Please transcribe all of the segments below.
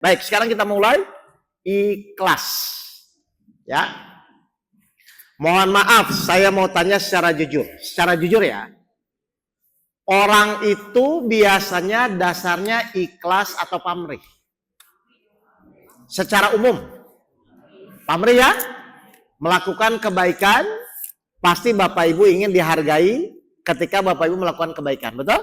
Baik, sekarang kita mulai ikhlas. Ya. Mohon maaf, saya mau tanya secara jujur. Secara jujur ya. Orang itu biasanya dasarnya ikhlas atau pamrih? Secara umum. Pamrih ya? Melakukan kebaikan, pasti Bapak Ibu ingin dihargai ketika Bapak Ibu melakukan kebaikan, betul?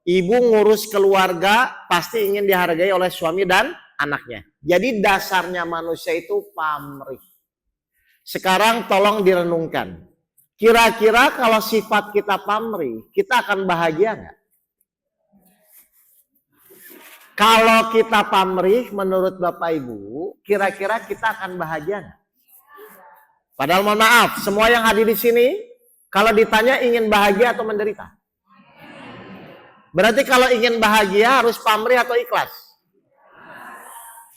Ibu ngurus keluarga, pasti ingin dihargai oleh suami dan anaknya. Jadi dasarnya manusia itu pamrih. Sekarang tolong direnungkan. Kira-kira kalau sifat kita pamrih, kita akan bahagia nggak? Kalau kita pamrih, menurut Bapak Ibu, kira-kira kita akan bahagia nggak? Padahal mohon maaf, semua yang hadir di sini, kalau ditanya ingin bahagia atau menderita? Berarti kalau ingin bahagia harus pamrih atau ikhlas?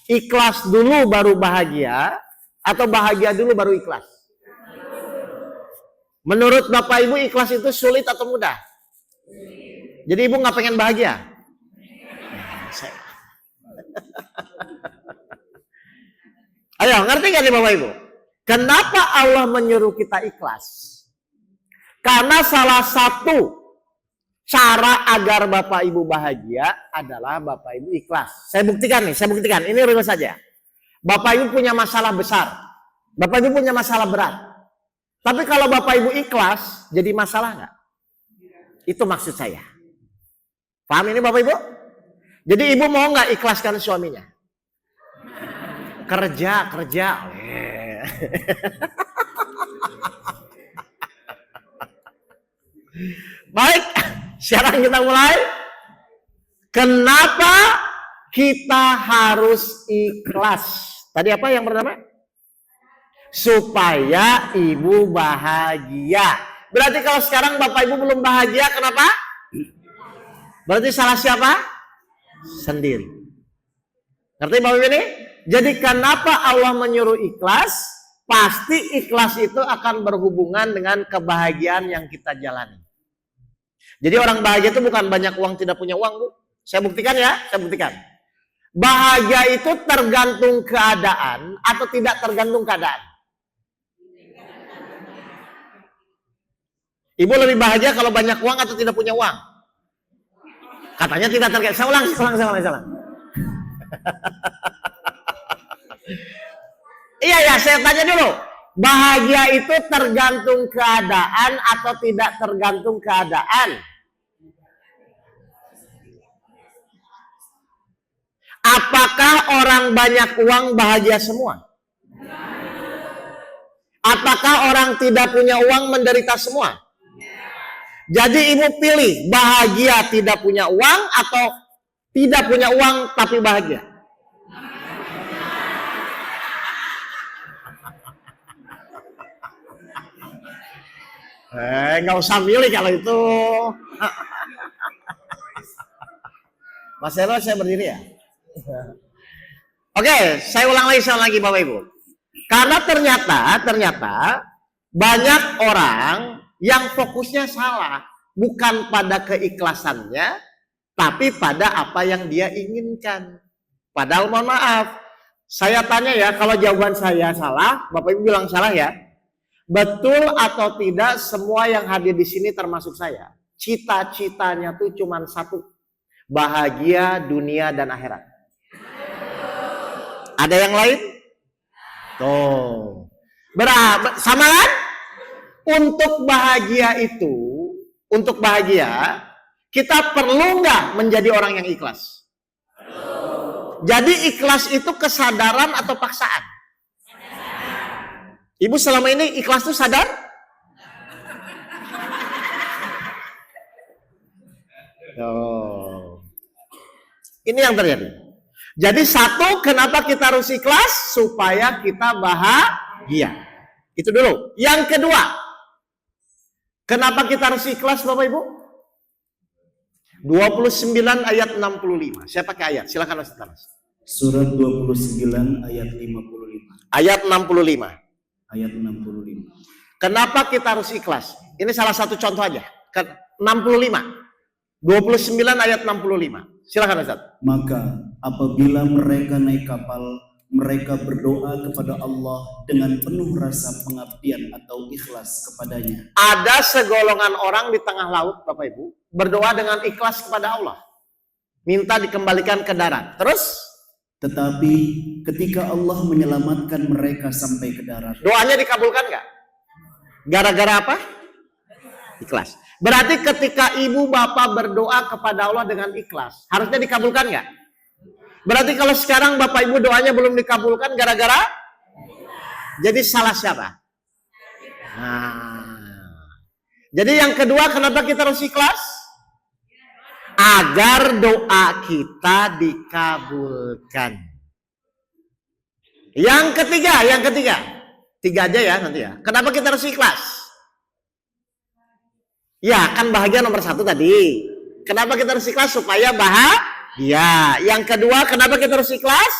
Ikhlas dulu baru bahagia, atau bahagia dulu baru ikhlas? Menurut Bapak Ibu ikhlas itu sulit atau mudah? Jadi Ibu nggak pengen bahagia? Ayo, ngerti gak nih Bapak Ibu? Kenapa Allah menyuruh kita ikhlas? Karena salah satu cara agar Bapak Ibu bahagia adalah Bapak Ibu ikhlas. Saya buktikan. Ini real saja. Bapak Ibu punya masalah besar. Bapak Ibu punya masalah berat. Tapi kalau Bapak Ibu ikhlas, jadi masalah nggak? Itu maksud saya. Paham ini Bapak Ibu? Jadi Ibu mau nggak ikhlaskan suaminya? Kerja. Baik, sekarang kita mulai. Kenapa kita harus ikhlas? Tadi apa yang pertama? Supaya ibu bahagia. Berarti kalau sekarang Bapak Ibu belum bahagia, kenapa? Berarti salah siapa? Sendiri. Ngerti Bapak Ibu ini? Jadi kenapa Allah menyuruh ikhlas? Pasti ikhlas itu akan berhubungan dengan kebahagiaan yang kita jalani. Jadi orang bahagia itu bukan banyak uang, tidak punya uang, Bu. Saya buktikan ya, Bahagia itu tergantung keadaan atau tidak tergantung keadaan? Ibu lebih bahagia kalau banyak uang atau tidak punya uang? Katanya tidak tergantung. Saya ulang. Iya, saya tanya dulu. Bahagia itu tergantung keadaan atau tidak tergantung keadaan? Apakah orang banyak uang bahagia semua? Apakah orang tidak punya uang menderita semua? Jadi ibu pilih bahagia tidak punya uang atau tidak punya uang tapi bahagia? Nggak usah milih kalau itu. Mas Elo, saya berdiri ya. Oke, saya ulang lagi Bapak Ibu. Karena ternyata banyak orang yang fokusnya salah, bukan pada keikhlasannya, tapi pada apa yang dia inginkan. Padahal mohon maaf, saya tanya ya, kalau jawaban saya salah, Bapak Ibu bilang salah ya. Betul atau tidak semua yang hadir di sini termasuk saya, cita-citanya tuh cuma satu, bahagia dunia dan akhirat. Ada yang lain? Tuh. Sama kan? Untuk bahagia, kita perlu nggak menjadi orang yang ikhlas? Jadi ikhlas itu kesadaran atau paksaan? Ibu selama ini ikhlas itu sadar? Oh. Ini yang terjadi. Jadi satu, kenapa kita harus ikhlas? Supaya kita bahagia. Itu dulu. Yang kedua, kenapa kita harus ikhlas Bapak Ibu? 29 ayat 65. Saya pakai ayat, silakan Mas Tanas. Surat 29 ayat 55. Ayat 65. Ayat 65. Kenapa kita harus ikhlas? Ini salah satu contoh aja. 65. 29 ayat 65. Silakan Ustaz. Maka apabila mereka naik kapal, mereka berdoa kepada Allah dengan penuh rasa pengabdian atau ikhlas kepadanya. Ada segolongan orang di tengah laut, Bapak Ibu, berdoa dengan ikhlas kepada Allah. Minta dikembalikan ke darat. Terus? Tetapi ketika Allah menyelamatkan mereka sampai ke darat, Doanya dikabulkan nggak? Gara-gara apa? Ikhlas. Berarti ketika ibu bapak berdoa kepada Allah dengan ikhlas, harusnya dikabulkan nggak? Berarti kalau sekarang bapak ibu doanya belum dikabulkan gara-gara? Jadi salah siapa? Jadi yang kedua, kenapa kita harus ikhlas? Agar doa kita dikabulkan. Yang ketiga. Tiga aja ya nanti ya. Kenapa kita harus ikhlas? Ya kan bahagia nomor satu tadi. Kenapa kita harus ikhlas? Supaya bahagia. Yang kedua, kenapa kita harus ikhlas?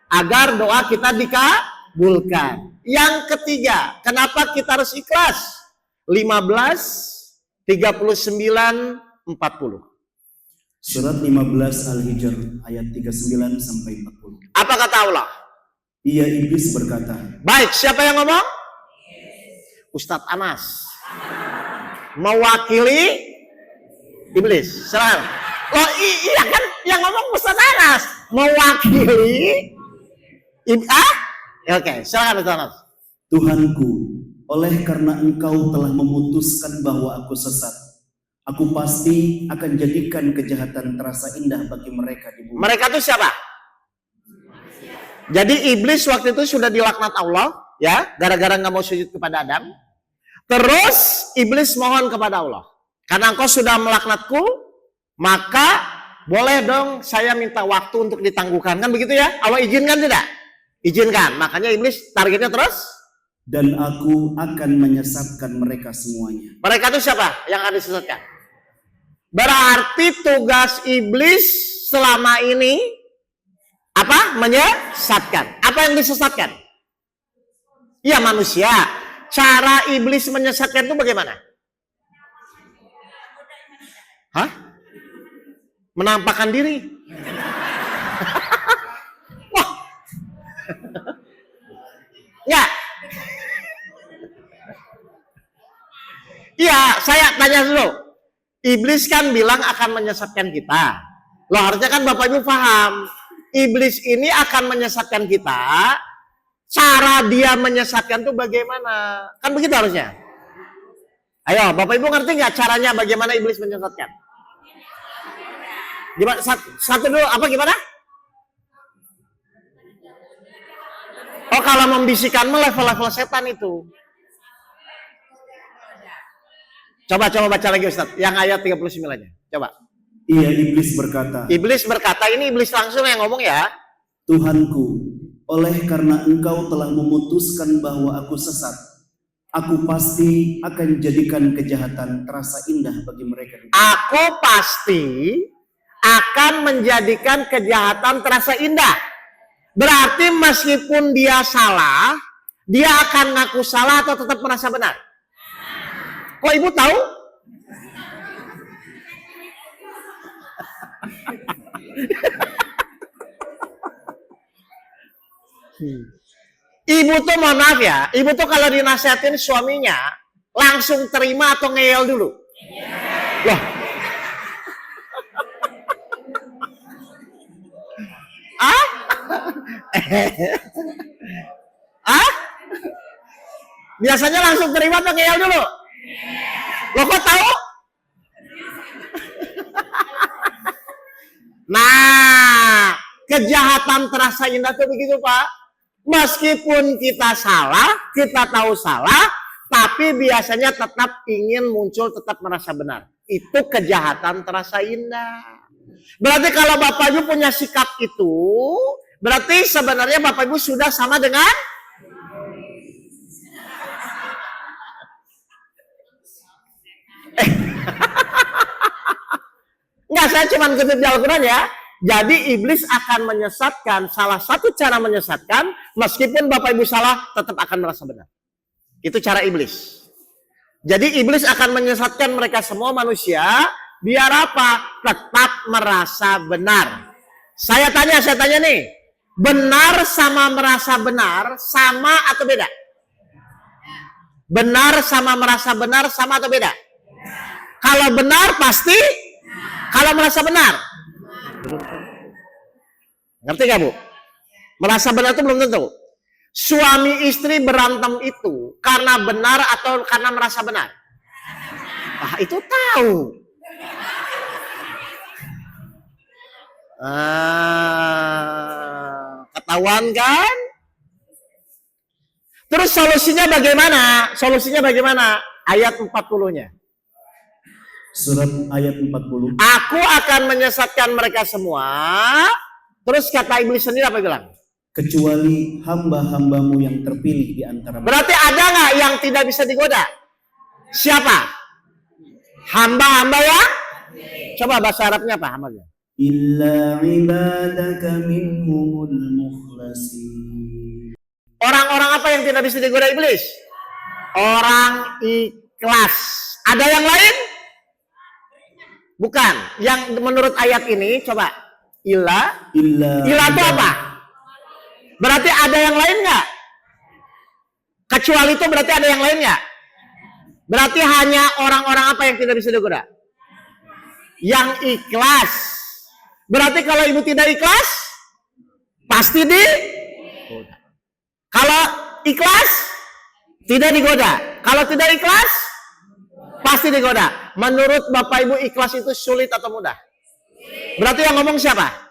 Agar doa kita dikabulkan. Yang ketiga, kenapa kita harus ikhlas? 15, 39, 40. Surat 15 Al-Hijr ayat 39 sampai 40. Apa kata Allah? Ia iblis berkata. Baik, siapa yang ngomong? Ustadz Anas. Mewakili iblis. Silakan. Loh iya kan yang ngomong Ustadz Anas. Mewakili Oke, silakan Ustadz Anas. Tuhanku, oleh karena engkau telah memutuskan bahwa aku sesat, aku pasti akan jadikan kejahatan terasa indah bagi mereka di bumi. Mereka itu siapa? Jadi iblis waktu itu sudah dilaknat Allah, ya, gara-gara nggak mau sujud kepada Adam. Terus iblis mohon kepada Allah, karena engkau sudah melaknatku, maka boleh dong saya minta waktu untuk ditangguhkan, kan begitu ya? Allah izinkan tidak? Izinkan. Makanya iblis targetnya terus. Dan aku akan menyesatkan mereka semuanya. Mereka itu siapa yang akan disesatkan? Berarti tugas iblis selama ini apa? Menyesatkan. Apa yang disesatkan? Ya manusia. Cara iblis menyesatkan itu bagaimana? Hah? Menampakkan diri. Wah. Ya. Iya, saya tanya dulu. Iblis kan bilang akan menyesatkan kita. Loh harusnya kan Bapak Ibu paham. Iblis ini akan menyesatkan kita. Cara dia menyesatkan itu bagaimana? Kan begitu harusnya. Ayo, Bapak Ibu ngerti nggak caranya bagaimana iblis menyesatkan? Gimana? Satu dulu, apa gimana? Oh, kalau membisikkanmu level-level setan itu. Coba baca lagi Ustaz, yang ayat 39-nya. Coba. Ia iblis berkata. Iblis berkata, ini iblis langsung yang ngomong ya. Tuhanku, oleh karena engkau telah memutuskan bahwa aku sesat, aku pasti akan jadikan kejahatan terasa indah bagi mereka. Aku pasti akan menjadikan kejahatan terasa indah. Berarti meskipun dia salah, dia akan ngaku salah atau tetap merasa benar? Kok ibu tahu? Ibu tuh mohon maaf ya, ibu tuh kalau dinasihatin suaminya langsung terima atau ngeyel dulu? Loh. Biasanya langsung terima atau ngeyel dulu? Lo kok tahu? Nah, kejahatan terasa indah tuh begitu Pak. Meskipun kita salah, kita tahu salah, tapi biasanya tetap ingin muncul, tetap merasa benar. Itu kejahatan terasa indah. Berarti kalau Bapak Ibu punya sikap itu, berarti sebenarnya Bapak Ibu sudah sama dengan Enggak, saya cuma kutip di Al-Quran ya. Jadi iblis akan menyesatkan. Salah satu cara menyesatkan, meskipun Bapak Ibu salah, tetap akan merasa benar. Itu cara iblis. Jadi iblis akan menyesatkan mereka semua manusia Biar apa? Tetap merasa benar. Saya tanya nih. Benar sama merasa benar sama atau beda? Benar sama merasa benar sama atau beda? Kalau benar pasti, kalau merasa benar. Ngerti gak Bu? Merasa benar itu belum tentu. Suami istri berantem itu karena benar atau karena merasa benar? Ah, itu tahu. Ketahuan kan? Terus solusinya bagaimana? Solusinya bagaimana? Ayat 40-nya. Surat ayat 40. Aku akan menyesatkan mereka semua. Terus kata iblis sendiri apa bilang? Kecuali hamba-hambamu yang terpilih di antara mereka. Berarti ada nggak yang tidak bisa digoda? Siapa? Hamba-hamba ya? Coba bahasa Arabnya apa hambanya? Illa ibadaka minhumul mukhlasin. Orang-orang apa yang tidak bisa digoda iblis? Orang ikhlas. Ada yang lain? Bukan. Yang menurut ayat ini, coba. Illa itu apa? Berarti ada yang lain nggak? Kecuali itu berarti ada yang lain nggak? Berarti hanya orang-orang apa yang tidak bisa digoda? Yang ikhlas. Berarti kalau ibu tidak ikhlas, pasti digoda. Kalau ikhlas, tidak digoda. Kalau tidak ikhlas, pasti digoda. Menurut Bapak Ibu, ikhlas itu sulit atau mudah? Berarti yang ngomong siapa?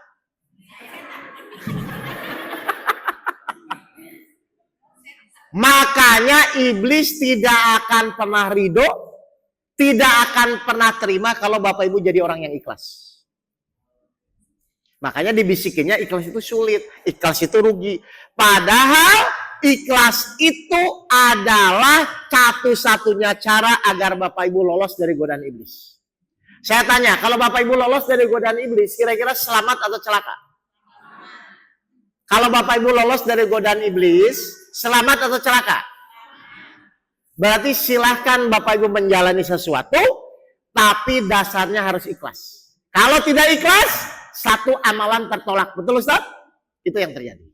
Makanya iblis tidak akan pernah ridho, tidak akan pernah terima kalau Bapak Ibu jadi orang yang ikhlas. Makanya dibisikinnya ikhlas itu sulit, ikhlas itu rugi. Padahal ikhlas itu adalah satu-satunya cara agar Bapak Ibu lolos dari godaan iblis. Saya tanya, kalau Bapak Ibu lolos dari godaan iblis, kira-kira selamat atau celaka? Kalau Bapak Ibu lolos dari godaan iblis, selamat atau celaka? Berarti silahkan Bapak Ibu menjalani sesuatu, tapi dasarnya harus ikhlas. Kalau tidak ikhlas, satu amalan tertolak. Betul Ustaz? Itu yang terjadi.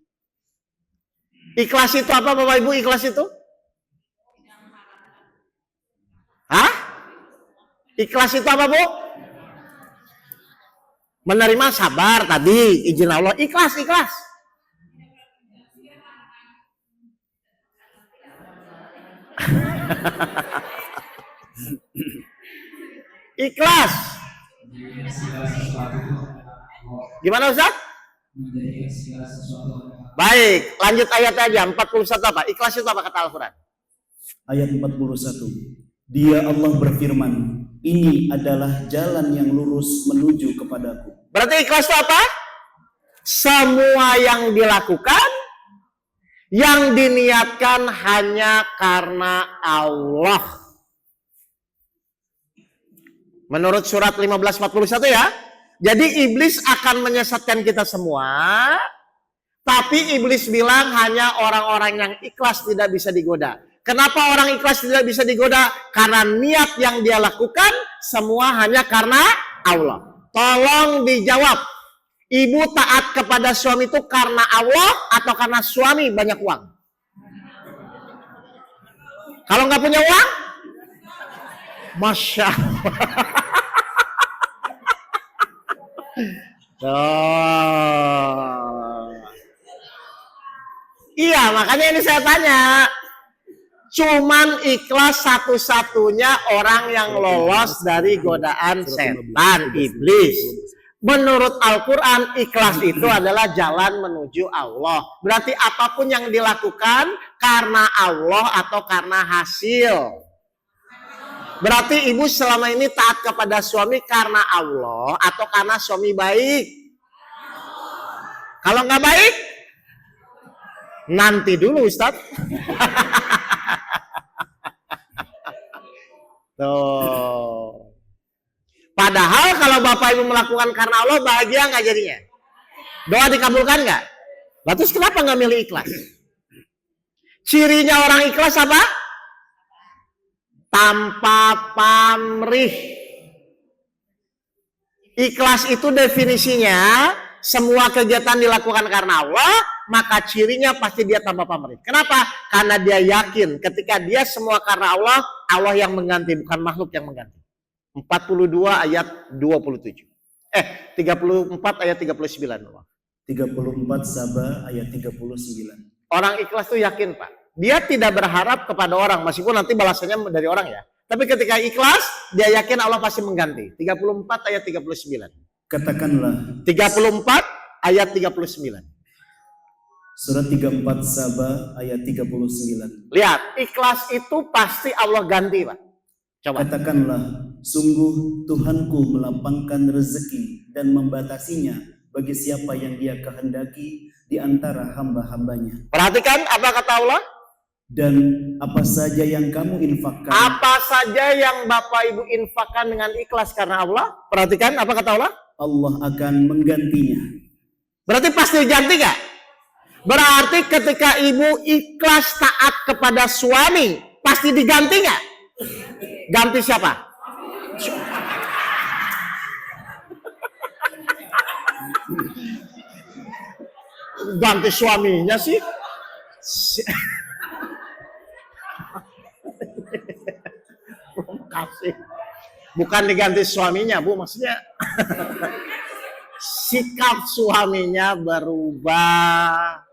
Ikhlas itu apa Bapak Ibu? Ikhlas itu? Hah? Ikhlas itu apa Bu? Menerima sabar tadi, izin Allah. Ikhlas. Ikhlas. Gimana Ustaz? Baik, lanjut ayat aja 41 apa? Ikhlas itu apa kata Al-Quran? Ayat 41. Dia Allah berfirman, ini adalah jalan yang lurus menuju kepadaku. Berarti ikhlas itu apa? Semua yang dilakukan, yang diniatkan hanya karena Allah. Menurut surat 1541 ya. Jadi iblis akan menyesatkan kita semua. Tapi iblis bilang hanya orang-orang yang ikhlas tidak bisa digoda. Kenapa orang ikhlas tidak bisa digoda? Karena niat yang dia lakukan semua hanya karena Allah. Tolong dijawab. Ibu taat kepada suami itu karena Allah atau karena suami banyak uang? Kalau nggak punya uang? Masya Allah. Iya, makanya ini saya tanya. Cuman ikhlas satu-satunya orang yang lolos dari godaan setan, iblis. Menurut Al-Quran, ikhlas itu adalah jalan menuju Allah. Berarti apapun yang dilakukan karena Allah atau karena hasil. Berarti ibu selama ini taat kepada suami karena Allah atau karena suami baik? Kalau nggak baik, nanti dulu Ustaz. Tuh. Padahal kalau Bapak Ibu melakukan karena Allah, bahagia nggak jadinya? Doa dikabulkan nggak? Lalu kenapa nggak milih ikhlas? Cirinya orang ikhlas apa? Tanpa pamrih. Ikhlas itu definisinya semua kegiatan dilakukan karena Allah, maka cirinya pasti dia tanpa pamrih. Kenapa? Karena dia yakin ketika dia semua karena Allah, Allah yang mengganti, bukan makhluk yang mengganti. 42 ayat 27. 34 ayat 39. 34 Sabah ayat 39. Orang ikhlas itu yakin, Pak. Dia tidak berharap kepada orang, meskipun nanti balasannya dari orang ya. Tapi ketika ikhlas, dia yakin Allah pasti mengganti. 34 ayat 39. Katakanlah. 34 ayat 39. Surat 34 Sabah ayat 39. Lihat, ikhlas itu pasti Allah ganti, Pak. Coba. Katakanlah, sungguh Tuhanku melapangkan rezeki dan membatasinya bagi siapa yang dia kehendaki di antara hamba-hambanya. Perhatikan apa kata Allah? Dan apa saja yang kamu infakkan. Apa saja yang Bapak Ibu infakkan dengan ikhlas karena Allah. Perhatikan apa kata Allah? Allah akan menggantinya. Berarti pasti diganti gak? Berarti ketika ibu ikhlas taat kepada suami, pasti diganti gak? Ganti siapa? Ganti suaminya sih. Kasih. Bukan diganti suaminya, Bu, maksudnya sikap suaminya berubah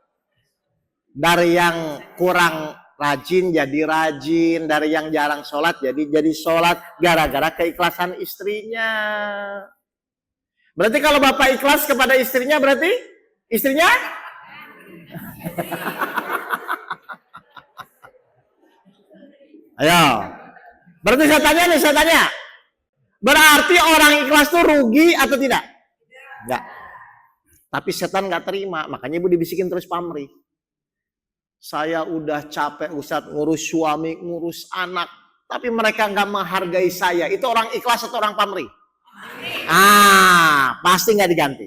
dari yang kurang rajin jadi rajin, dari yang jarang sholat jadi sholat gara-gara keikhlasan istrinya. Berarti kalau Bapak ikhlas kepada istrinya, berarti istrinya ayo. Berarti saya tanya. Berarti orang ikhlas itu rugi atau tidak? Enggak. Tapi setan nggak terima, makanya ibu dibisikin terus pamrih. Saya udah capek Ustadz ngurus suami, ngurus anak, tapi mereka nggak menghargai saya. Itu orang ikhlas atau orang pamrih? Pasti nggak diganti.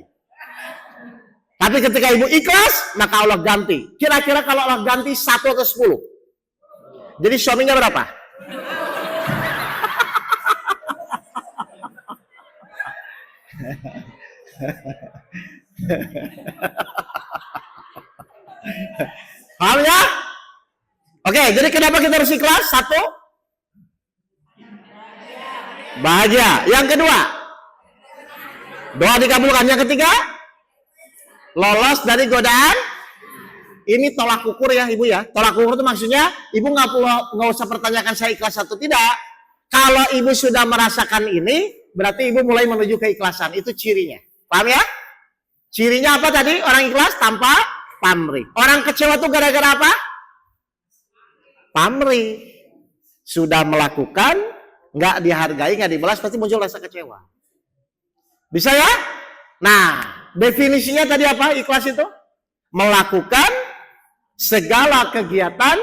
Tapi ketika ibu ikhlas, maka Allah ganti. Kira-kira kalau Allah ganti 1 atau 10? Jadi suaminya berapa? Paham ya? Oke, jadi kenapa kita harus ikhlas? 1, bahagia. Yang kedua, doa dikabulkan. Yang ketiga, lolos dari godaan. Ini tolak ukur ya ibu ya. Tolak ukur itu maksudnya ibu nggak usah pertanyakan saya ikhlas atau tidak. Kalau ibu sudah merasakan ini, berarti ibu mulai menuju keikhlasan. Itu cirinya. Paham ya? Cirinya apa tadi? Orang ikhlas tanpa pamrih. Orang kecewa itu gara-gara apa? Pamrih. Sudah melakukan, nggak dihargai, nggak dibalas, pasti muncul rasa kecewa. Bisa ya? Nah, definisinya tadi apa? Ikhlas itu melakukan segala kegiatan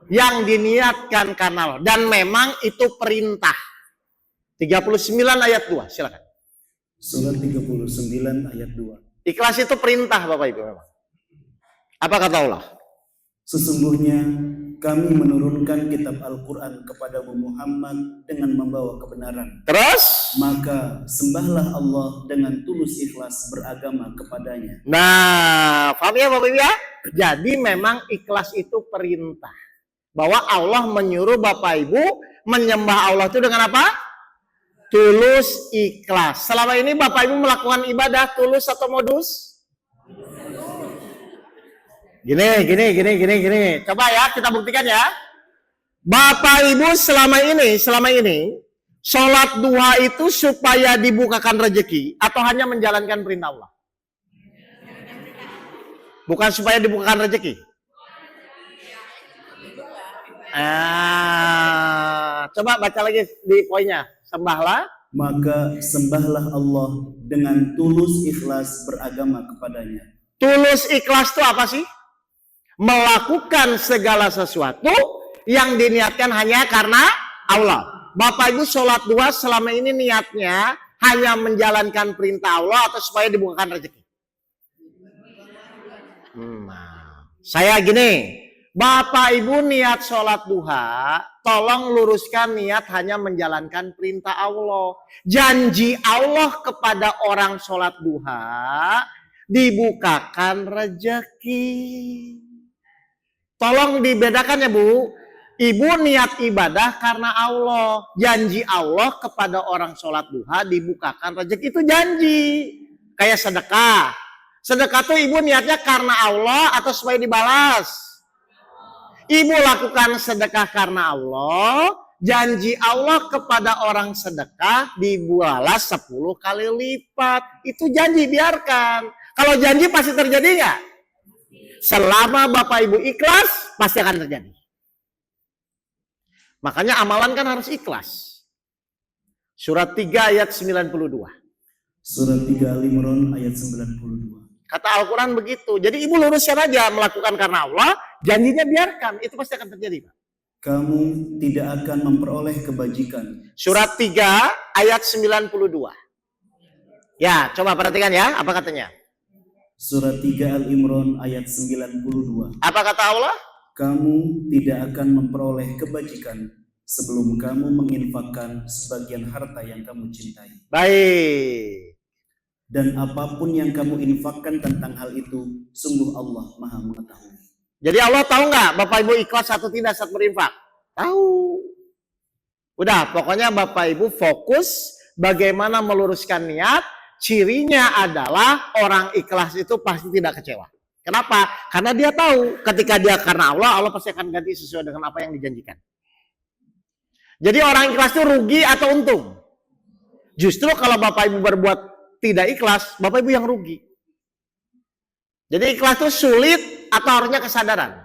yang diniatkan karena Allah. Dan memang itu perintah. 39 ayat 2, silakan. Surat 39 ayat 2. Ikhlas itu perintah Bapak Ibu memang. Apa kata Allah? Sesungguhnya kami menurunkan kitab Al-Quran kepadamu Muhammad dengan membawa kebenaran. Terus? Maka sembahlah Allah dengan tulus ikhlas beragama kepadanya. Nah, paham ya Bapak Ibu ya? Jadi memang ikhlas itu perintah. Bahwa Allah menyuruh Bapak Ibu menyembah Allah itu dengan apa? Tulus ikhlas. Selama ini Bapak Ibu melakukan ibadah tulus atau modus? Gini. Coba ya kita buktikan ya. Bapak Ibu selama ini sholat duha itu supaya dibukakan rezeki atau hanya menjalankan perintah Allah? Bukan supaya dibukakan rezeki. Coba baca lagi di poinnya. Sembahlah. Maka sembahlah Allah dengan tulus ikhlas beragama kepadanya. Tulus ikhlas itu apa sih? Melakukan segala sesuatu yang diniatkan hanya karena Allah. Bapak Ibu sholat duha selama ini niatnya hanya menjalankan perintah Allah atau supaya dibukakan rezeki? Saya gini, Bapak Ibu niat sholat duha, tolong luruskan niat hanya menjalankan perintah Allah. Janji Allah kepada orang sholat duha, dibukakan rezeki. Tolong dibedakan ya Bu. Ibu niat ibadah karena Allah. Janji Allah kepada orang sholat duha, dibukakan rezeki, itu janji. Kayak sedekah. Sedekah tuh ibu niatnya karena Allah atau supaya dibalas? Ibu lakukan sedekah karena Allah, janji Allah kepada orang sedekah dibalas 10 kali lipat. Itu janji, biarkan. Kalau janji pasti terjadi nggak? Selama Bapak Ibu ikhlas, pasti akan terjadi. Makanya amalan kan harus ikhlas. Surat 3 ayat 92. Surat 3 Al-Imran ayat 92. Kata Al-Quran begitu. Jadi ibu luruskan aja, melakukan karena Allah, janjinya biarkan. Itu pasti akan terjadi, Pak. Kamu tidak akan memperoleh kebajikan. Surat 3 ayat 92. Ya, coba perhatikan ya, apa katanya? Surat 3 Al-Imran ayat 92. Apa kata Allah? Kamu tidak akan memperoleh kebajikan sebelum kamu menginfakkan sebagian harta yang kamu cintai. Baik. Dan apapun yang kamu infakkan tentang hal itu, sungguh Allah Maha mengetahui. Jadi Allah tahu nggak Bapak Ibu ikhlas atau tidak saat berinfak? Tahu. Udah, pokoknya Bapak Ibu fokus bagaimana meluruskan niat. Cirinya adalah orang ikhlas itu pasti tidak kecewa. Kenapa? Karena dia tahu ketika dia karena Allah, Allah pasti akan ganti sesuai dengan apa yang dijanjikan. Jadi orang ikhlas itu rugi atau untung? Justru kalau Bapak Ibu berbuat tidak ikhlas, Bapak Ibu yang rugi. Jadi ikhlas itu sulit atau harusnya kesadaran?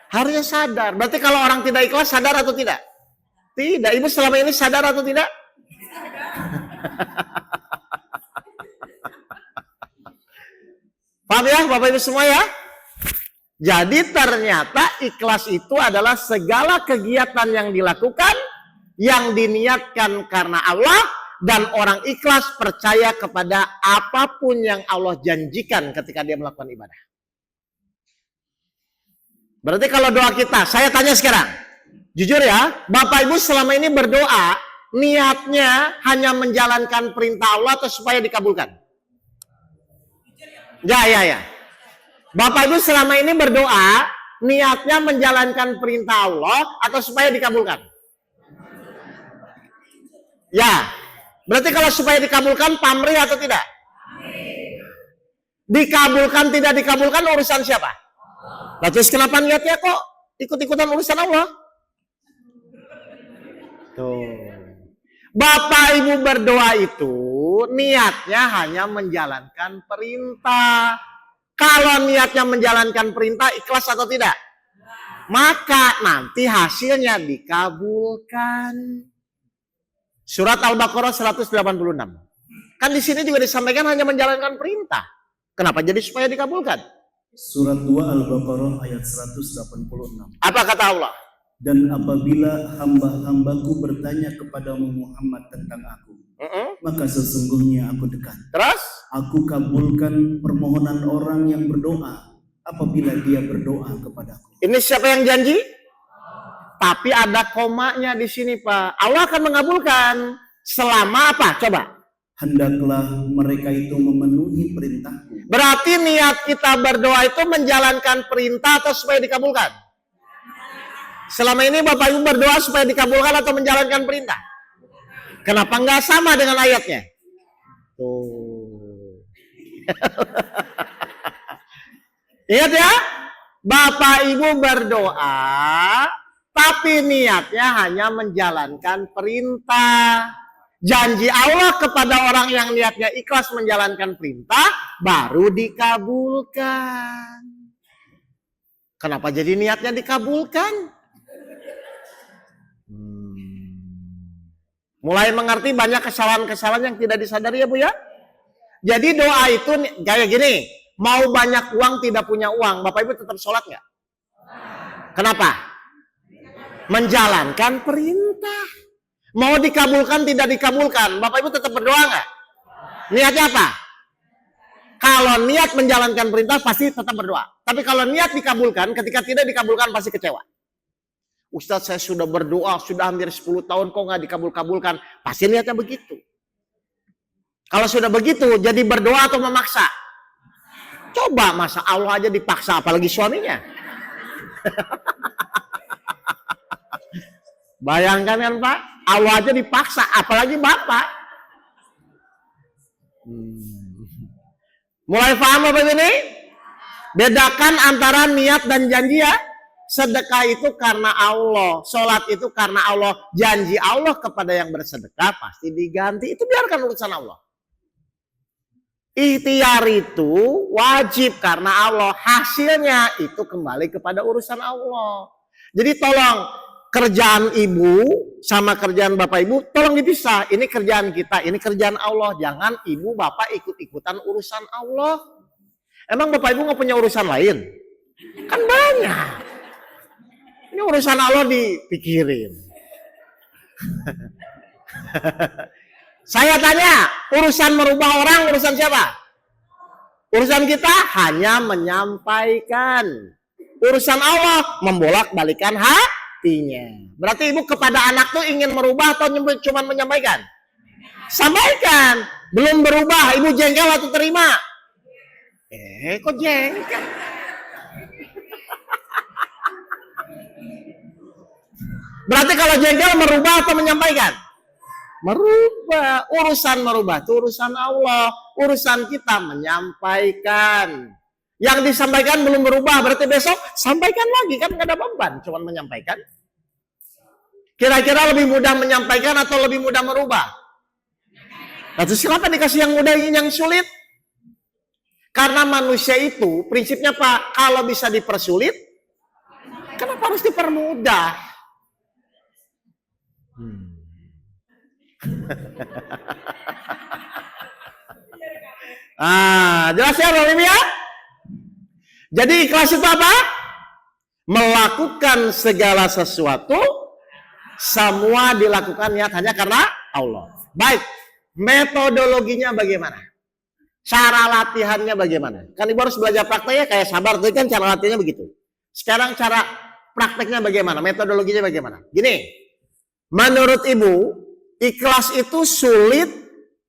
Harusnya sadar. Berarti kalau orang tidak ikhlas sadar atau tidak? Tidak. Ibu selama ini sadar atau tidak? Paham ya Bapak Ibu semua ya? Jadi ternyata ikhlas itu adalah segala kegiatan yang dilakukan, yang diniatkan karena Allah, dan orang ikhlas percaya kepada apapun yang Allah janjikan ketika dia melakukan ibadah. Berarti kalau doa kita, saya tanya sekarang, jujur ya, Bapak Ibu selama ini berdoa, niatnya hanya menjalankan perintah Allah atau supaya dikabulkan? Ya. Bapak Ibu selama ini berdoa, niatnya menjalankan perintah Allah atau supaya dikabulkan? Ya. Berarti kalau supaya dikabulkan pamrih atau tidak? Dikabulkan tidak dikabulkan urusan siapa? Nah, terus kenapa niatnya kok ikut-ikutan urusan Allah? Tuh. Bapak Ibu berdoa itu niatnya hanya menjalankan perintah. Kalau niatnya menjalankan perintah, ikhlas atau tidak? Maka nanti hasilnya dikabulkan. Surat Al-Baqarah 186. Kan di sini juga disampaikan hanya menjalankan perintah. Kenapa jadi supaya dikabulkan? Surat 2 Al-Baqarah ayat 186. Apa kata Allah? Dan apabila hamba-hambaku bertanya kepadamu Muhammad tentang aku, maka sesungguhnya aku dekat. Terus? Aku kabulkan permohonan orang yang berdoa apabila dia berdoa kepadaku. Ini siapa yang janji? Tapi ada komanya di sini, Pak. Allah akan mengabulkan selama apa? Coba. Hendaklah mereka itu memenuhi perintahku. Berarti niat kita berdoa itu menjalankan perintah atau supaya dikabulkan? Selama ini Bapak Ibu berdoa supaya dikabulkan atau menjalankan perintah? Kenapa nggak sama dengan ayatnya? Tuh. Ingat ya, Bapak Ibu berdoa, tapi niatnya hanya menjalankan perintah. Janji Allah kepada orang yang niatnya ikhlas menjalankan perintah, baru dikabulkan. Kenapa jadi niatnya dikabulkan? Mulai mengerti banyak kesalahan-kesalahan yang tidak disadari ya Bu ya. Jadi doa itu kayak gini, mau banyak uang tidak punya uang, Bapak Ibu tetap sholat nggak? Kenapa? Menjalankan perintah. Mau dikabulkan tidak dikabulkan, Bapak Ibu tetap berdoa nggak? Niatnya apa? Kalau niat menjalankan perintah pasti tetap berdoa. Tapi kalau niat dikabulkan, ketika tidak dikabulkan pasti kecewa. Ustadz, saya sudah berdoa, sudah hampir 10 tahun kok nggak dikabul-kabulkan. Pasti niatnya begitu. Kalau sudah begitu, jadi berdoa atau memaksa? Coba masa Allah aja dipaksa, apalagi suaminya. Bayangkan kan Pak, Allah aja dipaksa, apalagi Bapak. Mulai paham Bapak ini? Bedakan antara niat dan janji ya. Sedekah itu karena Allah, sholat itu karena Allah, janji Allah kepada yang bersedekah pasti diganti. Itu biarkan urusan Allah. Ikhtiar itu wajib karena Allah, hasilnya itu kembali kepada urusan Allah. Jadi tolong kerjaan ibu sama kerjaan bapak ibu tolong dipisah. Ini kerjaan kita, ini kerjaan Allah. Jangan ibu bapak ikut-ikutan urusan Allah. Emang bapak ibu nggak punya urusan lain? Kan banyak. Ini urusan Allah dipikirin. Saya tanya, urusan merubah orang, urusan siapa? Urusan kita hanya menyampaikan. Urusan Allah membolak-balikan hatinya. Berarti ibu kepada anak tuh ingin merubah atau cuma menyampaikan? Sampaikan. Belum berubah, ibu jengkel atau terima? Kok jengkel? Berarti kalau jengkel merubah atau menyampaikan? Merubah. Urusan merubah itu urusan Allah. Urusan kita menyampaikan. Yang disampaikan belum berubah, berarti besok sampaikan lagi. Kan gak ada beban, cuma menyampaikan. Kira-kira lebih mudah menyampaikan atau lebih mudah merubah? Lalu silakan dikasih yang mudah, yang sulit. Karena manusia itu prinsipnya Pak, kalau bisa dipersulit, kenapa harus dipermudah? Jelas ya Bapak Ibu ya? Jadi ikhlas itu apa? Melakukan segala sesuatu, semua dilakukan niat hanya karena Allah. Baik, metodologinya bagaimana? Cara latihannya bagaimana? Kan ibu harus belajar prakteknya kayak sabar, tadi kan cara latihannya begitu. Sekarang cara prakteknya bagaimana? Metodologinya bagaimana? Gini, menurut ibu, ikhlas itu sulit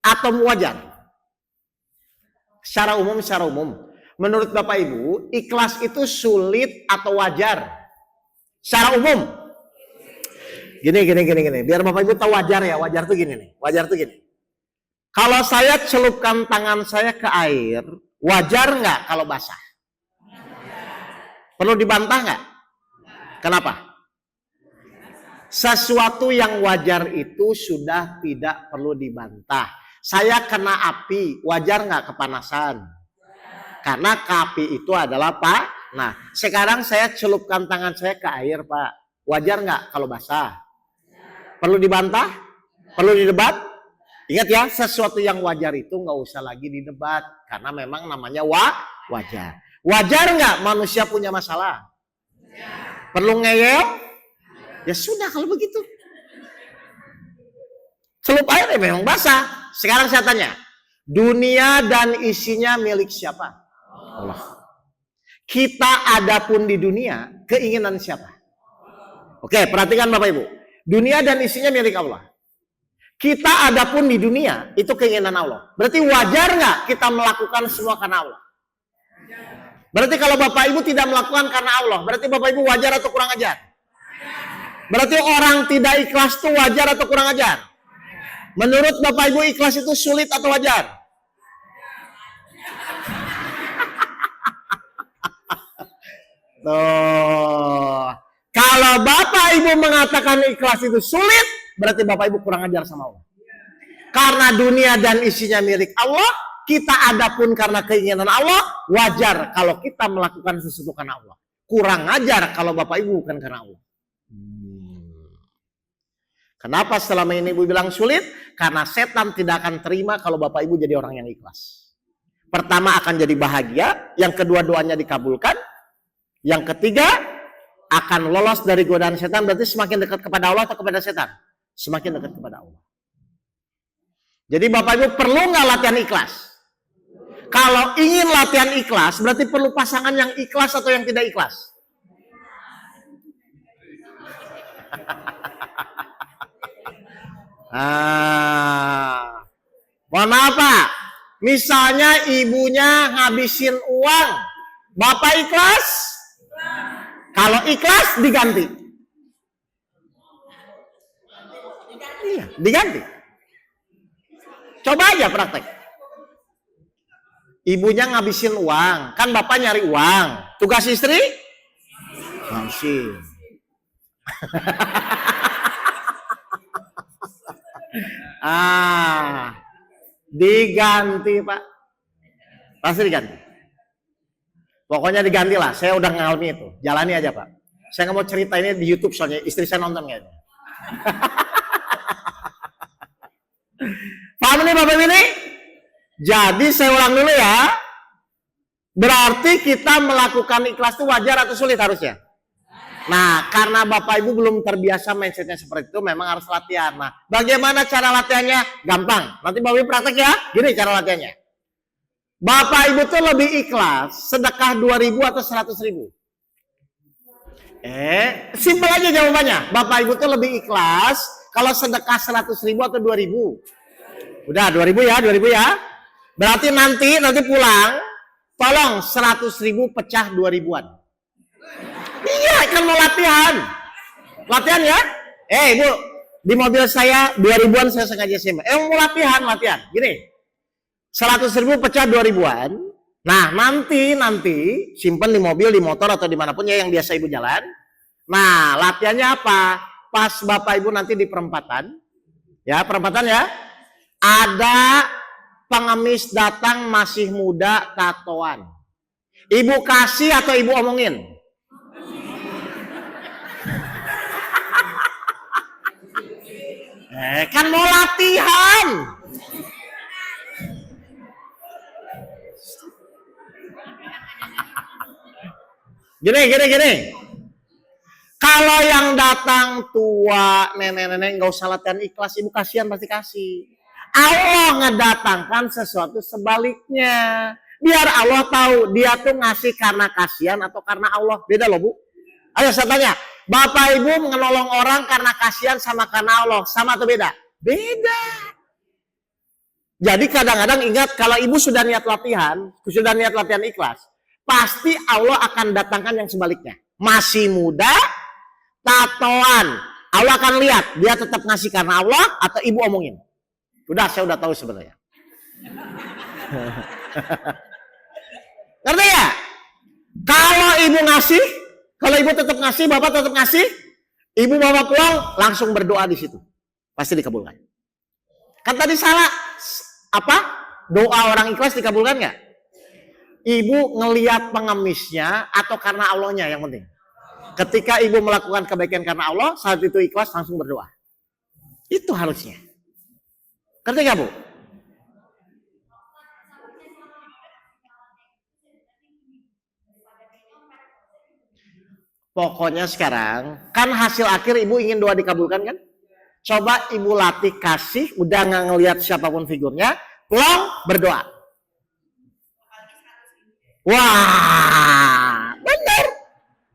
atau wajar? Secara umum. Menurut Bapak Ibu, ikhlas itu sulit atau wajar? Secara umum. Gini. Biar Bapak Ibu tahu wajar ya. Wajar tuh gini nih. Wajar tuh gini. Kalau saya celupkan tangan saya ke air, wajar nggak kalau basah? Perlu dibantah nggak? Kenapa? Sesuatu yang wajar itu sudah tidak perlu dibantah. Saya kena api, wajar nggak kepanasan? Karena api itu adalah Pak. Nah, sekarang saya celupkan tangan saya ke air Pak. Wajar nggak kalau basah? Perlu dibantah? Perlu didebat? Ingat ya, sesuatu yang wajar itu nggak usah lagi didebat. Karena memang namanya wajar. Wajar nggak manusia punya masalah? Perlu ngeyel? Ya sudah kalau begitu. Celup air ya memang basah. Sekarang saya tanya, dunia dan isinya milik siapa? Allah. Kita adapun di dunia, keinginan siapa? Oke, perhatikan Bapak Ibu. Dunia dan isinya milik Allah. Kita adapun di dunia, itu keinginan Allah. Berarti wajar nggak kita melakukan semua karena Allah? Berarti kalau Bapak Ibu tidak melakukan karena Allah, berarti Bapak Ibu wajar atau kurang ajar? Berarti orang tidak ikhlas itu wajar atau kurang ajar? Menurut Bapak Ibu ikhlas itu sulit atau wajar? Tuh. Kalau Bapak Ibu mengatakan ikhlas itu sulit, berarti Bapak Ibu kurang ajar sama Allah. Karena dunia dan isinya milik Allah, kita adapun karena keinginan Allah, wajar kalau kita melakukan sesuatu karena Allah. Kurang ajar kalau Bapak Ibu bukan karena Allah. Kenapa selama ini Ibu bilang sulit? Karena setan tidak akan terima kalau Bapak Ibu jadi orang yang ikhlas. Pertama akan jadi bahagia, yang kedua doanya dikabulkan, yang ketiga akan lolos dari godaan setan. Berarti semakin dekat kepada Allah atau kepada setan? Semakin dekat kepada Allah. Jadi Bapak Ibu perlu nggak latihan ikhlas? Kalau ingin latihan ikhlas, berarti perlu pasangan yang ikhlas atau yang tidak ikhlas? Mohon maaf Pak, misalnya ibunya ngabisin uang, Bapak ikhlas? Kalau ikhlas diganti. Iya, diganti. Coba aja praktek. Ibunya ngabisin uang, kan bapak nyari uang. Tugas istri? Ngabisin. Diganti Pak. Pasti diganti. Pokoknya diganti lah. Saya udah ngalami itu. Jalani aja Pak. Saya nggak mau cerita ini di YouTube soalnya istri saya nonton kayaknya. Paham nih Bapak ini? Jadi saya ulang dulu ya. Berarti kita melakukan ikhlas itu wajar atau sulit harusnya? Nah, karena Bapak Ibu belum terbiasa mindsetnya seperti itu, memang harus latihan. Nah, bagaimana cara latihannya? Gampang. Nanti Bapak Ibu praktek ya. Gini cara latihannya. Bapak Ibu tuh lebih ikhlas sedekah 2.000 atau 100.000? Simpel aja jawabannya. Bapak Ibu tuh lebih ikhlas kalau sedekah 100.000 atau 2.000? Udah 2.000 ya, 2.000 ya. Berarti nanti pulang, tolong 100.000 pecah 2.000-an. Iya, kan mau latihan. Latihan ya? Ibu, di mobil saya 2.000-an saya sengaja simpan. Mau latihan. Gini, 100.000 pecah 2.000-an. Nah, nanti simpan di mobil, di motor atau dimanapun ya yang biasa ibu jalan. Nah, latihannya apa? Pas Bapak Ibu nanti di perempatan, ya perempatan ya, ada pengemis datang masih muda tatoan. Ibu kasih atau ibu omongin? Kan mau latihan. Gini. Kalau yang datang tua, nenek-nenek, nggak usah latihan ikhlas. Ibu kasihan pasti kasih. Allah ngedatangkan sesuatu sebaliknya. Biar Allah tahu dia tuh ngasih karena kasihan atau karena Allah. Beda loh Bu. Ayo saya tanya. Bapak Ibu menolong orang karena kasihan sama karena Allah. Sama atau beda? Beda. Jadi kadang-kadang ingat kalau ibu sudah niat latihan ikhlas. Pasti Allah akan datangkan yang sebaliknya. Masih muda, tatoan. Allah akan lihat dia tetap ngasih karena Allah atau ibu omongin. Saya udah tahu sebenarnya. Ngerti ya? Kalau ibu ngasih, kalau ibu tetap ngasih, bapak tetap ngasih, ibu bawa pulang langsung berdoa di situ. Pasti dikabulkan. Kan tadi salah apa? Doa orang ikhlas dikabulkan nggak? Ibu ngelihat pengemisnya atau karena Allahnya yang penting. Ketika ibu melakukan kebaikan karena Allah, saat itu ikhlas langsung berdoa. Itu harusnya. Ngerti nggak Bu? Pokoknya sekarang, kan hasil akhir ibu ingin doa dikabulkan kan? Coba ibu latih kasih, udah nggak ngelihat siapapun figurnya, pulang berdoa. Wah, bener.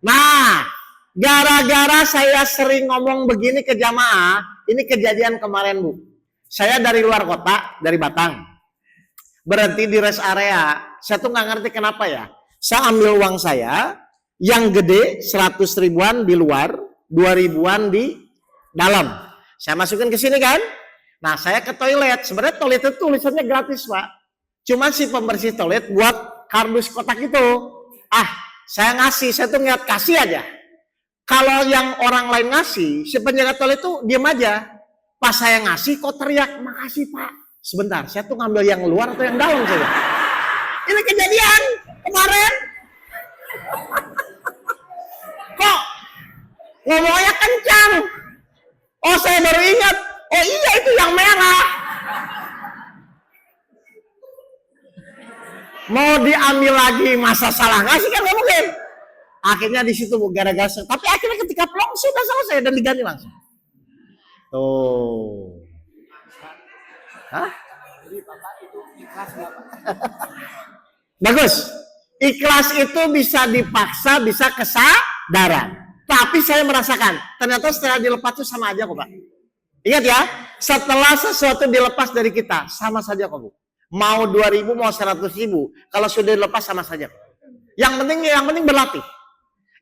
Nah, gara-gara saya sering ngomong begini ke jamaah, ini kejadian kemarin Bu. Saya dari luar kota, dari Batang. Berhenti di rest area. Saya tuh nggak ngerti kenapa ya. Saya ambil uang saya, yang gede 100 ribuan di luar, 2 ribuan di dalam. Saya masukin ke sini kan. Nah, saya ke toilet. Sebenarnya toilet itu tulisannya gratis Pak. Cuma si pembersih toilet buat kardus kotak itu. Saya ngasih, saya tuh niat kasih aja. Kalau yang orang lain ngasih, si penjaga toilet tuh diam aja. Pas saya ngasih kok teriak, makasih Pak. Sebentar, saya tuh ngambil yang luar atau yang dalam saja. Ini kejadian kemarin. Kok ngomongnya kencang? Oh saya baru ingat. Oh iya itu yang merah. Mau diambil lagi masa salah ngasih kan nggak mungkin. Akhirnya di situ Bu gara-gara. Tapi akhirnya ketika plong sudah selesai dan diganti langsung. Tuh. Hah? Jadi Bapak itu Bagus. Ikhlas itu bisa dipaksa, bisa kesadaran. Tapi saya merasakan, ternyata setelah dilepas itu sama aja kok Pak. Ingat ya, setelah sesuatu dilepas dari kita, sama saja kok Bu. Mau 2.000, mau 100.000, kalau sudah dilepas sama saja. Yang penting berlatih.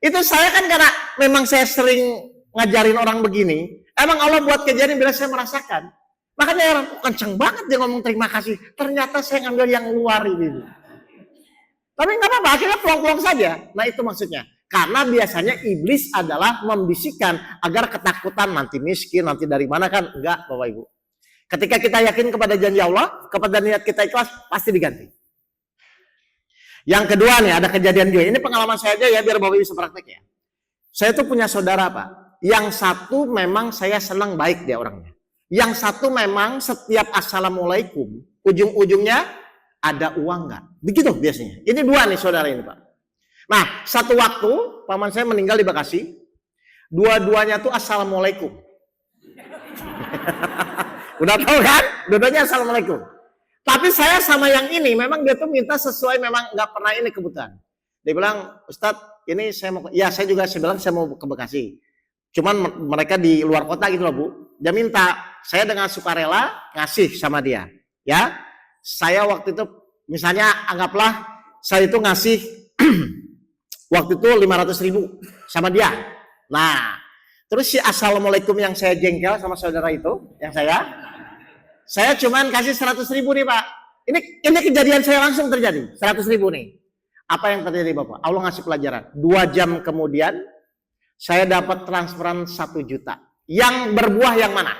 Itu saya kan karena memang saya sering ngajarin orang begini, emang Allah buat kejadian bila saya merasakan. Makanya orang kenceng banget dia ngomong terima kasih. Ternyata saya ngambil yang luar ini. Tapi nggak apa-apa, akhirnya pelong-pelong saja. Nah itu maksudnya. Karena biasanya iblis adalah membisikkan agar ketakutan nanti miskin, nanti dari mana kan. Enggak Bapak Ibu. Ketika kita yakin kepada janji Allah, kepada niat kita ikhlas, pasti diganti. Yang kedua nih, ada kejadian juga. Ini pengalaman saya aja ya, biar Bapak Ibu bisa praktek ya. Saya tuh punya saudara Pak. Yang satu memang saya senang baik dia orangnya. Yang satu memang setiap assalamualaikum, ujung-ujungnya ada uang nggak? Begitu biasanya. Ini dua nih saudara ini Pak. Nah, satu waktu paman saya meninggal di Bekasi. Dua-duanya tuh assalamualaikum. Udah tahu kan? Dua-duanya assalamualaikum. Tapi saya sama yang ini memang dia tuh minta sesuai memang nggak pernah ini kebutuhan. Dia bilang, Ustadz, ini saya mau, ya saya bilang saya mau ke Bekasi. Cuman mereka di luar kota gitu loh Bu. Dia minta, saya dengan sukarela ngasih sama dia. Ya, saya waktu itu misalnya anggaplah saya itu ngasih waktu itu 500.000 sama dia. Nah, terus si assalamualaikum yang saya jengkel sama saudara itu, yang saya cuman kasih 100.000 nih Pak. Ini kejadian saya langsung terjadi, 100.000 nih. Apa yang terjadi Bapak? Allah ngasih pelajaran. 2 jam kemudian saya dapat transferan 1 juta. Yang berbuah yang mana?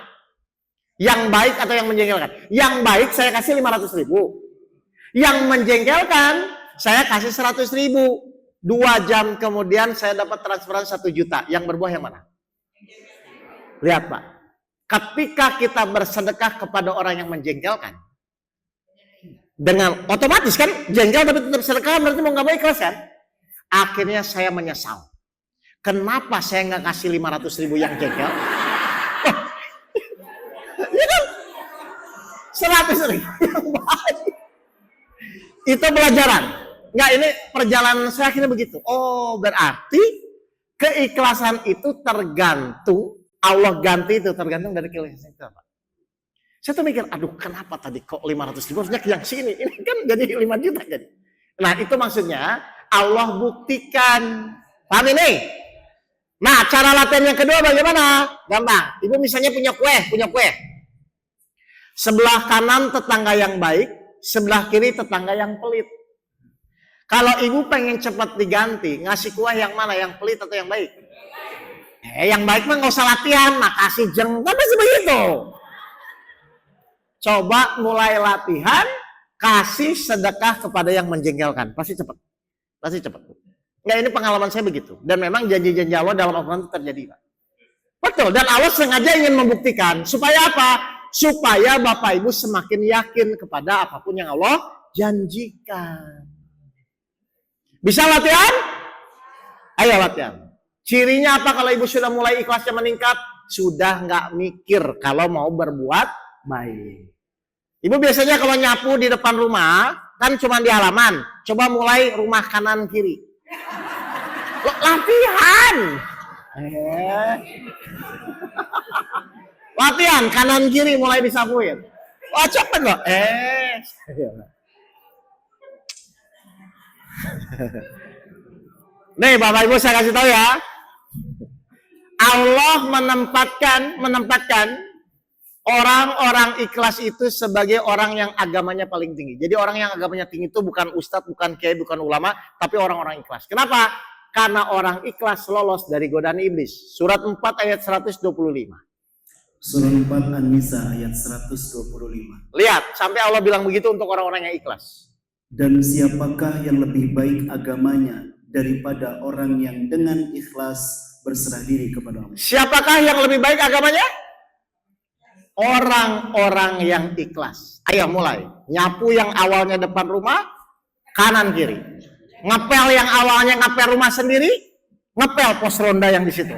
Yang baik atau yang menjengkelkan? Yang baik saya kasih 500.000. Yang menjengkelkan saya kasih 100.000. 2 jam kemudian saya dapat transferan 1 juta. Yang berbuah yang mana? Lihat Pak. Ketika kita bersedekah kepada orang yang menjengkelkan, dengan otomatis kan jengkel tapi tetap sedekah berarti mau nggak mau ikhlas kan? Akhirnya saya menyesal. Kenapa saya nggak kasih 500.000 yang jengkel? Ya kan? 100.000 yang baik. Itu pelajaran. Nggak, ini perjalanan saya akhirnya begitu. Oh, berarti keikhlasan itu tergantung, Allah ganti itu tergantung dari keikhlasan itu Pak. Saya tuh mikir, aduh kenapa tadi kok 500.000 harusnya yang sini, ini kan jadi 5 juta jadi. Nah itu maksudnya Allah buktikan. Paham ini? Nah cara latihan yang kedua bagaimana? Gampang. Ibu misalnya punya kue. Sebelah kanan tetangga yang baik, sebelah kiri tetangga yang pelit. Kalau ibu pengen cepat diganti, ngasih kue yang mana? Yang pelit atau yang baik? Yang baik mah nggak usah latihan, makasih jeng, kan masih begitu. Coba mulai latihan, kasih sedekah kepada yang menjengkelkan, pasti cepat. Nggak, ini pengalaman saya begitu. Dan memang janji-janji Allah dalam Al-Quran itu terjadi Pak. Betul, dan Allah sengaja ingin membuktikan. Supaya apa? Supaya Bapak Ibu semakin yakin kepada apapun yang Allah janjikan. Bisa latihan? Ayo latihan. Cirinya apa kalau ibu sudah mulai ikhlasnya meningkat? Sudah nggak mikir kalau mau berbuat baik. Ibu biasanya kalau nyapu di depan rumah, kan cuma di halaman. Coba mulai rumah kanan kiri. Latihan. Latihan kanan kiri mulai disapuin. Wah cepet loh. Nih Bapak Ibu saya kasih tahu ya. Allah menempatkan orang-orang ikhlas itu sebagai orang yang agamanya paling tinggi. Jadi orang yang agamanya tinggi itu bukan ustadz, bukan kiai, bukan ulama, tapi orang-orang ikhlas. Kenapa? Karena orang ikhlas lolos dari godaan iblis. Surat 4 ayat 125. Surat 4 An-Nisa ayat 125. Lihat, sampai Allah bilang begitu untuk orang-orang yang ikhlas. Dan siapakah yang lebih baik agamanya daripada orang yang dengan ikhlas berserah diri kepada Allah? Siapakah yang lebih baik agamanya? Orang-orang yang ikhlas. Ayo mulai. Nyapu yang awalnya depan rumah, kanan kiri. Ngepel yang awalnya ngepel rumah sendiri, ngepel pos ronda yang di situ.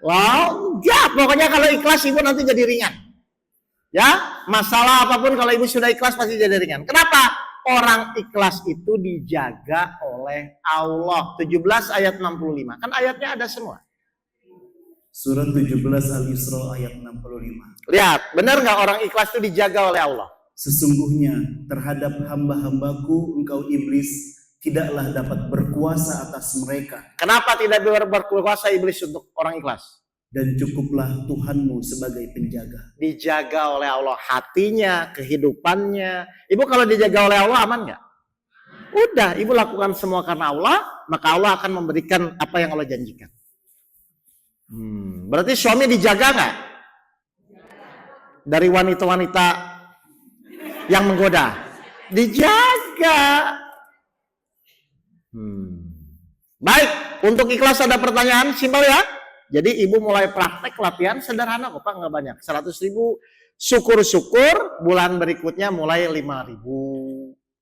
Wow, ya pokoknya kalau ikhlas ibu nanti jadi ringan. Ya, masalah apapun kalau ibu sudah ikhlas pasti jadi ringan. Kenapa? Orang ikhlas itu dijaga oleh Allah. 17 ayat 65. Kan ayatnya ada semua. Surat 17 Al-Isra ayat 65. Lihat, benar nggak orang ikhlas itu dijaga oleh Allah? Sesungguhnya terhadap hamba-hambaku engkau iblis tidaklah dapat berkuasa atas mereka. Kenapa tidak berkuasa iblis untuk orang ikhlas? Dan cukuplah Tuhanmu sebagai penjaga. Dijaga oleh Allah hatinya, kehidupannya. Ibu kalau dijaga oleh Allah aman nggak? Udah, ibu lakukan semua karena Allah, maka Allah akan memberikan apa yang Allah janjikan. Berarti suami dijaga nggak? Dari wanita-wanita yang menggoda. Dijaga. Baik, untuk ikhlas ada pertanyaan, simpel ya. Jadi ibu mulai praktek latihan sederhana kok Pak, nggak banyak. 100.000, syukur-syukur bulan berikutnya mulai 5.000,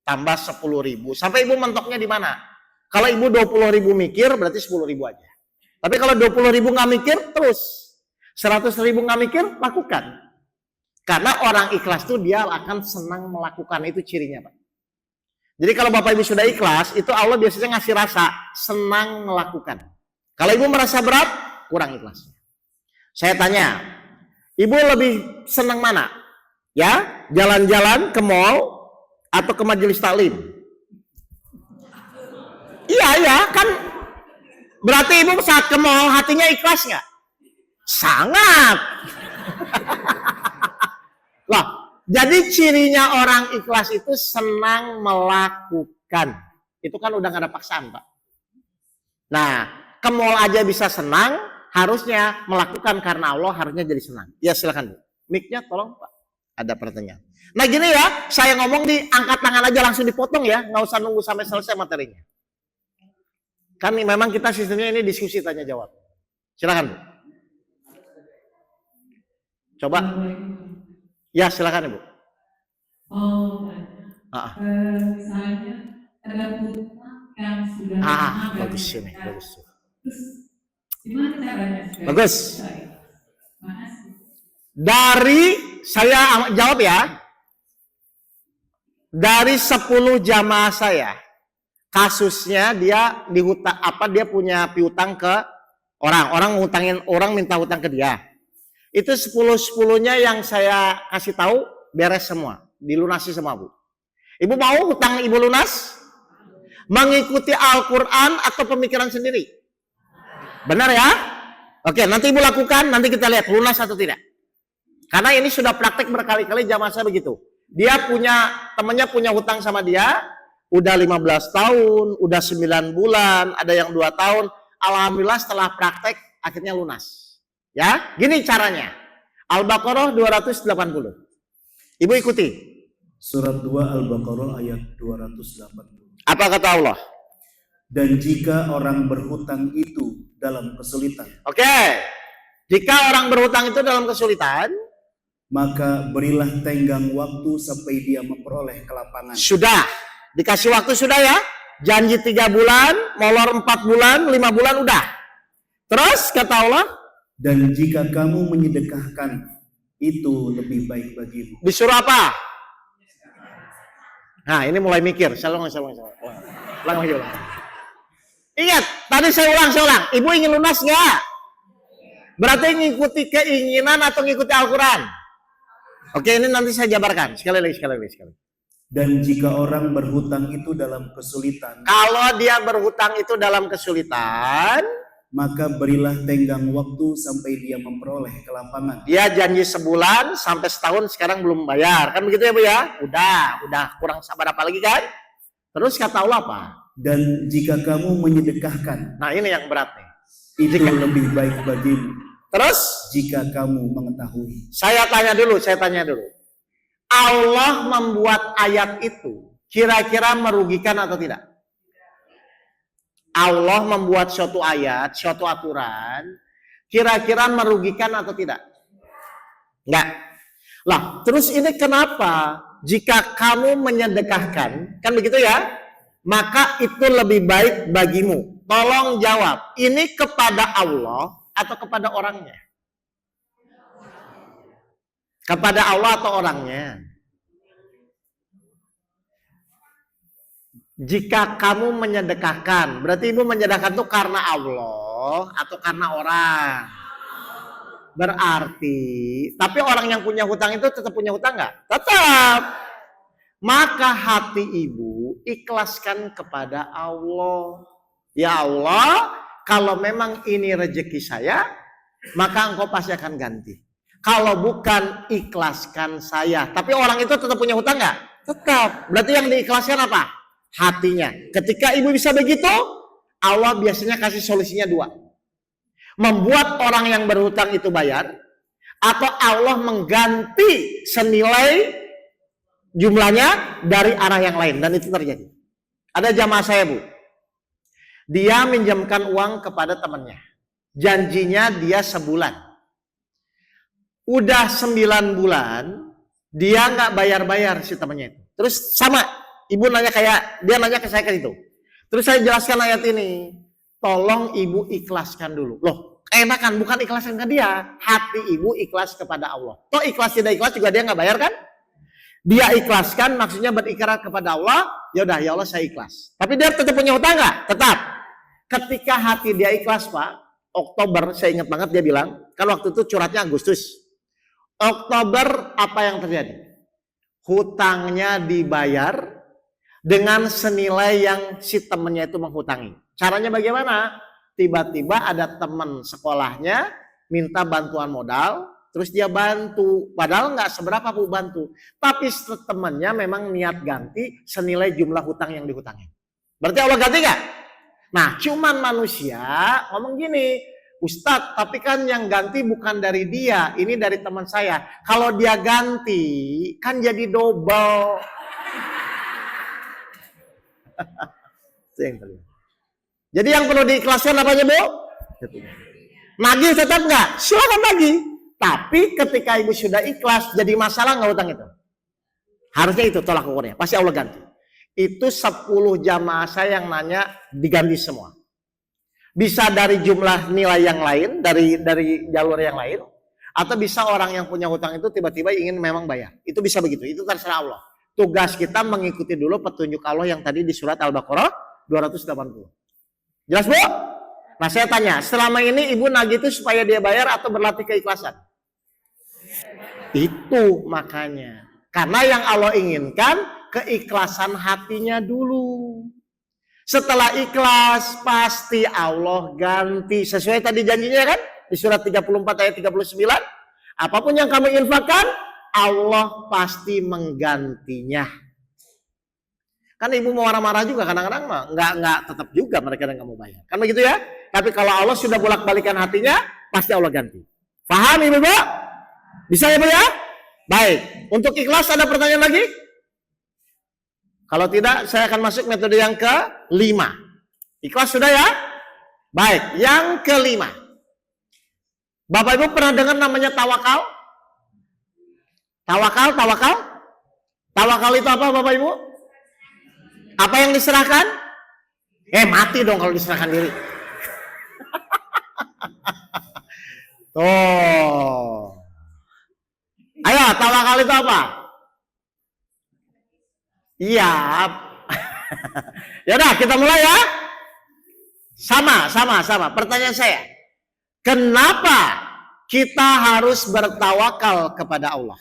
tambah 10.000. Sampai ibu mentoknya di mana? Kalau ibu 20.000 mikir berarti 10.000 aja. Tapi kalau 20.000 nggak mikir terus, 100.000 nggak mikir lakukan. Karena orang ikhlas tuh dia akan senang melakukan, itu cirinya Pak. Jadi kalau Bapak Ibu sudah ikhlas, itu Allah biasanya ngasih rasa senang melakukan. Kalau ibu merasa berat, kurang ikhlasnya. Saya tanya, ibu lebih senang mana? Ya, jalan-jalan ke mall atau ke majelis taklim? Iya, kan berarti ibu saat ke mall hatinya ikhlas nggak? Sangat. Loh, jadi cirinya orang ikhlas itu senang melakukan. Itu kan udah nggak ada paksaan, Pak. Nah, ke mall aja bisa senang, harusnya melakukan karena Allah, harusnya jadi senang. Ya silakan Bu. Mic-nya tolong Pak. Ada pertanyaan. Nah gini ya, saya ngomong di angkat tangan aja langsung dipotong ya, nggak usah nunggu sampai selesai materinya. Kan memang kita sistemnya ini diskusi tanya jawab. Silakan Bu. Coba. Ya silakan Ibu. Misalnya ada hutang yang sudah bagus ini, bagus. Terus gimana caranya? Bagus. Dari saya jawab ya. Dari 10 jamaah saya, kasusnya dia dia punya piutang ke orang ngutangin orang, minta hutang ke dia. Itu 10-10-nya yang saya kasih tahu beres semua, dilunasi semua Bu. Ibu mau hutang ibu lunas? Mengikuti Al-Quran atau pemikiran sendiri? Benar ya? Oke, nanti ibu lakukan, nanti kita lihat lunas atau tidak. Karena ini sudah praktek berkali-kali jamaah saya begitu. Temannya punya hutang sama dia, udah 15 tahun, udah 9 bulan, ada yang 2 tahun. Alhamdulillah setelah praktek akhirnya lunas. Ya, gini caranya. Al-Baqarah 280. Ibu ikuti. Surat 2 Al-Baqarah ayat 280. Apa kata Allah? Dan jika orang berhutang itu dalam kesulitan. Oke. Jika orang berhutang itu dalam kesulitan, maka berilah tenggang waktu sampai dia memperoleh kelapangan. Sudah. Dikasih waktu sudah ya. Janji 3 bulan, molor 4 bulan, 5 bulan udah. Terus kata Allah, dan jika kamu menyedekahkan, itu lebih baik bagimu. Disuruh apa? Nah, ini mulai mikir. Ulang. Ingat, tadi saya ulang. Ibu ingin lunas nggak? Berarti ngikuti keinginan atau ngikuti Al-Quran? Oke, ini nanti saya jabarkan. Sekali lagi. Dan jika orang berhutang itu dalam kesulitan. Kalau dia berhutang itu dalam kesulitan, maka berilah tenggang waktu sampai dia memperoleh kelapangan. Dia janji sebulan sampai setahun, sekarang belum bayar. Kan begitu ya Bu ya? Udah kurang sabar apa lagi kan? Terus kata Allah apa? Dan jika kamu menyedekahkan. Nah ini yang berat nih. Itu lebih baik bagimu. Terus? Jika kamu mengetahui. Saya tanya dulu. Allah membuat ayat itu kira-kira merugikan atau tidak? Allah membuat suatu ayat, suatu aturan, kira-kira merugikan atau tidak? Enggak. Lah, terus ini kenapa? Jika kamu menyedekahkan, kan begitu ya? Maka itu lebih baik bagimu. Tolong jawab, ini kepada Allah atau kepada orangnya? Kepada Allah atau orangnya? Jika kamu menyedekahkan, berarti ibu menyedekahkan itu karena Allah atau karena orang? Berarti, tapi orang yang punya hutang itu tetap punya hutang nggak? Tetap. Maka hati ibu ikhlaskan kepada Allah. Ya Allah, kalau memang ini rezeki saya, maka engkau pasti akan ganti. Kalau bukan, ikhlaskan saya. Tapi orang itu tetap punya hutang nggak? Tetap. Berarti yang diikhlaskan apa? Hatinya. Ketika ibu bisa begitu, Allah biasanya kasih solusinya dua. Membuat orang yang berhutang itu bayar, atau Allah mengganti senilai jumlahnya dari arah yang lain. Dan itu terjadi. Ada jamaah saya, Bu. Dia minjamkan uang kepada temannya. Janjinya dia sebulan. Udah 9 bulan, dia nggak bayar-bayar si temannya itu. Terus sama, ibu nanya dia nanya ke saya kan itu. Terus saya jelaskan ayat ini. Tolong ibu ikhlaskan dulu. Loh, enakan bukan ikhlaskan ke dia. Hati ibu ikhlas kepada Allah. Toh ikhlas tidak ikhlas juga dia nggak bayar kan? Dia ikhlaskan maksudnya berikrar kepada Allah. Ya udah, ya Allah saya ikhlas. Tapi dia tetap punya hutang nggak? Tetap. Ketika hati dia ikhlas, Pak, Oktober saya ingat banget dia bilang, kan waktu itu curhatnya Agustus. Oktober apa yang terjadi? Hutangnya dibayar dengan senilai yang si temannya itu menghutangi. Caranya bagaimana? Tiba-tiba ada teman sekolahnya minta bantuan modal, terus dia bantu. Padahal nggak seberapa Bu bantu. Tapi temannya memang niat ganti senilai jumlah hutang yang dihutangi. Berarti Allah ganti nggak? Nah, cuman manusia ngomong gini, Ustadz, tapi kan yang ganti bukan dari dia, ini dari teman saya. Kalau dia ganti, kan jadi double. Itu yang kelima. Jadi yang perlu diikhlaskan apanya, Bu? Nagih tetap nggak? Silakan nagih. Tapi ketika ibu sudah ikhlas, jadi masalah nggak utang itu? Harusnya itu tolak ukurnya. Pasti Allah ganti. Itu 10 jamaah saya yang nanya diganti semua. Bisa dari jumlah nilai yang lain, dari jalur yang lain, atau bisa orang yang punya hutang itu tiba-tiba ingin memang bayar. Itu bisa begitu, itu terserah Allah. Tugas kita mengikuti dulu petunjuk Allah yang tadi di surat Al-Baqarah 280. Jelas, Bu? Nah, saya tanya, selama ini ibu nagih itu supaya dia bayar atau berlatih keikhlasan? Itu makanya. Karena yang Allah inginkan keikhlasan hatinya dulu. Setelah ikhlas, pasti Allah ganti. Sesuai tadi janjinya kan? Di surat 34 ayat 39. Apapun yang kamu infakkan, Allah pasti menggantinya. Kan ibu mau marah-marah juga kadang-kadang mah. Enggak tetap juga mereka yang kamu bayar. Kan begitu ya? Tapi kalau Allah sudah bolak-balikan hatinya, pasti Allah ganti. Paham ibu? Bisa ya Bu ya? Baik. Untuk ikhlas ada pertanyaan lagi? Kalau tidak, saya akan masuk metode yang ke-5. Ikhlas sudah ya? Baik, yang ke-5. Bapak Ibu pernah dengar namanya tawakal? Tawakal? Tawakal itu apa Bapak Ibu? Apa yang diserahkan? Mati dong kalau diserahkan diri. Tuh. Ayo, tawakal itu apa? Iya. Ya udah, kita mulai ya. Sama. Pertanyaan saya, kenapa kita harus bertawakal kepada Allah?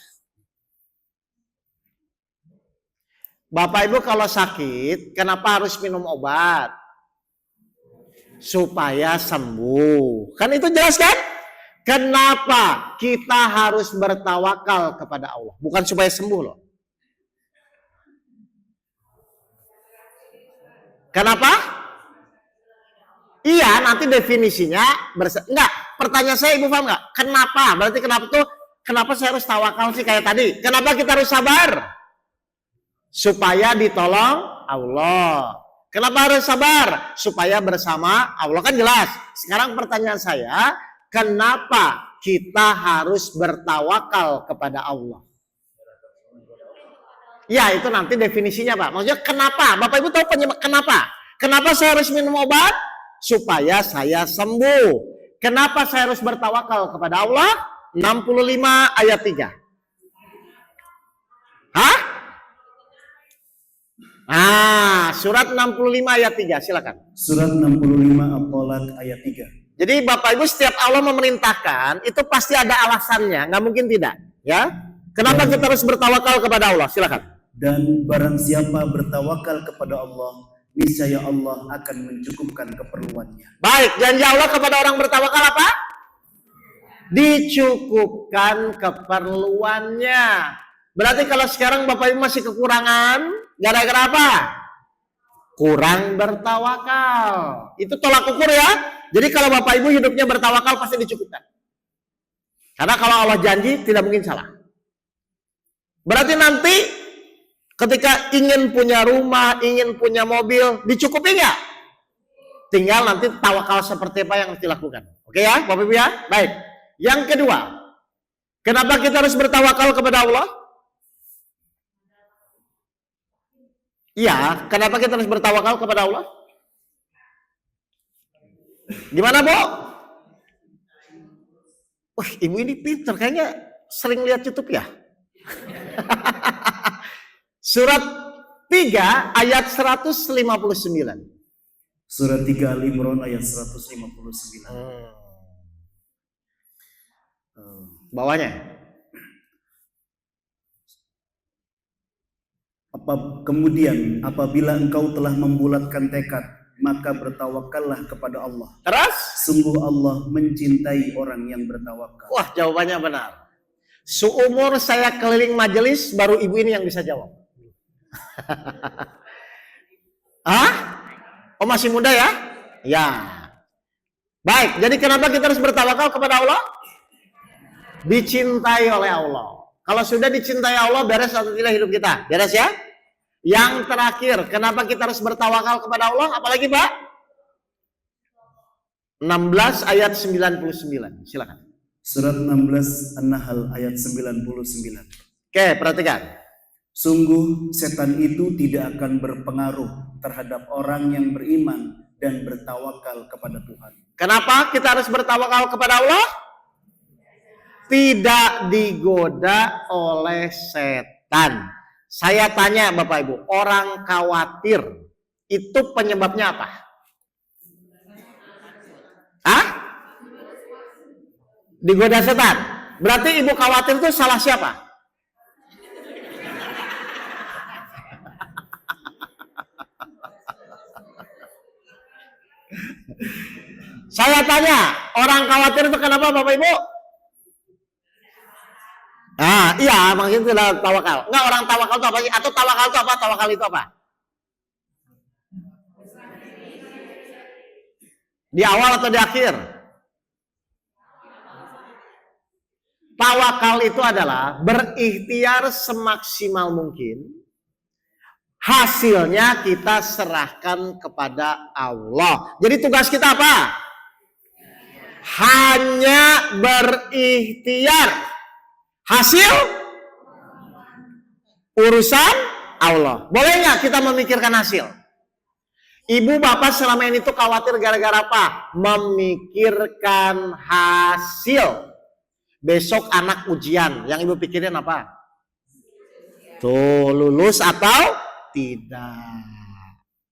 Bapak Ibu kalau sakit, kenapa harus minum obat? Supaya sembuh. Kan itu jelas kan? Kenapa kita harus bertawakal kepada Allah? Bukan supaya sembuh loh. Kenapa? Iya, nanti definisinya enggak. Pertanyaan saya Ibu paham enggak? Kenapa? Berarti kenapa saya harus tawakal sih kayak tadi? Kenapa kita harus sabar? Supaya ditolong Allah. Kenapa harus sabar? Supaya bersama Allah, kan jelas. Sekarang pertanyaan saya, kenapa kita harus bertawakal kepada Allah? Ya, itu nanti definisinya, Pak. Maksudnya kenapa? Bapak Ibu tahu penyebab kenapa? Kenapa saya harus minum obat? Supaya saya sembuh. Kenapa saya harus bertawakal kepada Allah? 65 ayat 3. Hah? Surat 65 ayat 3, silakan. Surat 65 At-Tolak ayat 3. Jadi Bapak Ibu, setiap Allah memerintahkan itu pasti ada alasannya, nggak mungkin tidak, ya. Kenapa kita harus bertawakal kepada Allah? Silakan. Dan barang siapa bertawakal kepada Allah, niscaya Allah akan mencukupkan keperluannya. Baik, janji Allah kepada orang bertawakal apa? Dicukupkan keperluannya. Berarti kalau sekarang Bapak Ibu masih kekurangan, gara-gara apa? Kurang bertawakal. Itu tolak ukur ya. Jadi kalau Bapak Ibu hidupnya bertawakal pasti dicukupkan. Karena kalau Allah janji tidak mungkin salah. Berarti nanti ketika ingin punya rumah, ingin punya mobil, dicukupi nggak? Tinggal nanti tawakal seperti apa yang harus dilakukan. Oke ya, Bapak Ibu ya? Baik. Yang kedua, kenapa kita harus bertawakal kepada Allah? Iya, kenapa kita harus bertawakal kepada Allah? Gimana, Bu? Wah, ibu ini pinter, kayaknya sering lihat YouTube ya. Surat 3 ayat 159. Surat 3 Al-Imran ayat 159. Bawahnya. Kemudian apabila engkau telah membulatkan tekad, maka bertawakallah kepada Allah. Terus? Sungguh Allah mencintai orang yang bertawakal. Wah, jawabannya benar. Seumur saya keliling majelis, baru ibu ini yang bisa jawab. Hah? Oh, masih muda ya? Ya. Baik, jadi kenapa kita harus bertawakal kepada Allah? Dicintai oleh Allah. Kalau sudah dicintai Allah, beres atau tidak hidup kita? Beres ya? Yang terakhir, kenapa kita harus bertawakal kepada Allah? Apalagi Pak? 16 ayat 99. Silakan. Surat 16 An-Nahl ayat 99. Oke, perhatikan. Sungguh setan itu tidak akan berpengaruh terhadap orang yang beriman dan bertawakal kepada Tuhan. Kenapa kita harus bertawakal kepada Allah? Tidak digoda oleh setan. Saya tanya Bapak Ibu, orang khawatir itu penyebabnya apa? Hah? Digoda setan. Berarti ibu khawatir itu salah siapa? Saya tanya, orang khawatir itu kenapa Bapak Ibu? Iya, maksudnya tidak tawakal. Enggak, orang tawakal itu apa sih? Atau tawakal itu apa? Tawakal itu apa? Di awal atau di akhir? Tawakal itu adalah berikhtiar semaksimal mungkin. Hasilnya kita serahkan kepada Allah. Jadi tugas kita apa? Hanya berikhtiar. Hasil urusan Allah. Boleh nggak kita memikirkan hasil? Ibu bapak selama ini tuh khawatir gara-gara apa? Memikirkan hasil. Besok anak ujian, yang ibu pikirin apa? Tuh, lulus atau tidak.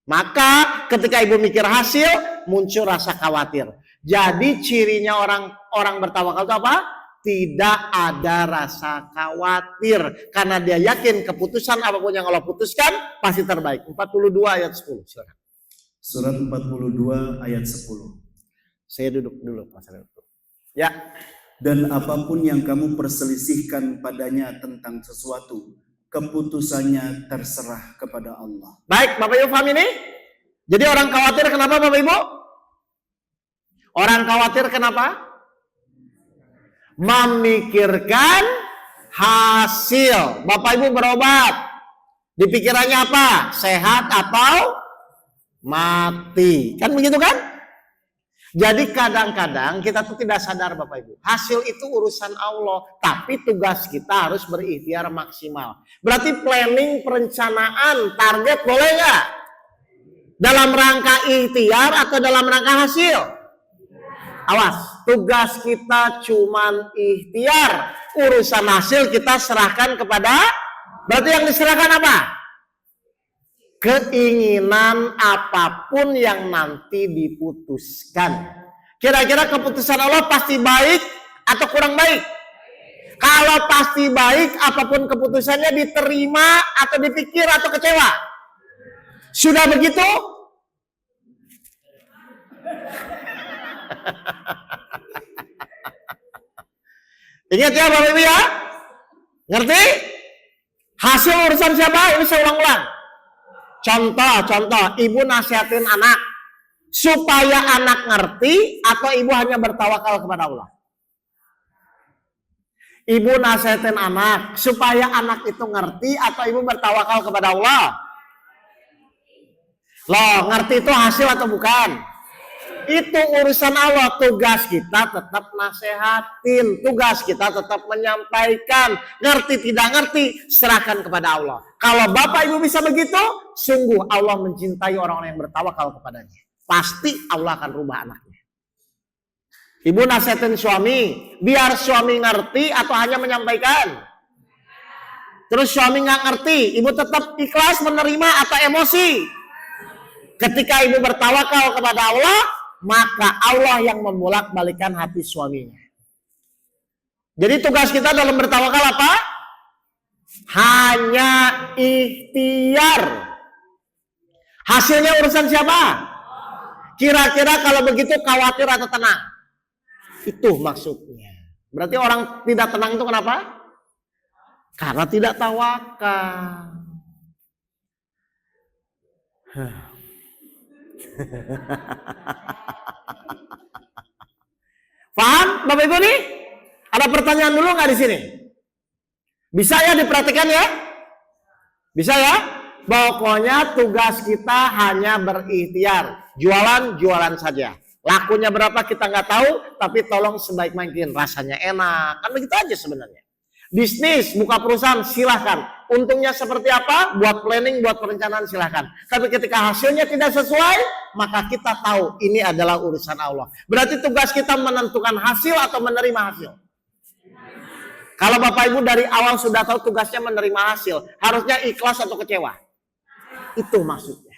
Maka ketika ibu mikir hasil, muncul rasa khawatir. Jadi cirinya orang bertawakal itu apa? Tidak ada rasa khawatir. Karena dia yakin keputusan apapun yang Allah putuskan pasti terbaik. 42 ayat 10. Silakan. Surat 42 ayat 10. Saya duduk dulu. Ya. Dan apapun yang kamu perselisihkan padanya tentang sesuatu, keputusannya terserah kepada Allah. Baik, Bapak Ibu paham ini? Jadi orang khawatir kenapa Bapak Ibu? Orang khawatir kenapa? Memikirkan hasil. Bapak Ibu berobat, di pikirannya apa? Sehat atau mati. Kan begitu kan? Jadi kadang-kadang kita tuh tidak sadar Bapak Ibu. Hasil itu urusan Allah. Tapi tugas kita harus berikhtiar maksimal. Berarti planning, perencanaan, target boleh nggak? Dalam rangka ikhtiar atau dalam rangka hasil? Awas, tugas kita cuman ikhtiar. Urusan hasil kita serahkan kepada Berarti yang diserahkan apa? Keinginan apapun yang nanti diputuskan. Kira-kira keputusan Allah pasti baik atau kurang baik? Kalau pasti baik, apapun keputusannya diterima atau dipikir atau kecewa? Sudah begitu? Ingat ya Bapak Ibu ya? Ngerti? Hasil urusan siapa? Ini saya ulang-ulang. Contoh, ibu nasihatin anak supaya anak ngerti atau ibu hanya bertawakal kepada Allah? Ibu nasihatin anak supaya anak itu ngerti atau ibu bertawakal kepada Allah? Loh, ngerti itu hasil atau bukan? Itu urusan Allah. Tugas kita tetap nasehatin, tugas kita tetap menyampaikan. Ngerti tidak ngerti, serahkan kepada Allah. Kalau Bapak Ibu bisa begitu, sungguh Allah mencintai orang-orang yang bertawakal kepadanya. Pasti Allah akan rubah anaknya. Ibu nasihatin suami, biar suami ngerti atau hanya menyampaikan? Terus suami nggak ngerti, ibu tetap ikhlas menerima atau emosi? Ketika ibu bertawakal kepada Allah, maka Allah yang membolak-balikan hati suaminya. Jadi tugas kita dalam bertawakal apa? Hanya ikhtiar. Hasilnya urusan siapa? Kira-kira kalau begitu khawatir atau tenang? Itu maksudnya. Berarti orang tidak tenang itu kenapa? Karena tidak tawakal. Paham Bapak Ibu nih? Ada pertanyaan dulu nggak di sini? Bisa ya diperhatikan ya? Bisa ya? Pokoknya tugas kita hanya berikhtiar. Jualan saja. Lakunya berapa kita nggak tahu, tapi tolong sebaik mungkin. Rasanya enak. Kan begitu aja sebenarnya. Bisnis, buka perusahaan, silahkan. Untungnya seperti apa? Buat planning, buat perencanaan, silahkan. Tapi ketika hasilnya tidak sesuai, maka kita tahu ini adalah urusan Allah. Berarti tugas kita menentukan hasil atau menerima hasil. Kalau Bapak Ibu dari awal sudah tahu tugasnya menerima hasil, harusnya ikhlas atau kecewa? Itu maksudnya.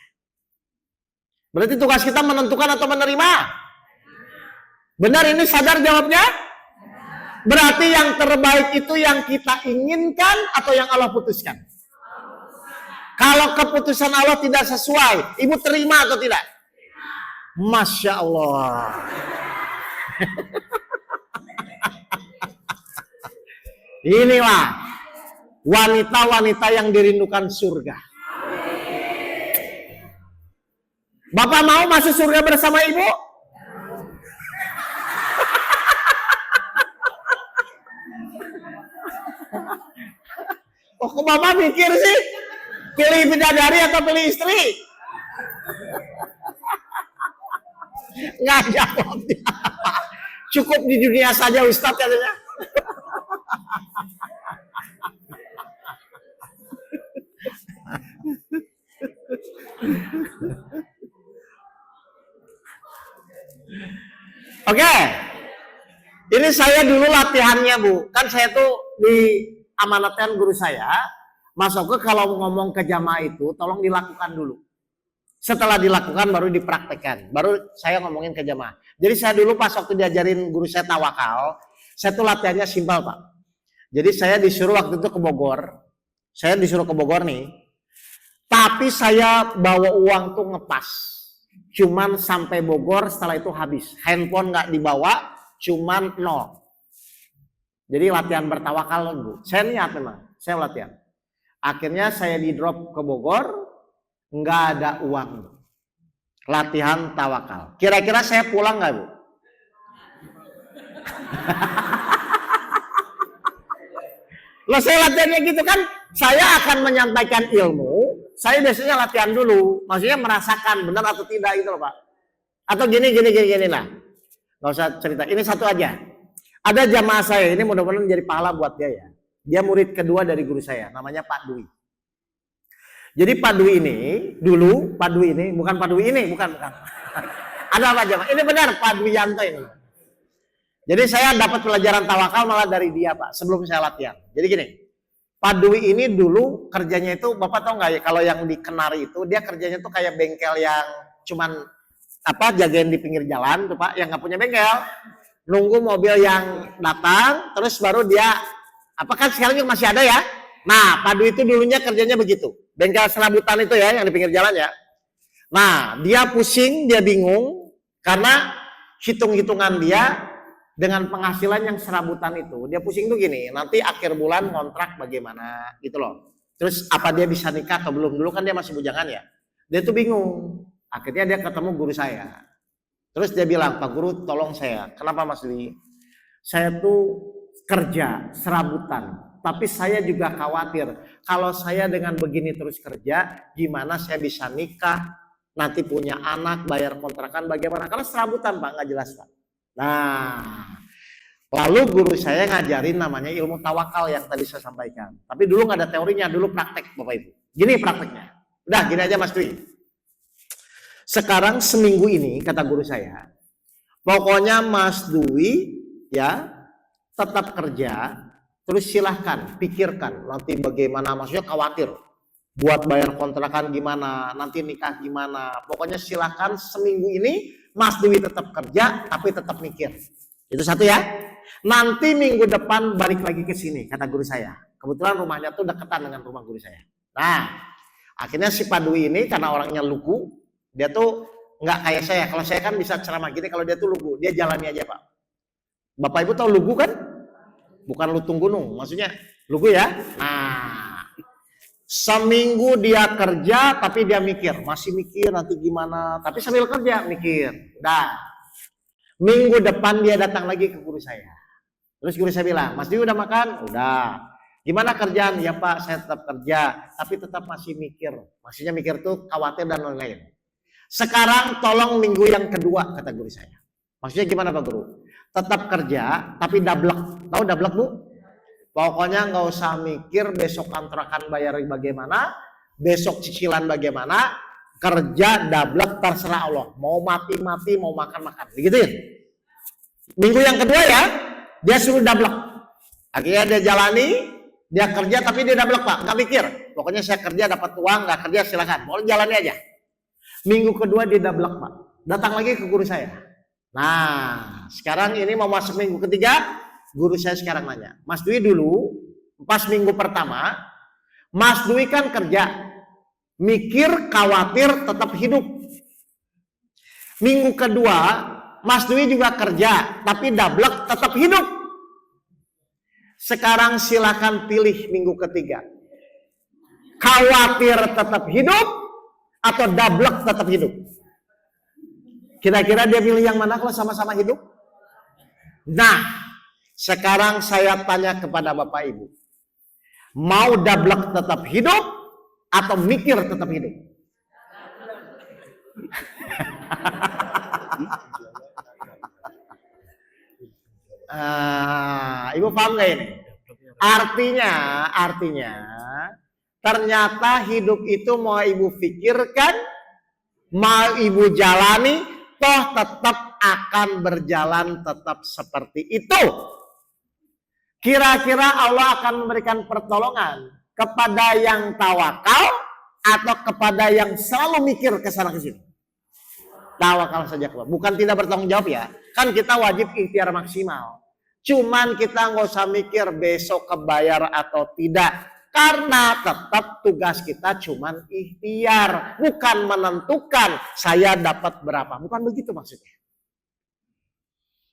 Berarti tugas kita menentukan atau menerima? Benar ini sadar jawabnya? Berarti yang terbaik itu yang kita inginkan atau yang Allah putuskan? Kalau keputusan Allah tidak sesuai, ibu terima atau tidak? Masya Allah. Inilah wanita-wanita yang dirindukan surga. Bapak mau masuk surga bersama ibu? Oh, kok Bapak mikir sih? Pilih bidadari atau pilih istri? Nggak jawab dia. Cukup di dunia saja Ustadz katanya. Oke. Ini saya dulu latihannya Bu. Kan saya tuh diamanatkan guru saya, Mas Oke kalau ngomong ke jamaah itu tolong dilakukan dulu. Setelah dilakukan baru dipraktekkan. Baru saya ngomongin ke jamaah. Jadi saya dulu pas waktu diajarin guru saya tawakal, saya tuh latihannya simpel Pak. Jadi saya disuruh waktu itu ke Bogor. Saya disuruh ke Bogor nih. Tapi saya bawa uang tuh ngepas. Cuman sampai Bogor setelah itu habis. Handphone nggak dibawa, cuman 0. Jadi latihan bertawakal Bu. Saya niat memang, saya latihan. Akhirnya saya di drop ke Bogor, nggak ada uang. Latihan tawakal. Kira-kira saya pulang nggak Bu? Loh saya latihannya gitu kan, saya akan menyampaikan ilmu. Saya biasanya latihan dulu, maksudnya merasakan benar atau tidak itu loh Pak. Atau gini lah. Nggak usah cerita. Ini satu aja. Ada jamaah saya ini mudah-mudahan menjadi pahala buat dia ya. Dia murid kedua dari guru saya, namanya Pak Dwi. Jadi Pak Dwi ini dulu, Pak Dwi ini bukan Pak Dwi ini, bukan. Ada apa jamaah? Ini benar Pak Dwi Yanto ini. Jadi saya dapat pelajaran tawakal malah dari dia Pak, sebelum saya latihan. Jadi gini, Pak Dwi ini dulu kerjanya itu, Bapak tahu nggak ya, kalau yang di Kenari itu dia kerjanya tuh kayak bengkel yang cuman jagain di pinggir jalan tuh Pak, yang nggak punya bengkel, nunggu mobil yang datang, terus baru dia kan sekarang juga masih ada ya. Nah, Pak Dwi itu dulunya kerjanya begitu, bengkel serabutan itu ya, yang di pinggir jalan ya. Nah, dia pusing, dia bingung karena hitung-hitungan dia dengan penghasilan yang serabutan itu, dia pusing tuh gini, nanti akhir bulan kontrak bagaimana gitu loh. Terus apa dia bisa nikah atau belum? Dulu kan dia masih bujangan ya. Dia tuh bingung. Akhirnya dia ketemu guru saya. Terus dia bilang, Pak Guru tolong saya. Kenapa Mas Dwi? Saya tuh kerja serabutan. Tapi saya juga khawatir. Kalau saya dengan begini terus kerja, gimana saya bisa nikah? Nanti punya anak, bayar kontrakan bagaimana? Karena serabutan Pak, nggak jelas Pak. Nah, lalu guru saya ngajarin namanya ilmu tawakal yang tadi saya sampaikan. Tapi dulu nggak ada teorinya, dulu praktek Bapak Ibu. Gini prakteknya. Udah gini aja Mas Dwi. Sekarang seminggu ini kata guru saya, pokoknya Mas Dwi ya tetap kerja, terus silahkan pikirkan nanti bagaimana, maksudnya khawatir buat bayar kontrakan gimana, nanti nikah gimana. Pokoknya silahkan seminggu ini Mas Dwi tetap kerja, tapi tetap mikir. Itu satu ya. Nanti minggu depan balik lagi ke sini, kata guru saya. Kebetulan rumahnya tuh deketan dengan rumah guru saya. Nah, akhirnya si Pak Dwi ini karena orangnya lugu, dia tuh nggak kayak saya. Kalau saya kan bisa ceramah gini, kalau dia tuh lugu, dia jalani aja Pak. Bapak Ibu tahu lugu kan? Bukan lutung gunung, maksudnya lugu ya. Nah, seminggu dia kerja tapi dia mikir, masih mikir nanti gimana, tapi sambil kerja mikir. Udah. Minggu depan dia datang lagi ke guru saya. Terus guru saya bilang, Mas Dwi udah makan? Udah. Gimana kerjaan? Ya Pak, saya tetap kerja, tapi tetap masih mikir. Maksudnya mikir tuh khawatir dan lain-lain. Sekarang tolong minggu yang kedua, kata guru saya. Maksudnya gimana Pak Guru? Tetap kerja, tapi dablek. Tahu dablek Bu? Pokoknya nggak usah mikir besok kontrakan bayar bagaimana, besok cicilan bagaimana, kerja dablek terserah Allah. Mau mati-mati, mau makan-makan. Digituin. Minggu yang kedua ya, dia suruh dablek. Akhirnya dia jalani, dia kerja tapi dia dablek Pak, nggak mikir. Pokoknya saya kerja dapat uang, nggak kerja silakan. Mau jalani aja. Minggu kedua dia dablek Pak. Datang lagi ke guru saya. Nah, sekarang ini mau masuk minggu ketiga, guru saya sekarang nanya, Mas Dwi dulu pas minggu pertama, Mas Dwi kan kerja, mikir, khawatir, tetap hidup. Minggu kedua, Mas Dwi juga kerja, tapi dablek, tetap hidup. Sekarang silakan pilih minggu ketiga. Khawatir tetap hidup atau dablek tetap hidup? Kira-kira dia pilih yang mana kalau sama-sama hidup? Nah, sekarang saya tanya kepada Bapak Ibu. Mau dablek tetap hidup atau mikir tetap hidup? Ibu paham gak ini? Artinya ternyata hidup itu mau ibu pikirkan, mau ibu jalani, toh tetap akan berjalan tetap seperti itu. Kira-kira Allah akan memberikan pertolongan kepada yang tawakal atau kepada yang selalu mikir ke sana ke sini? Tawakal saja, bukan tidak bertanggung jawab ya. Kan kita wajib ikhtiar maksimal. Cuman kita nggak usah mikir besok kebayar atau tidak. Karena tetap tugas kita cuman ikhtiar, bukan menentukan saya dapat berapa. Bukan begitu maksudnya.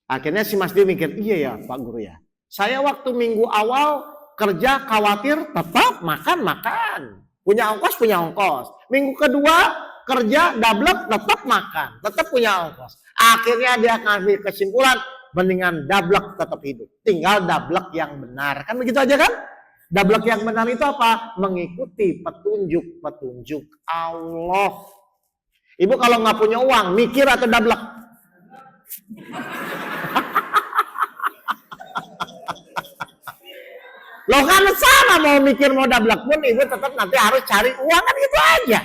Akhirnya si Mas Dwi mikir, iya ya Pak Guru ya. Saya waktu minggu awal kerja khawatir, tetap makan. Punya ongkos. Minggu kedua kerja dablek, tetap makan, tetap punya ongkos. Akhirnya dia ngambil kesimpulan, mendingan dablek tetap hidup. Tinggal dablek yang benar. Kan begitu aja kan? Dablek yang benar itu apa? Mengikuti petunjuk Allah. Ibu kalau nggak punya uang, mikir atau dablek? Loh kan sama, mau mikir mau dablek pun ibu tetap nanti harus cari uang, kan gitu aja.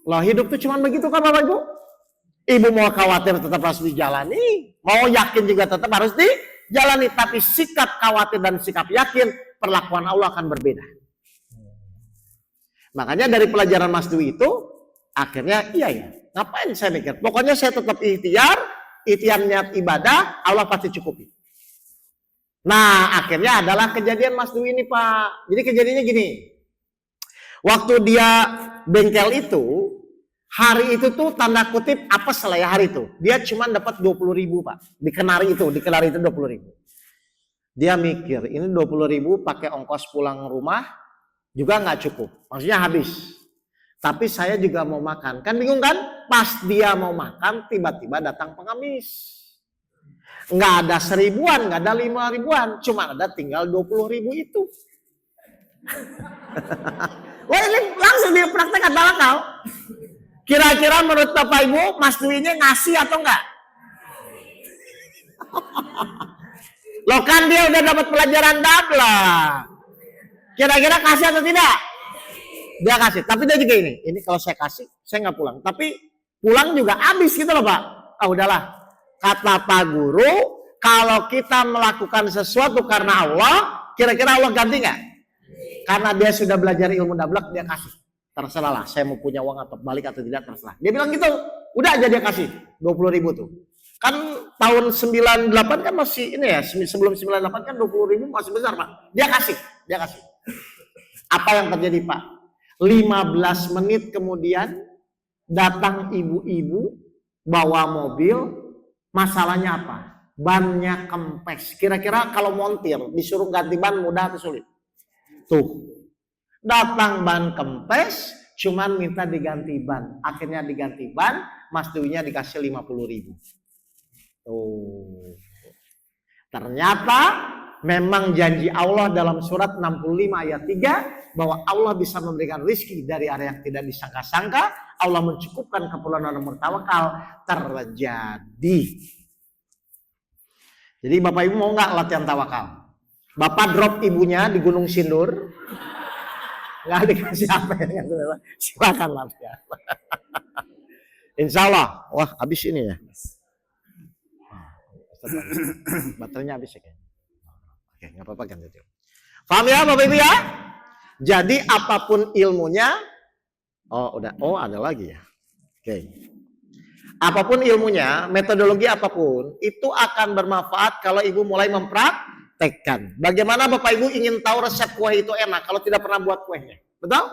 Loh hidup tuh cuma begitu kan Bapak Ibu? Ibu mau khawatir tetap harus dijalani, mau yakin juga tetap harus jalani, tapi sikap khawatir dan sikap yakin, perlakuan Allah akan berbeda. Makanya dari pelajaran Mas Dwi itu, akhirnya iya, ngapain saya mikir? Pokoknya saya tetap ikhtiar niat ibadah, Allah pasti cukupi. Nah, akhirnya adalah kejadian Mas Dwi ini, Pak. Jadi kejadiannya gini. Waktu dia bengkel itu, hari itu tuh tanda kutip apes lah ya hari itu. Dia cuma dapat 20.000, Pak. Di Kenari itu 20.000. Dia mikir, ini 20.000 pakai ongkos pulang rumah juga nggak cukup. Maksudnya habis. Tapi saya juga mau makan. Kan bingung kan? Pas dia mau makan, tiba-tiba datang pengemis. Nggak ada 1.000-an, nggak ada 5.000-an. Cuma ada tinggal 20.000 itu. Wah, ini langsung dipraktekkan tawakal. Kira-kira menurut Bapak Ibu, Mas Dwi ini ngasih atau enggak? Loh kan dia udah dapat pelajaran dabla. Kira-kira kasih atau tidak? Dia kasih. Tapi dia juga ini kalau saya kasih, saya nggak pulang. Tapi pulang juga habis gitu loh, Pak. Ah udahlah. Kata Pak Guru, kalau kita melakukan sesuatu karena Allah, kira-kira Allah ganti nggak? Karena dia sudah belajar ilmu dablek, dia kasih. Terserah lah, saya mau punya uang atau balik atau tidak, terserah. Dia bilang gitu, udah aja dia kasih 20.000 tuh. Kan tahun 98 kan masih ini ya, sebelum 98 kan 20.000 masih besar, Pak. Dia kasih. Apa yang terjadi, Pak? 15 menit kemudian datang ibu-ibu bawa mobil, masalahnya apa? Bannya kempes. Kira-kira kalau montir disuruh ganti ban mudah atau sulit? Tuh, datang ban kempes, cuman minta diganti ban. Akhirnya diganti ban, Mas Dwi-nya dikasih 50.000. Tuh. Ternyata memang janji Allah dalam surat 65 ayat 3 bahwa Allah bisa memberikan rezeki dari area yang tidak disangka-sangka. Allah mencukupkan keperluan orang bertawakal terjadi. Jadi Bapak Ibu mau nggak latihan tawakal? Bapak drop ibunya di Gunung Sindur, nggak dikasih apa ya, silakan latihan. Insya Allah, wah habis ini ya. Baterainya habis ya. Oke, nggak apa-apa kan itu. Paham ya Bapak Ibu ya? Jadi apapun ilmunya, ada lagi ya. Oke. Apapun ilmunya, metodologi apapun, itu akan bermanfaat kalau Ibu mulai mempraktekkan. Bagaimana Bapak Ibu ingin tahu resep kue itu enak kalau tidak pernah buat kuenya? Betul?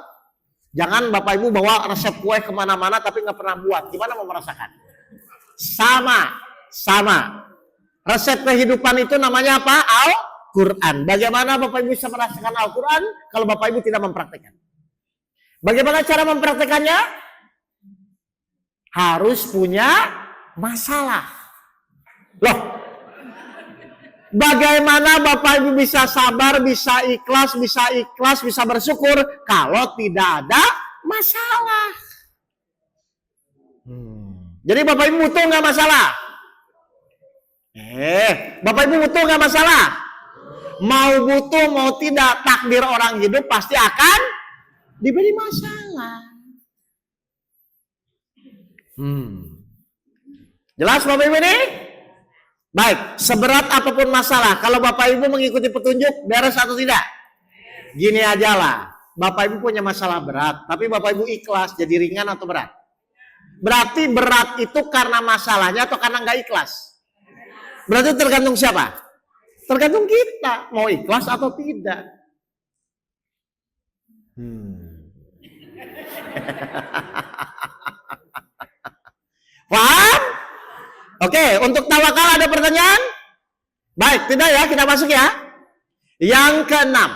Jangan Bapak Ibu bawa resep kue kemana-mana tapi nggak pernah buat. Gimana mau merasakan? Sama. Resep kehidupan itu namanya apa? Al-Quran. Bagaimana Bapak Ibu bisa merasakan Al-Quran kalau Bapak Ibu tidak mempraktekkan? Bagaimana cara mempraktekannya? Harus punya masalah. Loh, bagaimana Bapak Ibu bisa sabar, bisa ikhlas, bisa bersyukur kalau tidak ada masalah? Jadi Bapak Ibu butuh nggak masalah? Bapak Ibu butuh nggak masalah? Mau butuh, mau tidak, takdir orang hidup pasti akan diberi masalah. Jelas Bapak Ibu ini? Baik, seberat apapun masalah, kalau Bapak Ibu mengikuti petunjuk, beres atau tidak? Gini aja lah, Bapak Ibu punya masalah berat, tapi Bapak Ibu ikhlas, jadi ringan atau berat? Berarti berat itu karena masalahnya atau karena nggak ikhlas? Berarti tergantung siapa? Tergantung kita, mau ikhlas atau tidak. Paham? Oke, untuk tawakal ada pertanyaan? Baik, tidak ya, kita masuk ya. Yang keenam.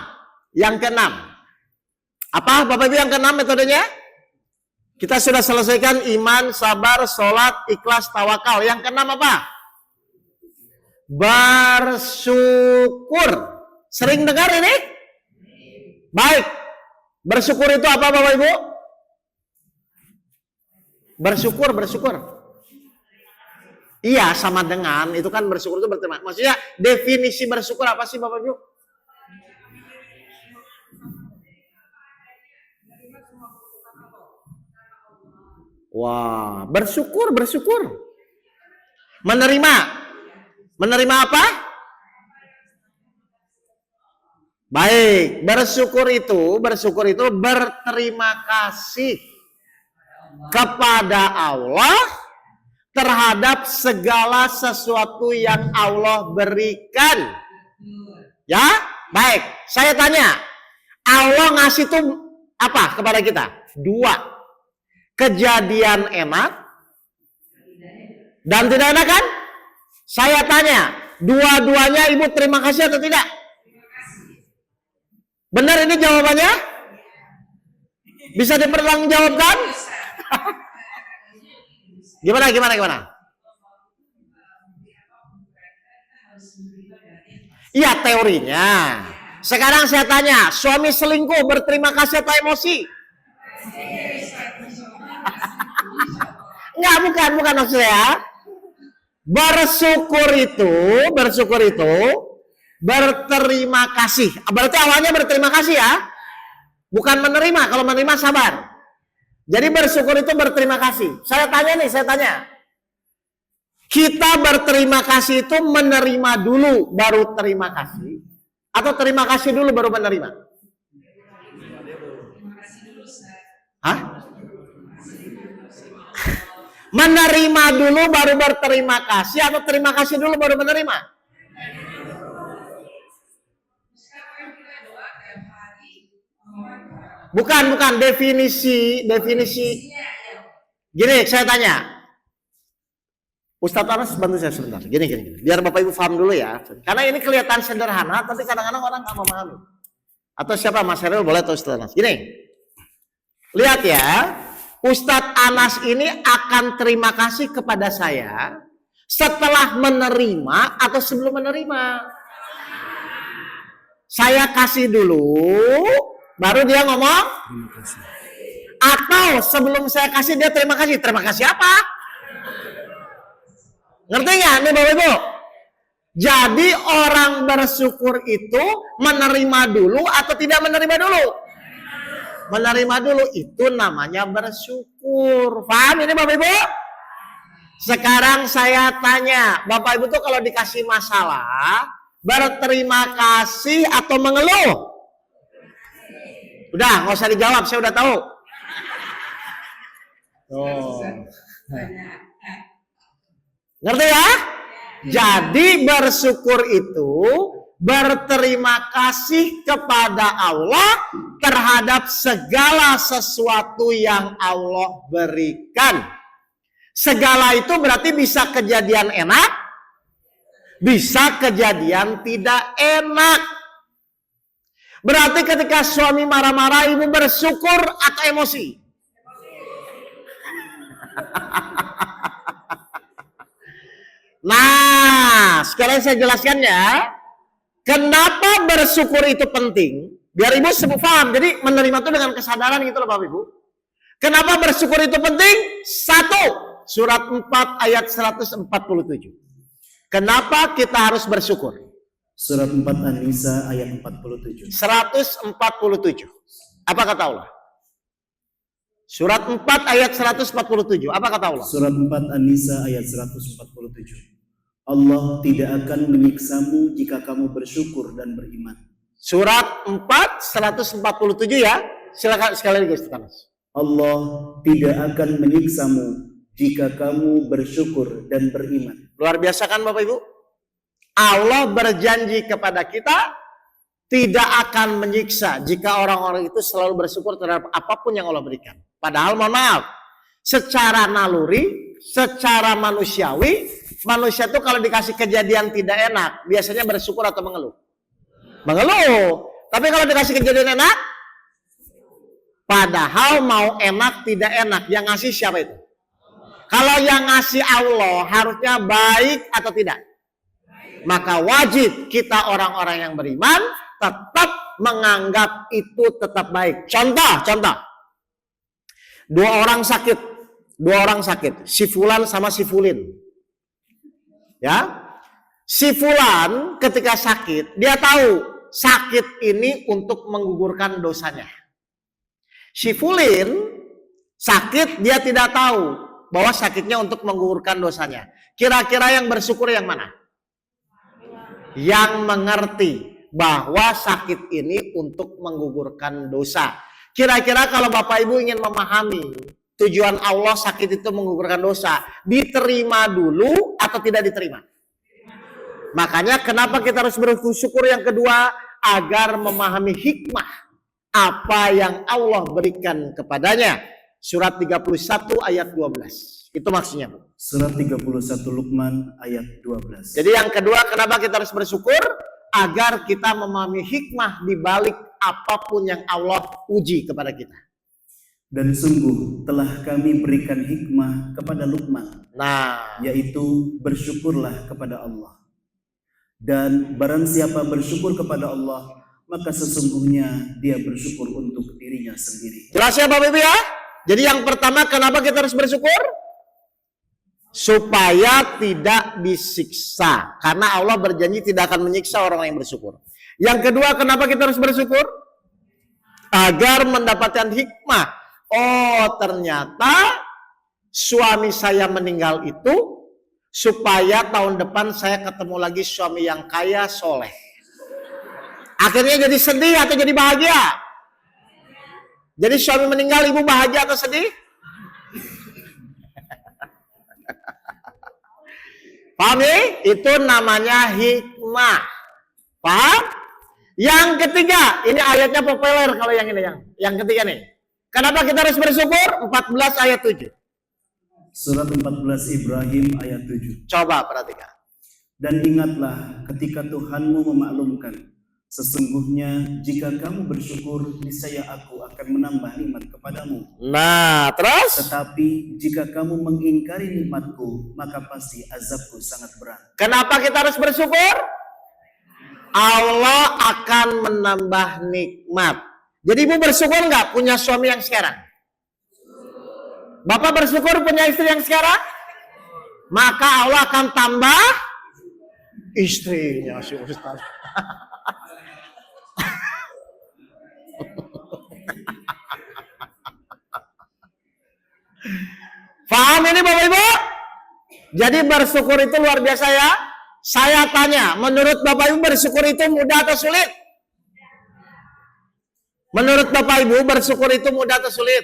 Apa Bapak Ibu yang keenam metodenya? Kita sudah selesaikan iman, sabar, sholat, ikhlas, tawakal. Yang keenam apa? Bersyukur. Sering dengar ini? Baik. Bersyukur itu apa Bapak Ibu? Bersyukur. Iya, sama dengan itu kan bersyukur itu berterima. Maksudnya definisi bersyukur apa sih Bapak Ibu? Wah, bersyukur. Menerima apa? Baik, bersyukur itu berterima kasih kepada Allah terhadap segala sesuatu yang Allah berikan. Ya, baik. Saya tanya, Allah ngasih itu apa kepada kita? 2. Kejadian enak dan tidak enak kan? Saya tanya, dua-duanya Ibu terima kasih atau tidak? Benar ini jawabannya? Bisa dipertanggungjawabkan? Gimana? Iya teorinya. Sekarang saya tanya, suami selingkuh berterima kasih atau emosi? Enggak, bukan maksud saya. Bersyukur itu berterima kasih. Berarti awalnya berterima kasih ya. Bukan menerima. Kalau menerima sabar. Jadi bersyukur itu berterima kasih. Saya tanya. Kita berterima kasih itu menerima dulu baru terima kasih. Atau terima kasih dulu baru menerima? Hah? Menerima dulu baru berterima kasih atau terima kasih dulu baru menerima? Bukan definisi. Gini, saya tanya. Ustadz Anas bantu saya sebentar. Gini. Biar Bapak Ibu paham dulu ya. Karena ini kelihatan sederhana, tapi kadang-kadang orang nggak memahami. Atau siapa, Mas Heril boleh atau Ustadz Anas? Gini. Lihat ya. Ustadz Anas ini akan terima kasih kepada saya setelah menerima atau sebelum menerima. Saya kasih dulu, baru dia ngomong terima kasih. Atau sebelum saya kasih dia terima kasih. Terima kasih apa? Ngerti nggak nih Bapak Ibu? Jadi orang bersyukur itu menerima dulu atau tidak menerima dulu? Menerima dulu, itu namanya bersyukur. Paham ini Bapak Ibu? Sekarang saya tanya, Bapak Ibu tuh kalau dikasih masalah, berterima kasih atau mengeluh? Udah, nggak usah dijawab, saya udah tahu. Ngerti ya? Jadi bersyukur itu berterima kasih kepada Allah terhadap segala sesuatu yang Allah berikan. Segala itu berarti bisa kejadian enak, bisa kejadian tidak enak. Berarti ketika suami marah-marah, ibu bersyukur atau emosi? Nah, sekarang saya jelaskan ya. Kenapa bersyukur itu penting? Biar ibu semua paham. Jadi menerima itu dengan kesadaran gitu loh Bapak Ibu. Kenapa bersyukur itu penting? 1. Surat 4 ayat 147. Kenapa kita harus bersyukur? Surat 4 An-Nisa ayat 47. 147. Apa kata Allah? Surat 4 ayat 147. Apa kata Allah? Surat 4 An-Nisa ayat 147. Allah tidak akan menyiksamu jika kamu bersyukur dan beriman. Surat 4 147 ya. Silakan sekali lagi Ustaz. Allah tidak akan menyiksamu jika kamu bersyukur dan beriman. Luar biasa kan Bapak Ibu? Allah berjanji kepada kita tidak akan menyiksa jika orang-orang itu selalu bersyukur terhadap apapun yang Allah berikan. Padahal mohon maaf, secara naluri, secara manusiawi, manusia itu kalau dikasih kejadian tidak enak, biasanya bersyukur atau mengeluh? Mengeluh. Tapi kalau dikasih kejadian enak, padahal mau enak tidak enak, yang ngasih siapa itu? Kalau yang ngasih Allah, harusnya baik atau tidak? Maka wajib kita orang-orang yang beriman tetap menganggap itu tetap baik. Contoh. Dua orang sakit, si Fulan sama si Fulin. Ya, si Fulan ketika sakit, dia tahu sakit ini untuk menggugurkan dosanya. Si Fulin sakit, dia tidak tahu bahwa sakitnya untuk menggugurkan dosanya. Kira-kira yang bersyukur yang mana? Yang mengerti. bahwa sakit ini untuk menggugurkan dosa. Kira-kira kalau Bapak Ibu ingin memahami tujuan Allah sakit itu menggugurkan dosa, diterima dulu atau tidak diterima? Makanya kenapa kita harus bersyukur yang kedua, agar memahami hikmah apa yang Allah berikan kepadanya. Surat 31 ayat 12. Itu maksudnya. Surat 31 Luqman ayat 12. Jadi yang kedua, kenapa kita harus bersyukur? Agar kita memahami hikmah di balik apapun yang Allah uji kepada kita. Dan sungguh telah kami berikan hikmah kepada Luqman, yaitu bersyukurlah kepada Allah. Dan barang siapa bersyukur kepada Allah, maka sesungguhnya dia bersyukur untuk dirinya sendiri. Jelas ya Bapak Ibu ya? Jadi yang pertama, kenapa kita harus bersyukur? Supaya tidak disiksa. Karena Allah berjanji tidak akan menyiksa orang yang bersyukur. Yang kedua, kenapa kita harus bersyukur? Agar mendapatkan hikmah. Oh, ternyata suami saya meninggal itu supaya tahun depan saya ketemu lagi suami yang kaya, soleh. Akhirnya jadi sedih atau jadi bahagia? Jadi suami meninggal, ibu bahagia atau sedih? Paham ya? Itu namanya hikmah. Paham? Yang ketiga, ini ayatnya populer kalau yang ini. Yang ketiga nih. Kenapa kita harus bersyukur? 14 ayat 7. Surat 14 Ibrahim ayat 7. Coba perhatikan. Dan ingatlah ketika Tuhanmu memaklumkan, sesungguhnya jika kamu bersyukur, niscaya aku akan menambah nikmat kepadamu. Nah, terus? Tetapi jika kamu mengingkari nikmatku, maka pasti azabku sangat berat. Kenapa kita harus bersyukur? Allah akan menambah nikmat. Jadi ibu bersyukur nggak punya suami yang sekarang? Bapak bersyukur punya istri yang sekarang? Maka Allah akan tambah istrinya si Ustaz. Paham ini Bapak Ibu? Jadi bersyukur itu luar biasa ya. Saya tanya, menurut Bapak Ibu bersyukur itu mudah atau sulit? Menurut Bapak Ibu bersyukur itu mudah atau sulit?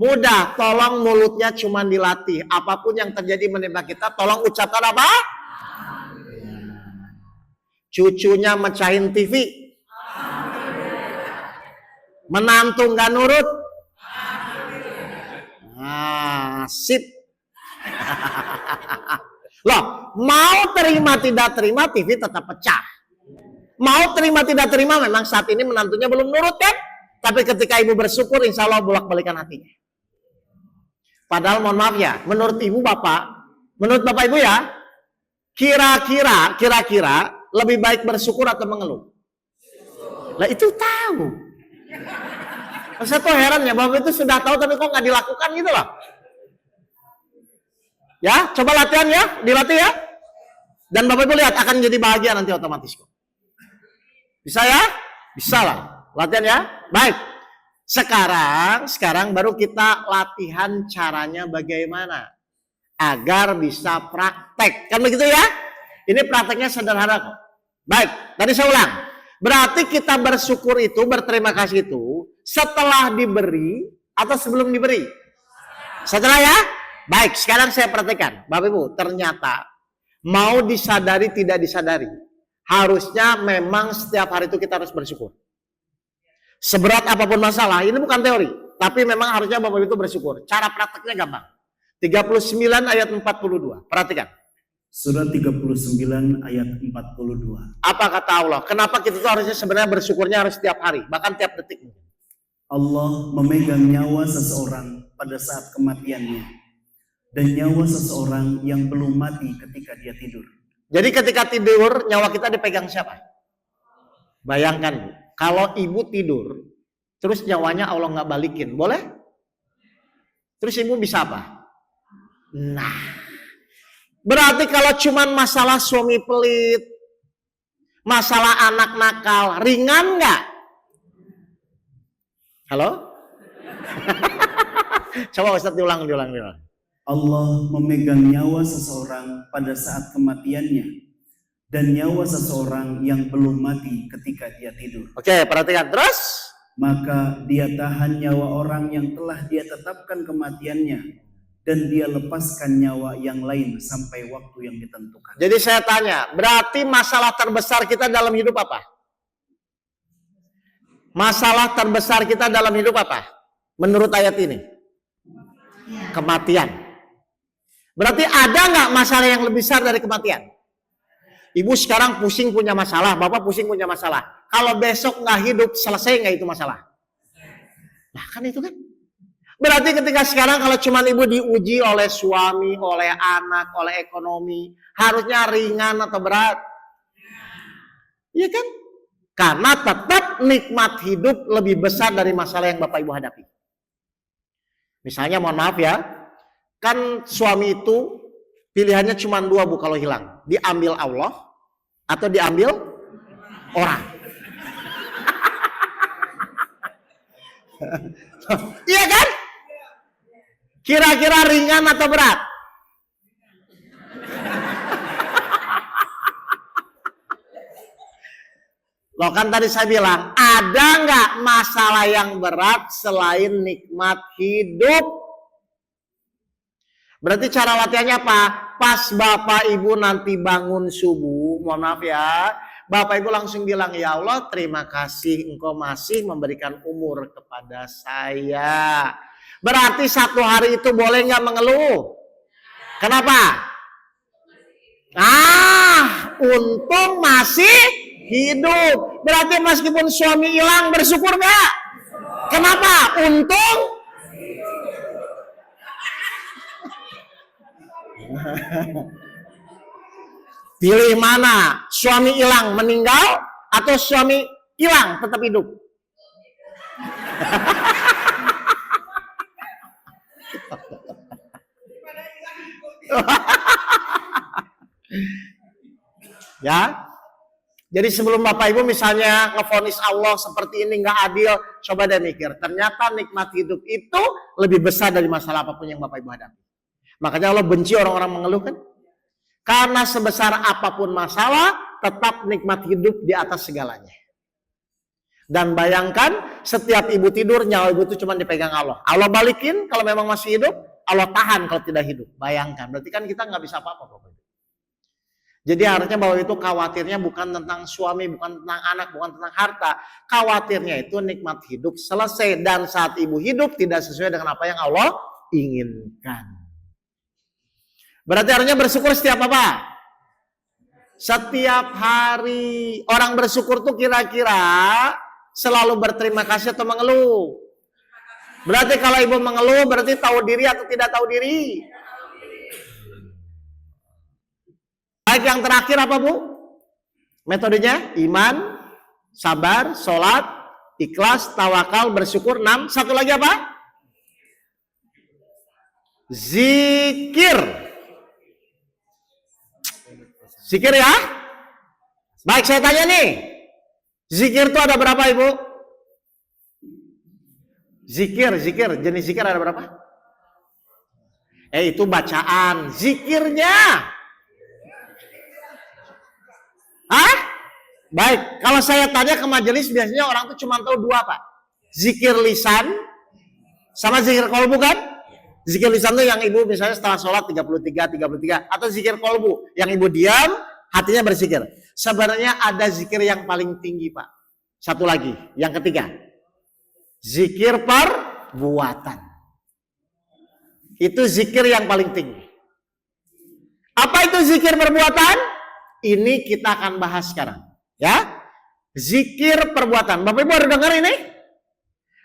Mudah. Tolong mulutnya cuma dilatih. Apapun yang terjadi menimpa kita, tolong ucapkan apa? Cucunya mecahin TV. Menantu nggak nurut. Sip. Loh, mau terima tidak terima TV tetap pecah. Mau terima tidak terima memang saat ini menantunya belum nurut kan? Tapi ketika ibu bersyukur insya Allah bolak-balikan hatinya. Padahal mohon maaf ya, menurut ibu bapak, menurut bapak ibu ya, kira-kira lebih baik bersyukur atau mengeluh? Lah itu tahu. Saya tuh heran ya, bapak itu sudah tahu tapi kok nggak dilakukan gitu loh. Ya, coba latihan ya, dilatih ya. Dan bapak ibu lihat akan jadi bahagia nanti otomatis kok. Bisa ya? Bisa lah. Latihan ya. Baik. Sekarang baru kita latihan caranya bagaimana agar bisa praktek. Kan begitu ya? Ini prakteknya sederhana kok. Baik, tadi saya ulang. Berarti kita bersyukur itu, berterima kasih itu setelah diberi atau sebelum diberi? Setelah ya? Baik, sekarang saya perhatikan. Bapak Ibu, ternyata mau disadari tidak disadari, harusnya memang setiap hari itu kita harus bersyukur. Seberat apapun masalah, ini bukan teori, tapi memang harusnya Bapak Ibu itu bersyukur. Cara prakteknya gampang. 39 ayat 42. Perhatikan. Surat 39 ayat 42. Apa kata Allah? Kenapa kita tuh harusnya sebenarnya bersyukurnya harus setiap hari, bahkan tiap detik. Allah memegang nyawa seseorang pada saat kematiannya dan nyawa seseorang yang belum mati ketika dia tidur. Jadi ketika tidur, nyawa kita dipegang siapa? Bayangkan, Bu. Kalau ibu tidur, terus nyawanya Allah nggak balikin, boleh? Terus ibu bisa apa? Nah, berarti kalau cuman masalah suami pelit, masalah anak nakal, ringan nggak? Halo? Coba Ustaz diulang. Allah memegang nyawa seseorang pada saat kematiannya dan nyawa seseorang yang belum mati ketika dia tidur. Oke, perhatikan terus. Maka dia tahan nyawa orang yang telah dia tetapkan kematiannya, dan dia lepaskan nyawa yang lain sampai waktu yang ditentukan. Jadi saya tanya, berarti masalah terbesar kita dalam hidup apa? Masalah terbesar kita dalam hidup apa? Menurut ayat ini? Kematian. Berarti ada nggak masalah yang lebih besar dari kematian? Ibu sekarang pusing punya masalah, bapak pusing punya masalah. Kalau besok nggak hidup, selesai nggak itu masalah? Nah kan itu kan. Berarti ketika sekarang kalau cuma ibu diuji oleh suami, oleh anak, oleh ekonomi, harusnya ringan atau berat? Iya kan? Karena tetap nikmat hidup lebih besar dari masalah yang bapak ibu hadapi. Misalnya mohon maaf ya, kan suami itu pilihannya cuma dua bu kalau hilang. Diambil Allah atau diambil orang. Iya kan? Kira-kira ringan atau berat? Loh kan tadi saya bilang, ada nggak masalah yang berat selain nikmat hidup? Berarti cara latihannya apa? Pas bapak ibu nanti bangun subuh, mohon maaf ya, bapak ibu langsung bilang, ya Allah terima kasih engkau masih memberikan umur kepada saya. Berarti satu hari itu boleh nggak mengeluh? Kenapa? Untung masih hidup. Berarti meskipun suami hilang bersyukur nggak? Kenapa? Untung. Pilih mana? Suami hilang meninggal atau suami hilang tetap hidup? Ya. Jadi sebelum bapak ibu misalnya ngevonis Allah seperti ini nggak adil, coba deh mikir. Ternyata nikmat hidup itu lebih besar dari masalah apapun yang bapak ibu hadapi. Makanya Allah benci orang-orang mengeluh kan? Karena sebesar apapun masalah, tetap nikmat hidup di atas segalanya. Dan bayangkan setiap ibu tidur, nyawa ibu itu cuma dipegang Allah. Allah balikin kalau memang masih hidup, Allah tahan kalau tidak hidup. Bayangkan, berarti kan kita nggak bisa apa-apa Bapak Ibu. Jadi harusnya bahwa itu khawatirnya bukan tentang suami, bukan tentang anak, bukan tentang harta. Khawatirnya itu nikmat hidup selesai. Dan saat ibu hidup tidak sesuai dengan apa yang Allah inginkan. Berarti harusnya bersyukur setiap apa? Setiap hari. Orang bersyukur tuh kira-kira selalu berterima kasih atau mengeluh? Berarti kalau ibu mengeluh berarti tahu diri atau tidak tahu diri? Baik, yang terakhir apa bu? Metodenya iman, sabar, sholat, ikhlas, tawakal, bersyukur. 6. Satu lagi apa? Zikir. Zikir ya? Baik, saya tanya nih. Zikir itu ada berapa ibu? Zikir. Jenis zikir ada berapa? Itu bacaan. Zikirnya. Baik, kalau saya tanya ke majelis biasanya orang tuh cuma tahu 2 Pak. Zikir lisan sama zikir kolbu kan? Zikir lisan tuh yang ibu misalnya setelah sholat 33. Atau zikir kolbu yang ibu diam, hatinya berzikir. Sebenarnya ada zikir yang paling tinggi Pak. Satu lagi, yang ketiga. Zikir perbuatan. Itu zikir yang paling tinggi. Apa itu zikir perbuatan? Ini kita akan bahas sekarang. Ya, zikir perbuatan. Bapak Ibu ada dengar ini?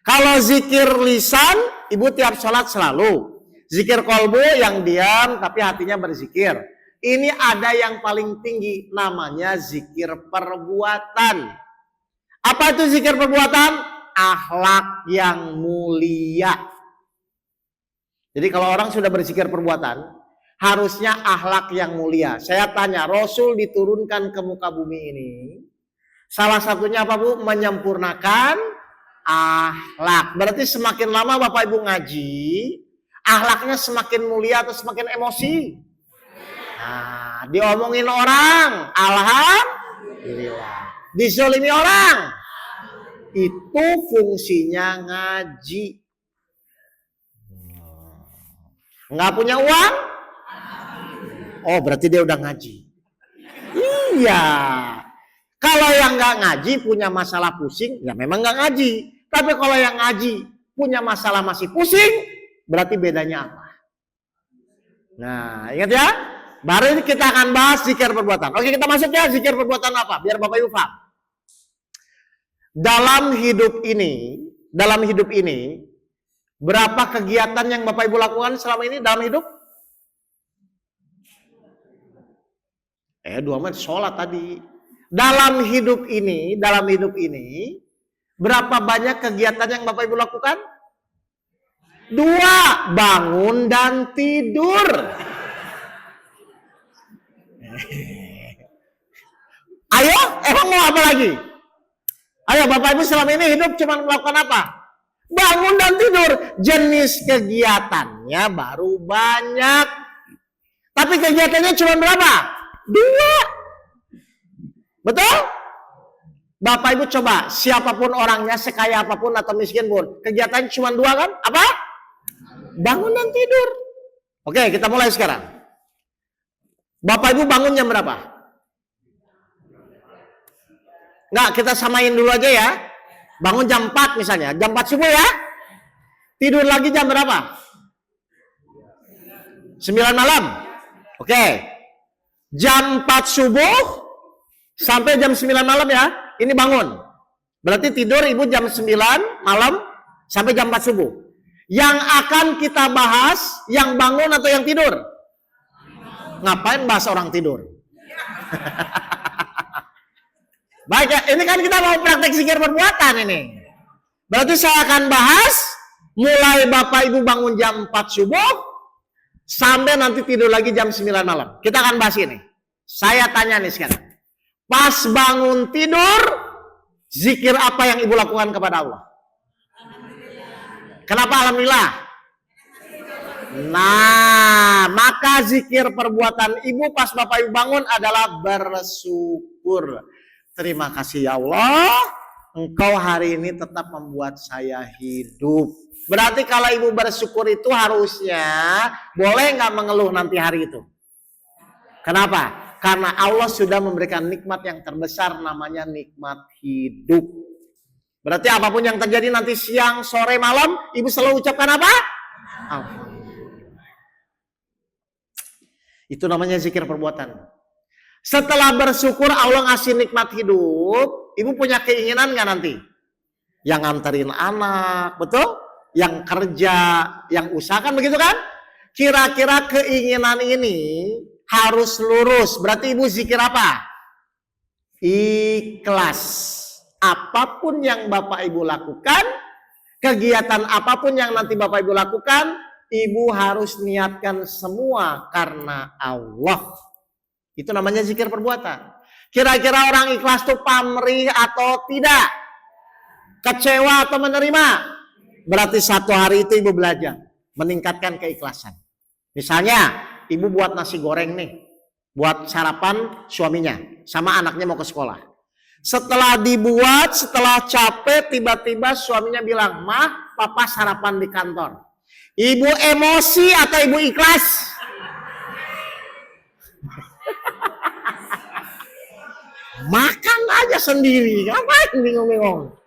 Kalau zikir lisan, ibu tiap sholat selalu. Zikir kolbu yang diam tapi hatinya berzikir. Ini ada yang paling tinggi, namanya zikir perbuatan. Apa itu zikir perbuatan? Akhlak yang mulia. Jadi kalau orang sudah berzikir perbuatan, harusnya akhlak yang mulia. Saya tanya, Rasul diturunkan ke muka bumi ini. Salah satunya apa Bu? Menyempurnakan akhlak. Berarti semakin lama Bapak Ibu ngaji, akhlaknya semakin mulia atau semakin emosi? Nah, diomongin orang, alhamdulillah. Dizolimi orang, itu fungsinya ngaji. Nggak punya uang? Oh, berarti dia udah ngaji. Iya. Kalau yang nggak ngaji punya masalah pusing, ya memang nggak ngaji. Tapi kalau yang ngaji punya masalah masih pusing, berarti bedanya apa? Nah, ingat ya? Baru ini kita akan bahas zikir perbuatan. Oke, kita masuk ya, zikir perbuatan apa? Biar Bapak Ibu paham. Dalam hidup ini, berapa kegiatan yang Bapak Ibu lakukan selama ini dalam hidup? 2 menit sholat tadi. Dalam hidup ini, berapa banyak kegiatan yang Bapak Ibu lakukan? 2, bangun dan tidur. Ayo, emang mau apa lagi? Ayo Bapak Ibu selama ini hidup cuma melakukan apa? Bangun dan tidur. Jenis kegiatannya baru banyak. Tapi kegiatannya cuma berapa? 2. Betul? Bapak Ibu coba, siapapun orangnya, sekaya apapun atau miskin pun, kegiatannya cuma 2 kan? Apa? Bangun dan tidur. Oke, kita mulai sekarang. Bapak Ibu bangun jam berapa? Enggak, kita samain dulu aja ya. Bangun jam 4 misalnya, jam 4 subuh ya. Tidur lagi jam berapa? 9 malam. Oke. Jam 4 subuh sampai jam 9 malam ya. Ini bangun. Berarti tidur Ibu jam 9 malam sampai jam 4 subuh. Yang akan kita bahas, yang bangun atau yang tidur? Ngapain bahas orang tidur? Baik ya, ini kan kita mau praktek zikir perbuatan ini. Berarti saya akan bahas mulai Bapak Ibu bangun jam 4 subuh sampai nanti tidur lagi jam 9 malam. Kita akan bahas ini. Saya tanya nih sekarang. Pas bangun tidur, zikir apa yang Ibu lakukan kepada Allah? Kenapa alhamdulillah? Nah, maka zikir perbuatan Ibu pas Bapak Ibu bangun adalah bersyukur. Terima kasih ya Allah, Engkau hari ini tetap membuat saya hidup. Berarti kalau Ibu bersyukur itu harusnya boleh nggak mengeluh nanti hari itu? Kenapa? Karena Allah sudah memberikan nikmat yang terbesar, namanya nikmat hidup. Berarti apapun yang terjadi nanti siang, sore, malam, Ibu selalu ucapkan apa? Alhamdulillah. Itu namanya zikir perbuatan. Setelah bersyukur Allah ngasih nikmat hidup, Ibu punya keinginan nggak nanti? Yang nganterin anak, betul? Yang kerja, yang usaha, kan begitu kan? Kira-kira keinginan ini harus lurus. Berarti Ibu zikir apa? Ikhlas. Apapun yang Bapak Ibu lakukan, kegiatan apapun yang nanti Bapak Ibu lakukan, Ibu harus niatkan semua karena Allah. Itu namanya zikir perbuatan. Kira-kira orang ikhlas itu pamrih atau tidak? Kecewa atau menerima? Berarti satu hari itu Ibu belajar meningkatkan keikhlasan. Misalnya, Ibu buat nasi goreng nih, buat sarapan suaminya, sama anaknya mau ke sekolah. Setelah dibuat, setelah capek, tiba-tiba suaminya bilang, "Ma, papa sarapan di kantor." Ibu emosi atau Ibu ikhlas? Makan aja sendiri, ngapain bingung-bingung?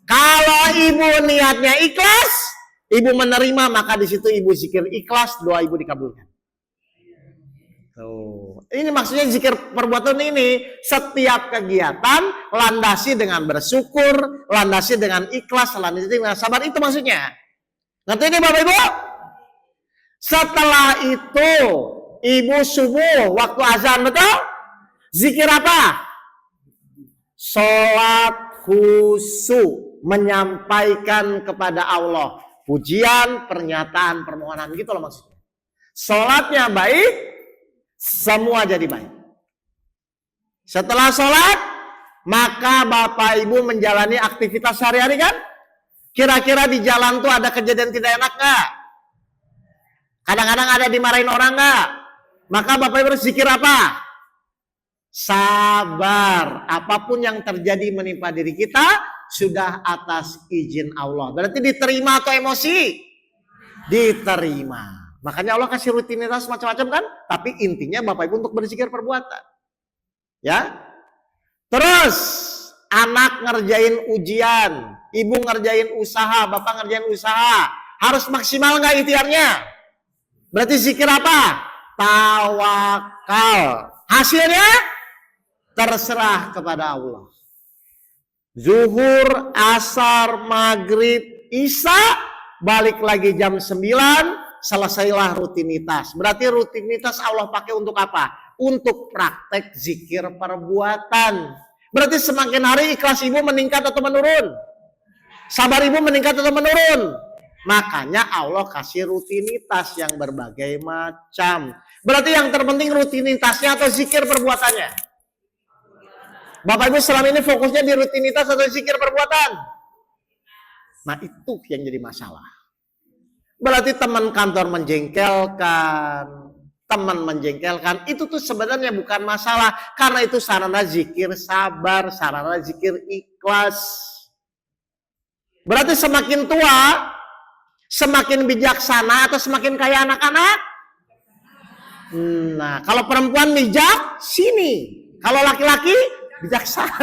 Kalau Ibu niatnya ikhlas, Ibu menerima, maka di situ Ibu zikir ikhlas, doa Ibu dikabulkan. Ini maksudnya zikir perbuatan ini, setiap kegiatan landasi dengan bersyukur, landasi dengan ikhlas, landasi dengan sabar, itu maksudnya. Ngerti ini Bapak Ibu? Setelah itu Ibu subuh waktu azan, betul? Zikir apa? Sholat khusyuk, menyampaikan kepada Allah pujian, pernyataan, permohonan, gitu loh maksudnya. Sholatnya baik, semua jadi baik. Setelah sholat, maka Bapak Ibu menjalani aktivitas sehari-hari kan? Kira-kira di jalan tuh ada kejadian tidak enak nggak? Kadang-kadang ada dimarahin orang nggak? Maka Bapak Ibu berzikir apa? Sabar. Apapun yang terjadi menimpa diri kita sudah atas izin Allah. Berarti diterima atau emosi? Diterima. Makanya Allah kasih rutinitas macam-macam kan? Tapi intinya Bapak Ibu untuk berzikir perbuatan. Ya. Terus anak ngerjain ujian, ibu ngerjain usaha, bapak ngerjain usaha. Harus maksimal nggak ikhtiarnya? Berarti zikir apa? Tawakal. Hasilnya? Terserah kepada Allah. Zuhur, asar, maghrib, isya, balik lagi jam 9, selesailah rutinitas. Berarti rutinitas Allah pakai untuk apa? Untuk praktek zikir perbuatan. Berarti semakin hari ikhlas ibu meningkat atau menurun? Sabar ibu meningkat atau menurun? Makanya Allah kasih rutinitas yang berbagai macam. Berarti yang terpenting rutinitasnya atau zikir perbuatannya? Bapak Ibu selama ini fokusnya di rutinitas atau zikir perbuatan? Nah itu yang jadi masalah. Berarti teman kantor menjengkelkan, teman menjengkelkan, itu tuh sebenarnya bukan masalah. Karena itu sarana zikir sabar, sarana zikir ikhlas. Berarti semakin tua, semakin bijaksana atau semakin kaya anak-anak? Nah kalau perempuan bijak, sini. Kalau laki-laki, bijaksana.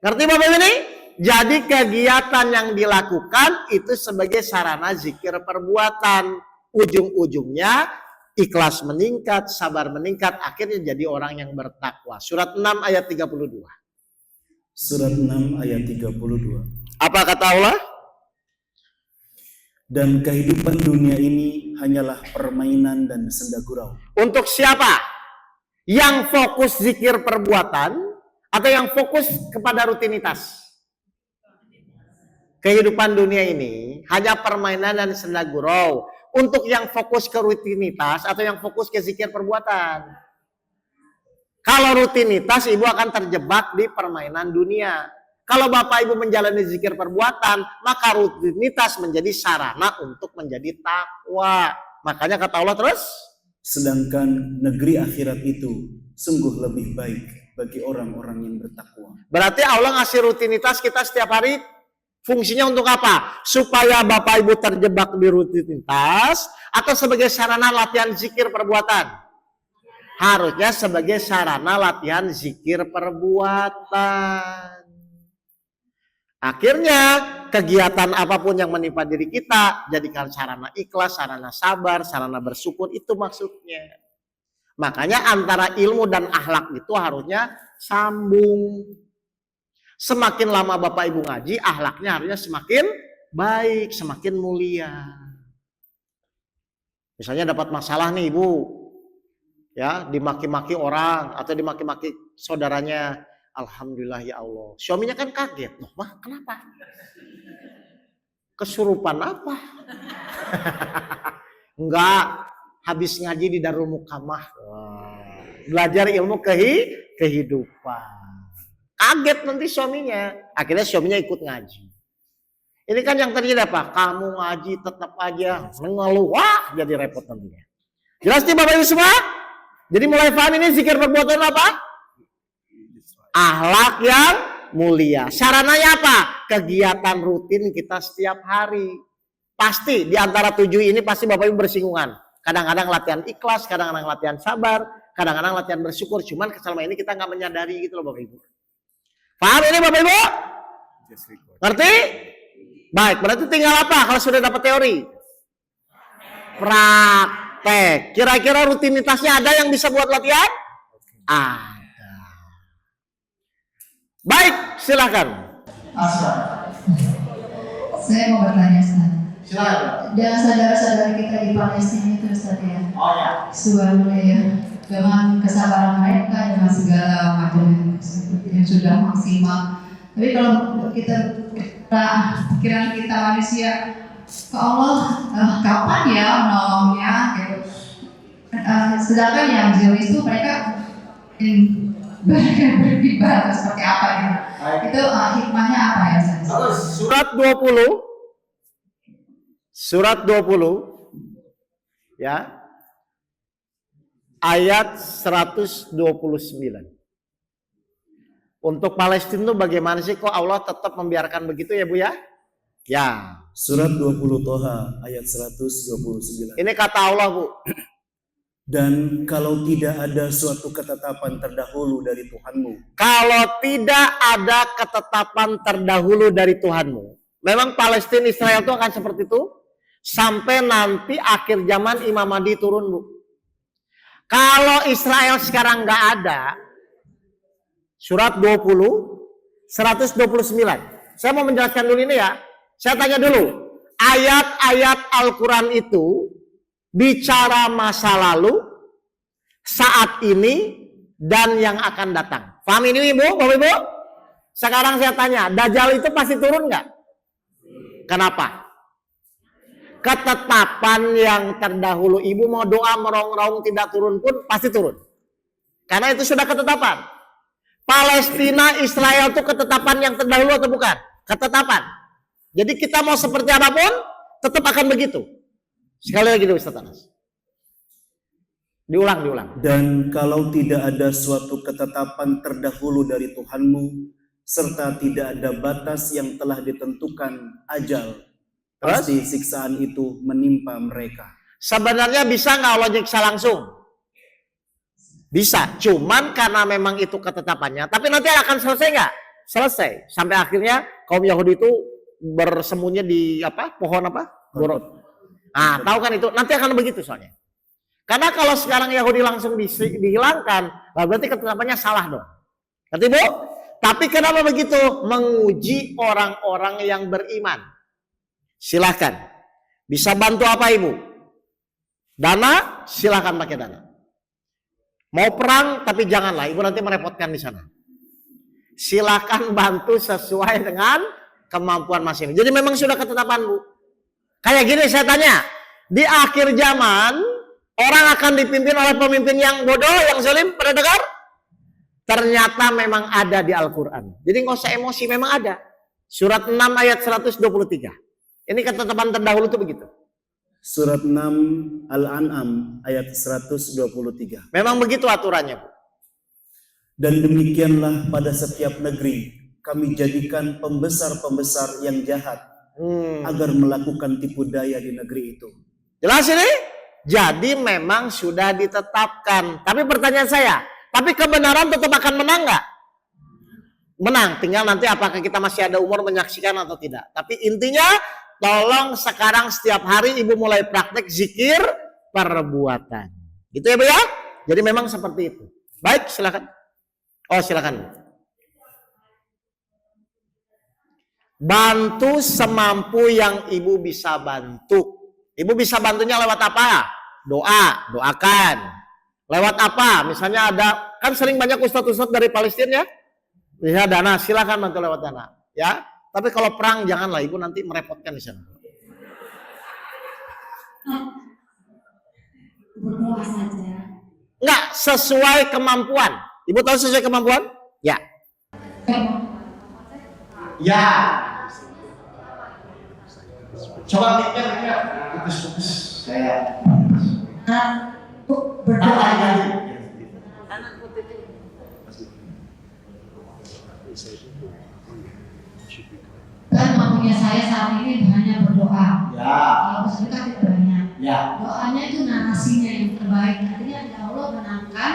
Ngerti Bapak ini? Jadi kegiatan yang dilakukan itu sebagai sarana zikir perbuatan. Ujung-ujungnya ikhlas meningkat, sabar meningkat, akhirnya jadi orang yang bertakwa. Surat 6 ayat 32. Surat 6 ayat 32. Apa kata Allah? Dan kehidupan dunia ini hanyalah permainan dan senda gurau. Untuk siapa? Yang fokus zikir perbuatan atau yang fokus kepada rutinitas? Kehidupan dunia ini hanya permainan dan senda gurau. Untuk yang fokus ke rutinitas atau yang fokus ke zikir perbuatan? Kalau rutinitas ibu akan terjebak di permainan dunia. Kalau Bapak Ibu menjalani zikir perbuatan, maka rutinitas menjadi sarana untuk menjadi takwa. Makanya kata Allah terus, sedangkan negeri akhirat itu sungguh lebih baik bagi orang-orang yang bertakwa. Berarti Allah ngasih rutinitas kita setiap hari, fungsinya untuk apa? Supaya Bapak Ibu terjebak di rutinitas atau sebagai sarana latihan zikir perbuatan? Harusnya sebagai sarana latihan zikir perbuatan. Akhirnya kegiatan apapun yang menimpa diri kita jadikan sarana ikhlas, sarana sabar, sarana bersyukur, itu maksudnya. Makanya antara ilmu dan akhlak itu harusnya sambung. Semakin lama Bapak Ibu ngaji, akhlaknya harusnya semakin baik, semakin mulia. Misalnya dapat masalah nih Ibu, ya dimaki-maki orang atau dimaki-maki saudaranya. Alhamdulillah ya Allah. Suaminya kan kaget. Loh, Mah, kenapa? Kesurupan apa? Enggak, habis ngaji di Darul Mukamah. Belajar ilmu kehidupan. Kaget nanti suaminya. Akhirnya suaminya ikut ngaji. Ini kan yang terjadi apa? Kamu ngaji tetap aja mengeluh. Wah, jadi repot nantinya. Jelas nih Bapak Ibu semua? Jadi mulai paham ini zikir perbuatan apa? Akhlak yang mulia. Sarananya apa? Kegiatan rutin kita setiap hari. Pasti di antara 7 ini pasti Bapak Ibu bersinggungan. Kadang-kadang latihan ikhlas, kadang-kadang latihan sabar, kadang-kadang latihan bersyukur. Cuman selama ini kita nggak menyadari gitu loh Bapak Ibu. Paham ini Bapak Ibu? Ngerti? Baik, berarti tinggal apa kalau sudah dapat teori? Praktek. Kira-kira rutinitasnya ada yang bisa buat latihan? Ada. Baik, silakan. Saya mau bertanya Ustaz. Silakan. Dan saudara-saudara kita di Palestina itu Ustaz ya. Oh ya. Subhanallah ya. Dengan kesabaran mereka dengan segala macam yang sudah maksimal. Tapi kalau kita pikiran kita manusia, ke Allah kapan ya menolongnya gitu. Sedangkan yang jauh itu mereka beribadah seperti apa ya? Itu hikmahnya apa ya? Surat 20 Surat 20 ya. Ayat 129. Untuk Palestina itu bagaimana sih kok Allah tetap membiarkan begitu ya Bu ya? Ya. Surat 20 Toha ayat 129. Ini kata Allah Bu. Dan kalau tidak ada suatu ketetapan terdahulu dari Tuhanmu. Kalau tidak ada ketetapan terdahulu dari Tuhanmu. Memang Palestina Israel itu akan seperti itu. Sampai nanti akhir zaman Imam Mahdi turun Bu. Kalau Israel sekarang nggak ada. Surat 20, 129. Saya mau menjelaskan dulu ini ya. Saya tanya dulu. Ayat-ayat Al-Quran itu bicara masa lalu, saat ini, dan yang akan datang. Paham ini Ibu, Bapak Ibu? Sekarang saya tanya, Dajjal itu pasti turun nggak? Kenapa? Ketetapan yang terdahulu, Ibu mau doa merong-rong tidak turun pun pasti turun. Karena itu sudah ketetapan. Palestina, Israel itu ketetapan yang terdahulu atau bukan? Ketetapan. Jadi kita mau seperti apapun, tetap akan begitu. Sekali lagi Ustaz Anas. Diulang. Dan kalau tidak ada suatu ketetapan terdahulu dari Tuhanmu, serta tidak ada batas yang telah ditentukan ajal, pasti siksaan itu menimpa mereka. Sebenarnya bisa nggak Allah nyiksa langsung? Bisa, cuman karena memang itu ketetapannya. Tapi nanti akan selesai nggak? Selesai. Sampai akhirnya kaum Yahudi itu bersembunyi di pohon Borot. Ah, tahu kan itu? Nanti akan begitu soalnya. Karena kalau sekarang Yahudi langsung dihilangkan, berarti ketetapannya salah dong. Ngerti Bu? Tapi kenapa begitu? Menguji orang-orang yang beriman. Silahkan. Bisa bantu apa Ibu? Dana, silahkan pakai dana. Mau perang, tapi janganlah. Ibu nanti merepotkan di sana. Silahkan bantu sesuai dengan kemampuan masing-masing. Jadi memang sudah ketetapan Bu. Kayak gini saya tanya. Di akhir zaman, orang akan dipimpin oleh pemimpin yang bodoh, yang zalim. Pernah dengar? Ternyata memang ada di Al-Quran. Jadi nggak usah emosi, memang ada. Surat 6 ayat 123. Ini ketetapan terdahulu itu begitu. Surat 6 Al-An'am ayat 123. Memang begitu aturannya Bu. Dan demikianlah pada setiap negeri kami jadikan pembesar-pembesar yang jahat agar melakukan tipu daya di negeri itu. Jelas ini? Jadi memang sudah ditetapkan. Tapi pertanyaan saya, tapi kebenaran tetap akan menang nggak? Menang. Tinggal nanti apakah kita masih ada umur menyaksikan atau tidak. Tapi intinya, tolong sekarang setiap hari Ibu mulai praktek zikir perbuatan. Gitu ya Bu ya? Jadi memang seperti itu. Baik, silakan. Oh, silakan. Bantu semampu yang Ibu bisa bantu. Ibu bisa bantunya lewat apa? Doa, doakan. Lewat apa? Misalnya ada, kan sering banyak ustadz-ustadz dari Palestina ya? Ya dana, silakan bantu lewat dana. Ya, tapi kalau perang janganlah, Ibu nanti merepotkan di sana. Berdoa saja. Enggak, sesuai kemampuan. Ibu tahu sesuai kemampuan? Ya. Ya. Coba mikir. Fokus. Saya. Untuk berdoa. Kan mampunya saya saat ini hanya berdoa. Ya. Kalau bersedekah tidak banyak. Ya. Doanya itu narasinya yang terbaik. Artinya ya Allah menangkan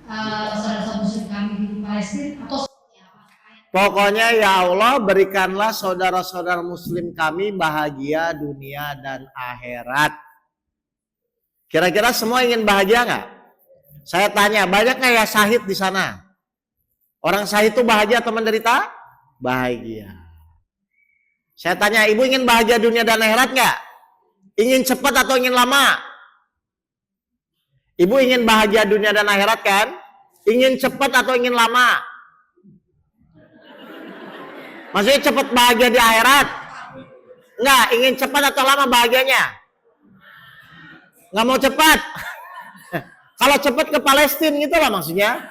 saudara-saudara muslim kami di Palestina atau seperti apa? Pokoknya ya Allah berikanlah saudara-saudara muslim kami bahagia dunia dan akhirat. Kira-kira semua ingin bahagia nggak? Saya tanya, banyak nggak ya syahid di sana? Orang syahid itu bahagia atau menderita? Bahagia. Saya tanya, Ibu ingin bahagia dunia dan akhirat nggak? Ingin cepat atau ingin lama? Ibu ingin bahagia dunia dan akhirat kan? Ingin cepat atau ingin lama? Maksudnya cepat bahagia di akhirat? Enggak, ingin cepat atau lama bahagianya? Enggak mau cepat. Kalau cepat ke Palestina gitu lah maksudnya.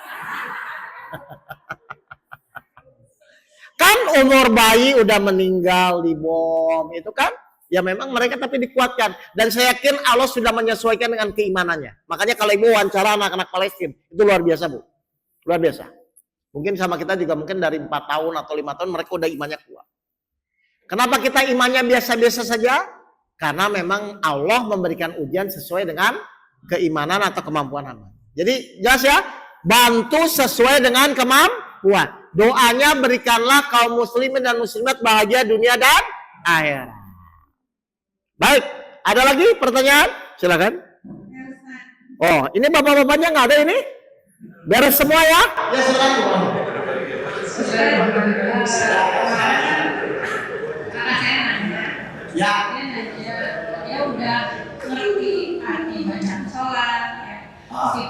Kan umur bayi udah meninggal di bom itu kan? Ya memang mereka tapi dikuatkan. Dan saya yakin Allah sudah menyesuaikan dengan keimanannya. Makanya kalau ibu wawancara anak-anak Palestina, itu luar biasa bu. Luar biasa. Mungkin sama kita juga mungkin dari 4 tahun atau 5 tahun mereka udah imannya kuat. Kenapa kita imannya biasa-biasa saja? Karena memang Allah memberikan ujian sesuai dengan keimanan atau kemampuan hamba. Jadi jelas ya, bantu sesuai dengan kemampuan. Doanya berikanlah kaum muslimin dan muslimat bahagia dunia dan akhirat. Baik, ada lagi pertanyaan? Silakan. Oh, ini bapak-bapaknya nggak ada ini? Beres semua ya? Ya silakan. Ya. Ya udah ngerti arti bacaan sholat, ya.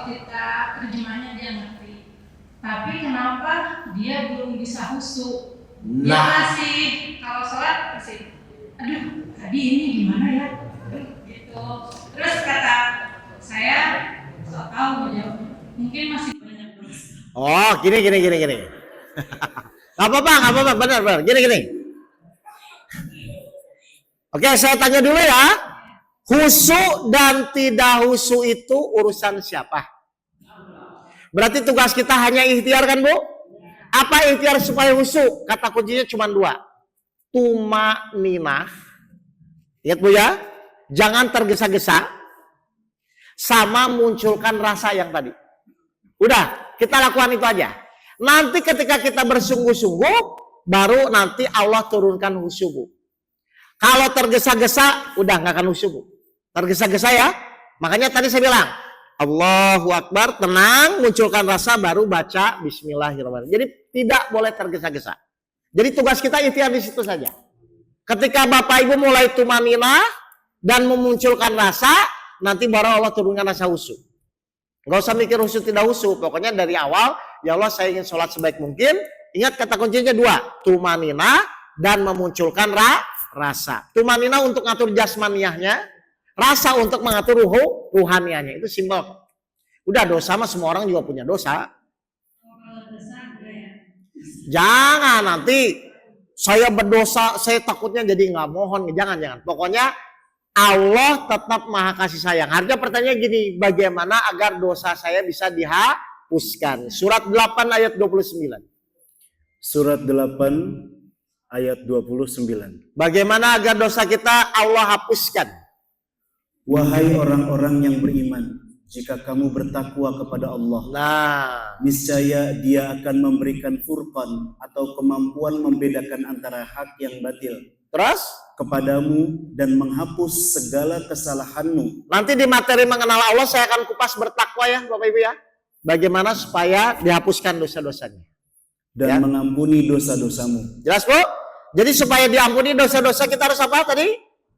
Kita terjemahnya dia ngerti. Tapi kenapa dia belum bisa khusyuk? Dia masih kalau sholat masih, aduh tadi ini gimana ya? Gitu. Terus kata saya, so tahu jawabnya. Mungkin masih banyak dosa. Oh, gini. Gak apa-apa, benar. Gini. Oke, saya tanya dulu ya. Khusyuk dan tidak khusyuk itu urusan siapa? Berarti tugas kita hanya ikhtiar kan bu? Apa ikhtiar supaya khusyuk? Kata kuncinya cuma 2. Tumaninah. Ingat bu ya. Jangan tergesa-gesa. Sama munculkan rasa yang tadi. Udah, kita lakukan itu aja. Nanti ketika kita bersungguh-sungguh, baru nanti Allah turunkan khusyuk bu. Kalau tergesa-gesa, udah nggak akan khusyuk. Tergesa-gesa ya. Makanya tadi saya bilang, Allahu Akbar, tenang, munculkan rasa, baru baca Bismillahirrahmanirrahim. Jadi tidak boleh tergesa-gesa. Jadi tugas kita ikhtiar di situ saja. Ketika Bapak Ibu mulai tumanina dan memunculkan rasa, nanti baru Allah turunkan rasa khusyuk. Nggak usah mikir khusyuk tidak khusyuk. Pokoknya dari awal, ya Allah saya ingin sholat sebaik mungkin. Ingat kata kuncinya 2, tumanina dan memunculkan rasa. Tumanina untuk ngatur jasmaniahnya, rasa untuk mengatur ruhaniahnya. Itu simpel. Udah, dosa mah semua orang juga punya dosa. Jangan nanti saya berdosa, saya takutnya jadi nggak mohon. Jangan. Pokoknya Allah tetap maha kasih sayang. Harusnya pertanyaannya gini, bagaimana agar dosa saya bisa dihapuskan? Surat 8 ayat 29. Surat 8 ayat 29. Bagaimana agar dosa kita Allah hapuskan? Wahai orang-orang yang beriman, jika kamu bertakwa kepada Allah, niscaya Dia akan memberikan furqan atau kemampuan membedakan antara hak yang batil. Terus kepadamu dan menghapus segala kesalahanmu. Nanti di materi mengenal Allah saya akan kupas bertakwa ya Bapak Ibu ya. Bagaimana supaya dihapuskan dosa-dosanya. Dan ya, mengampuni dosa-dosamu. Jelas bu? Jadi supaya diampuni dosa-dosa kita harus apa tadi?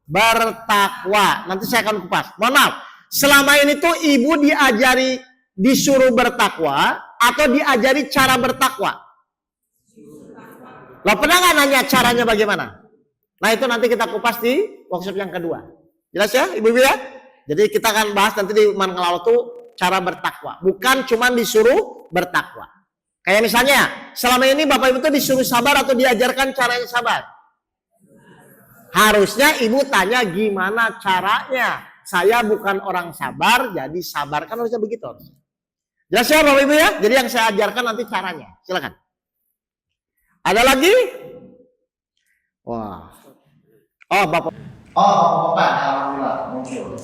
Bertakwa. Nanti saya akan kupas. Mohon maaf. Selama ini tuh ibu diajari disuruh bertakwa atau diajari cara bertakwa? Lo pernah nggak nanya caranya bagaimana? Nah itu nanti kita kupas di workshop yang kedua. Jelas ya ibu-ibu ya? Jadi kita akan bahas nanti di mengenal itu cara bertakwa. Bukan cuma disuruh bertakwa. Kayak misalnya, selama ini Bapak Ibu itu disuruh sabar atau diajarkan caranya sabar? Harusnya Ibu tanya gimana caranya. Saya bukan orang sabar, jadi sabar. Kan harusnya begitu. Jelas ya Bapak Ibu ya? Jadi yang saya ajarkan nanti caranya. Silakan. Ada lagi? Wah. Oh Bapak. Alhamdulillah. Muncul.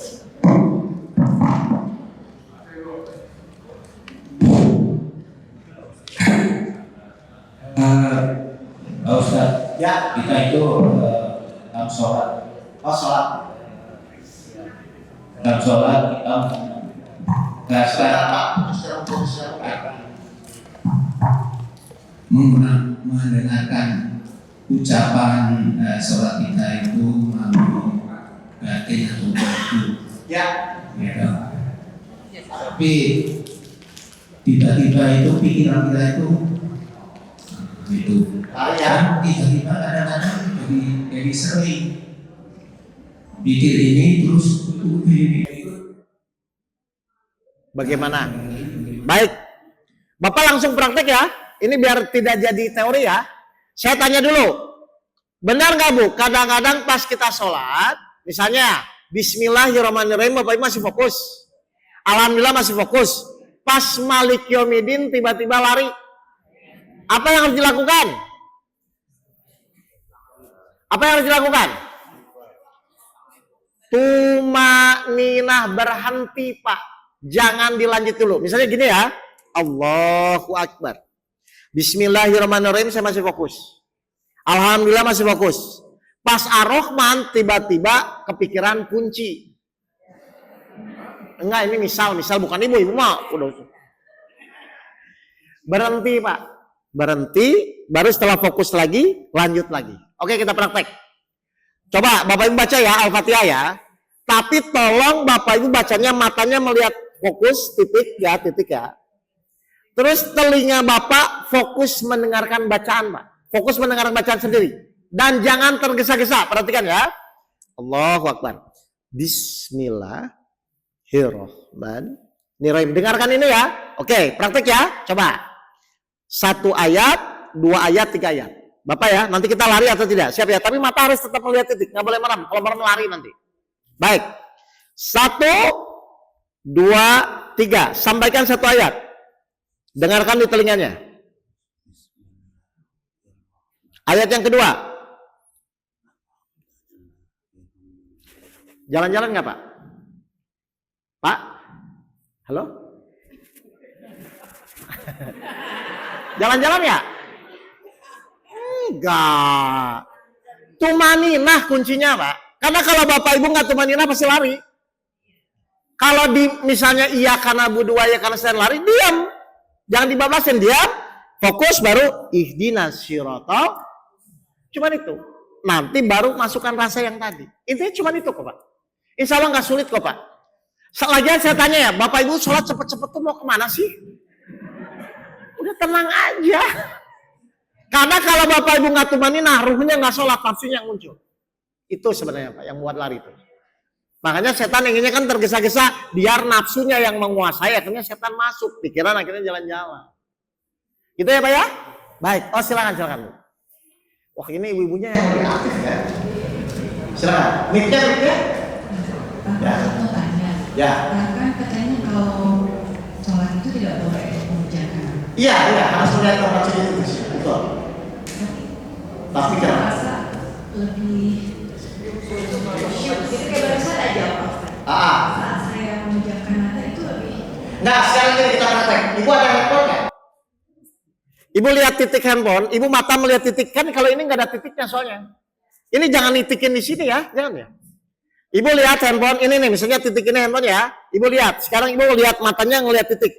Ustaz, ya, kita itu dalam sholat. Oh sholat. Dalam sholat kita mendengarkan ucapan sholat kita itu melalui batin atau batu. Ya. Gitu. Tapi tiba-tiba itu pikiran kita itu ya, tiba-tiba kadang-kadang jadi sering pikir ini terus ini. Bagaimana? Baik, Bapak langsung praktek ya. Ini biar tidak jadi teori ya. Saya tanya dulu, Benar nggak Bu? Kadang-kadang pas kita sholat, misalnya Bismillahirrahmanirrahim, Bapak Ibu masih fokus. Alhamdulillah masih fokus. Pas Malik Yomidin tiba-tiba lari. Apa yang harus dilakukan? Apa yang harus dilakukan? Tumaninah, berhenti Pak. Jangan dilanjut dulu. Misalnya gini ya. Allahu Akbar. Bismillahirrahmanirrahim, saya masih fokus. Alhamdulillah masih fokus. Pas Ar-Rahman tiba-tiba kepikiran kunci. Enggak, ini misal bukan ibu mah udah. Berhenti Pak. Berhenti, baru setelah fokus lagi, lanjut lagi. Oke, kita praktek. Coba Bapak Ibu baca ya Al-Fatihah ya. Tapi tolong Bapak Ibu bacanya matanya melihat fokus titik ya. Terus telinga Bapak fokus mendengarkan bacaan Pak. Fokus mendengarkan bacaan sendiri. Dan jangan tergesa-gesa. Perhatikan ya. Allahu Akbar. Bismillahirrahmanirrahim. Dengarkan ini ya. Oke, praktek ya. Coba. 1 ayat, 2 ayat, 3 ayat. Bapak ya, nanti kita lari atau tidak? Siap ya, tapi mata harus tetap melihat titik. Nggak boleh merem, kalau merem lari nanti. Baik. 1, 2, 3. Sampaikan 1 ayat. Dengarkan di telinganya. Ayat yang kedua. Jalan-jalan nggak Pak? Pak? Halo? Jalan-jalan ya? Enggak. Tumaninah kuncinya Pak. Karena kalau Bapak Ibu nggak tumaninah pasti lari. Kalau misalnya iya karena budu ya karena saya lari, diam. Jangan dibablasin, diam. Fokus baru ihdinas siratal. Cuman itu. Nanti baru masukkan rasa yang tadi. Intinya cuman itu kok Pak. Insya Allah nggak sulit kok Pak. Lagian saya tanya ya, Bapak Ibu sholat cepet-cepet tuh mau kemana sih? Udah tenang aja. Karena kalau Bapak Ibu nggak tumaninah, ruhnya nggak sholat, nafsunya yang muncul. Itu sebenarnya Pak, yang buat lari itu. Makanya setan inginnya kan tergesa-gesa, biar nafsunya yang menguasai, akhirnya setan masuk, pikiran akhirnya jalan-jalan. Gitu ya Pak ya? Baik, oh silakan Bu. Wah ini ibu-ibunya yang lebih aktif ya. Silakan, mic-nya. Mau tanya. Ya. Kan katanya kalau sholat itu tidak boleh mengerjakan. Iya, harus melihat tempat sujud itu sih, betul. Tapi Saya rasa lebih itu kayak barusan aja Pak. Saat saya mengerjakan nada itu lebih. Nah, sekarang ini kita praktek. Ibu ada handphone nggak? Ibu lihat titik handphone, ibu mata melihat titik kan kalau ini nggak ada titiknya soalnya. Ini jangan nitikin di sini ya, jangan ya. Ibu lihat handphone ini nih, misalnya titik ini handphone ya. Ibu lihat, sekarang ibu lihat matanya ngelihat titik,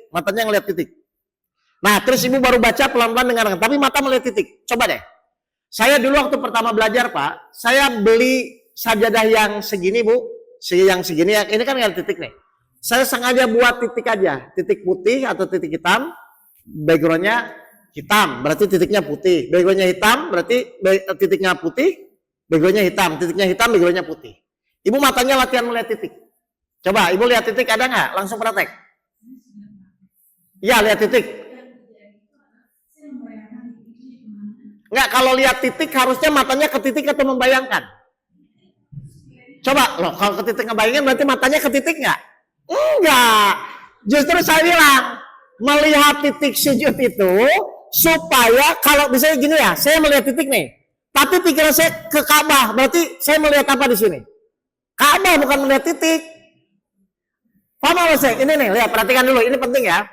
Nah, terus ibu baru baca pelan-pelan dengarkan, tapi mata melihat titik. Coba deh. Saya dulu waktu pertama belajar Pak, saya beli sajadah yang segini Bu, yang segini, ini kan nggak ada titik nih. Saya sengaja buat titik aja, titik putih atau titik hitam, backgroundnya hitam, berarti titiknya putih. Backgroundnya hitam, berarti titiknya putih, backgroundnya hitam, titiknya hitam, backgroundnya putih. Ibu matanya latihan melihat titik. Coba, ibu lihat titik ada nggak? Langsung praktek. Iya, lihat titik. Nggak, kalau lihat titik harusnya matanya ke titik atau membayangkan. Coba, loh, kalau ke titik ngebayangin berarti matanya ke titik nggak? Enggak. Justru saya bilang, melihat titik sujud itu supaya kalau misalnya gini ya, saya melihat titik nih, tapi pikiran saya ke Ka'bah, berarti saya melihat apa di sini? Ka'bah bukan melihat titik. Paham apa saya? Ini nih, lihat, perhatikan dulu, ini penting ya.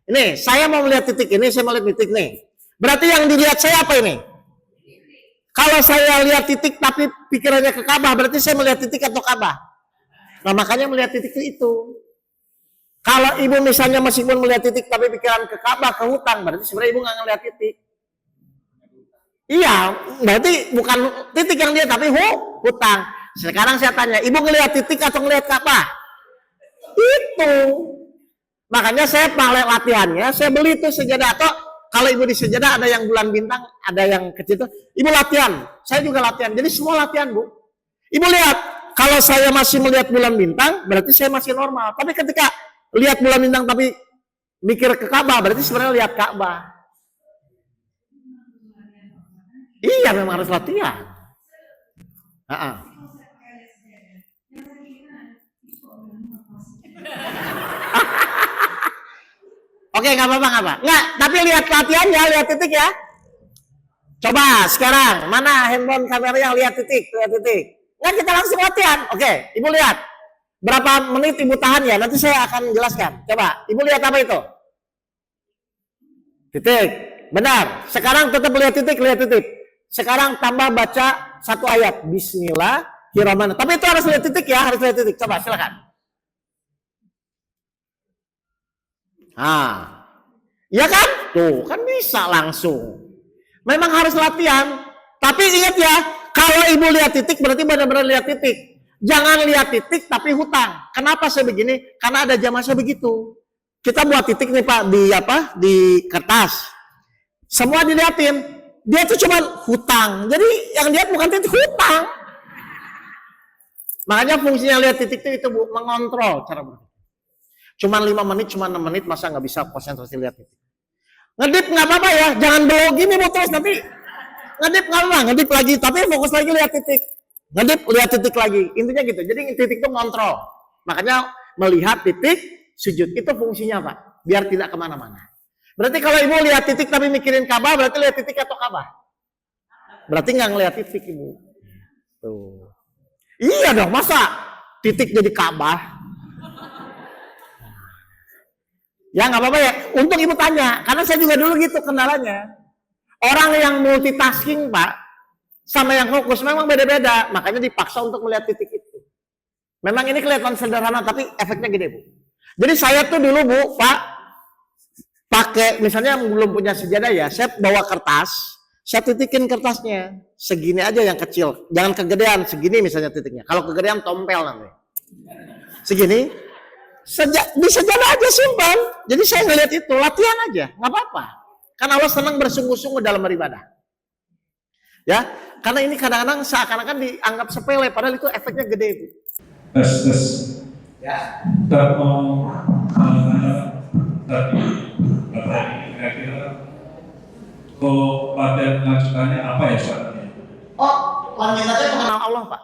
Ini, saya mau melihat titik ini, saya melihat titik nih. Berarti yang dilihat saya apa ini? Kalau saya lihat titik tapi pikirannya ke Ka'bah, berarti saya melihat titik atau Ka'bah? Nah, makanya melihat titik itu. Kalau ibu misalnya meskipun melihat titik tapi pikiran ke Ka'bah, ke hutang, berarti sebenarnya ibu nggak ngelihat titik. Iya, berarti bukan titik yang dia tapi hutang. Sekarang saya tanya, ibu ngelihat titik atau ngelihat Ka'bah? Itu. Makanya saya pakai latihannya, saya beli itu sejadah. Atau kalau ibu di sejadah ada yang bulan bintang, ada yang kecil itu, ibu latihan. Saya juga latihan. Jadi semua latihan Bu. Ibu lihat, kalau saya masih melihat bulan bintang, berarti saya masih normal. Tapi ketika lihat bulan bintang tapi mikir ke Ka'bah, berarti sebenarnya lihat Ka'bah. Iya, memang harus latihan. Ha-ha. Oke, nggak apa-apa. Nggak, tapi lihat latihannya, lihat titik ya. Coba sekarang, mana handphone kameranya, lihat titik. Nggak, kita langsung latihan. Oke, Ibu lihat. Berapa menit Ibu tahan ya, nanti saya akan jelaskan. Coba, Ibu lihat apa itu? Titik, benar. Sekarang tetap lihat titik. Sekarang tambah baca satu ayat. Bismillahirrahmanirrahim. Tapi itu harus lihat titik ya, harus lihat titik. Coba, silakan. Nah, iya kan? Tuh, kan bisa langsung. Memang harus latihan. Tapi ingat ya, kalau Ibu lihat titik berarti benar-benar lihat titik. Jangan lihat titik tapi hutang. Kenapa saya begini? Karena ada jamaah saya begitu. Kita buat titik nih Pak di kertas. Semua dilihatin. Dia tuh cuma hutang. Jadi yang lihat bukan titik, hutang. Makanya fungsinya lihat titik itu Bu, mengontrol cara berpikir. Cuman 5 menit, cuma 6 menit, masa nggak bisa konsentrasi lihat titik. Ngedip nggak apa-apa ya, jangan belok gini Bu terus nanti. Ngedip nggak apa, ngedip lagi, tapi fokus lagi lihat titik. Ngedip, lihat titik lagi. Intinya gitu. Jadi titik itu ngontrol. Makanya melihat titik, sujud. Itu fungsinya Pak. Biar tidak kemana-mana. Berarti kalau Ibu lihat titik tapi mikirin Ka'bah, berarti lihat titik atau Ka'bah? Berarti nggak ngelihat titik Ibu. Tuh. Iya dong, masa titik jadi Ka'bah? Ya nggak apa-apa ya. Untuk Ibu tanya, karena saya juga dulu gitu kendalanya. Orang yang multitasking Pak, sama yang fokus memang beda-beda. Makanya dipaksa untuk melihat titik itu. Memang ini kelihatan sederhana, tapi efeknya gede Bu. Jadi saya tuh dulu Bu, Pak, pakai misalnya belum punya sejadah ya, saya bawa kertas, saya titikin kertasnya. Segini aja yang kecil, jangan kegedean, segini misalnya titiknya. Kalau kegedean tompel nanti. Segini. Di sejadah aja simpan. Jadi saya ngeliat itu, latihan aja, nggak apa-apa. Karena Allah senang bersungguh-sungguh dalam beribadah. Ya, karena ini kadang-kadang seakan-akan dianggap sepele, padahal itu efeknya gede Bu. Tes. Ya. Kita mau tadi kira-kira latihan lanjutannya apa ya Pak? Oh, lanjutannya mengenal Allah Pak.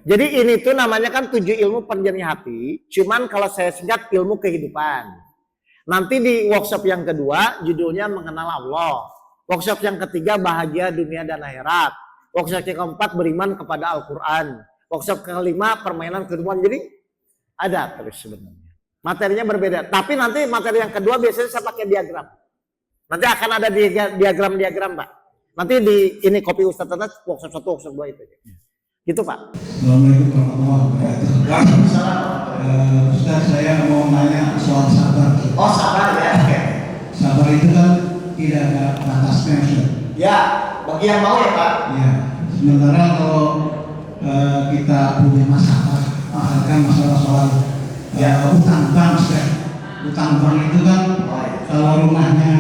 Jadi ini tuh namanya kan 7 ilmu penjernih hati. Cuman kalau saya singkat ilmu kehidupan. Nanti di workshop yang kedua judulnya mengenal Allah. Workshop yang ketiga bahagia dunia dan akhirat. Workshop yang keempat beriman kepada Al-Quran. Workshop kelima permainan kehidupan. Jadi ada terus sebenarnya. Materinya berbeda. Tapi nanti materi yang kedua biasanya saya pakai diagram. Nanti akan ada diagram Pak. Nanti di ini kopi Ustadz Tatas workshop 1, workshop 2 itu. Gitu Pak. Assalamualaikum warahmatullahi wabarakatuh. Ustaz, saya mau nanya soal sabar. Oh sabar ya. Oke. Sabar itu kan tidak ada batasnya Ustaz. Ya, bagi yang mau ya Pak. Ya. Sementara kalau kita punya masalah, misalkan masalah soal utang bank Ustaz. Utang bank itu kan kalau rumahnya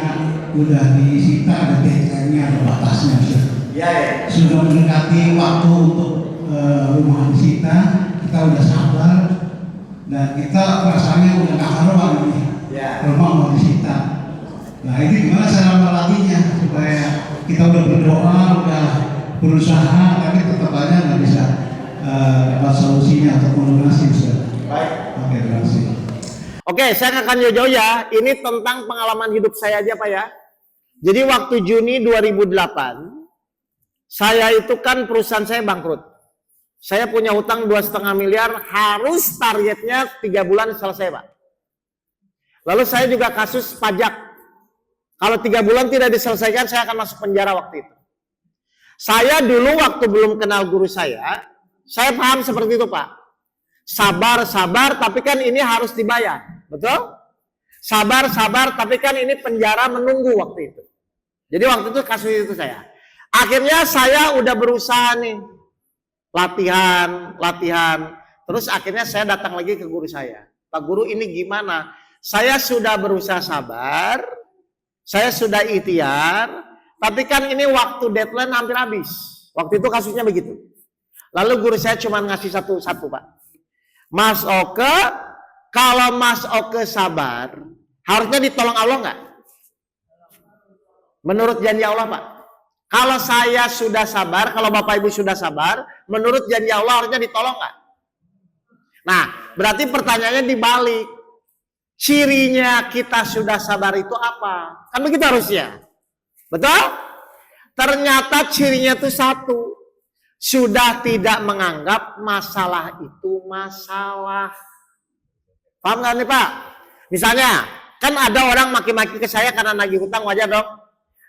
udah disita ada deadline-nya, ada batasnya Ustaz. Ya. Sudah mendekati waktu untuk rumah disita, kita udah sabar dan kita rasanya udah gak karuan nih, rumah mau disita. Nah ini gimana cara melatihnya supaya kita udah berdoa, udah berusaha, tapi tetap aja nggak bisa dapat solusinya atau melunasi. Baik. Oke, terima kasih. Oke, saya akan jauh-jauh ya. Ini tentang pengalaman hidup saya aja Pak ya. Jadi waktu Juni 2008, saya itu kan perusahaan saya bangkrut. Saya punya hutang 2,5 miliar, harus targetnya 3 bulan selesai Pak. Lalu saya juga kasus pajak. Kalau 3 bulan tidak diselesaikan, saya akan masuk penjara waktu itu. Saya dulu waktu belum kenal guru saya paham seperti itu Pak. Sabar, tapi kan ini harus dibayar. Betul? Sabar, tapi kan ini penjara menunggu waktu itu. Jadi waktu itu kasus itu saya. Akhirnya saya udah berusaha nih. Latihan. Terus akhirnya saya datang lagi ke guru saya. Pak Guru ini gimana? Saya sudah berusaha sabar. Saya sudah ikhtiar. Tapi kan ini waktu deadline hampir habis. Waktu itu kasusnya begitu. Lalu guru saya cuma ngasih satu Pak. Mas Oke, kalau Mas Oke sabar, harusnya ditolong Allah nggak? Menurut janji Allah Pak. Kalau saya sudah sabar, kalau Bapak Ibu sudah sabar, menurut janji Allah harusnya ditolong nggak? Nah, berarti pertanyaannya dibalik. Cirinya kita sudah sabar itu apa? Kan begitu harusnya. Betul? Ternyata cirinya itu satu. Sudah tidak menganggap masalah itu masalah. Paham nggak nih Pak? Misalnya, kan ada orang maki-maki ke saya karena nagih hutang, wajar dong.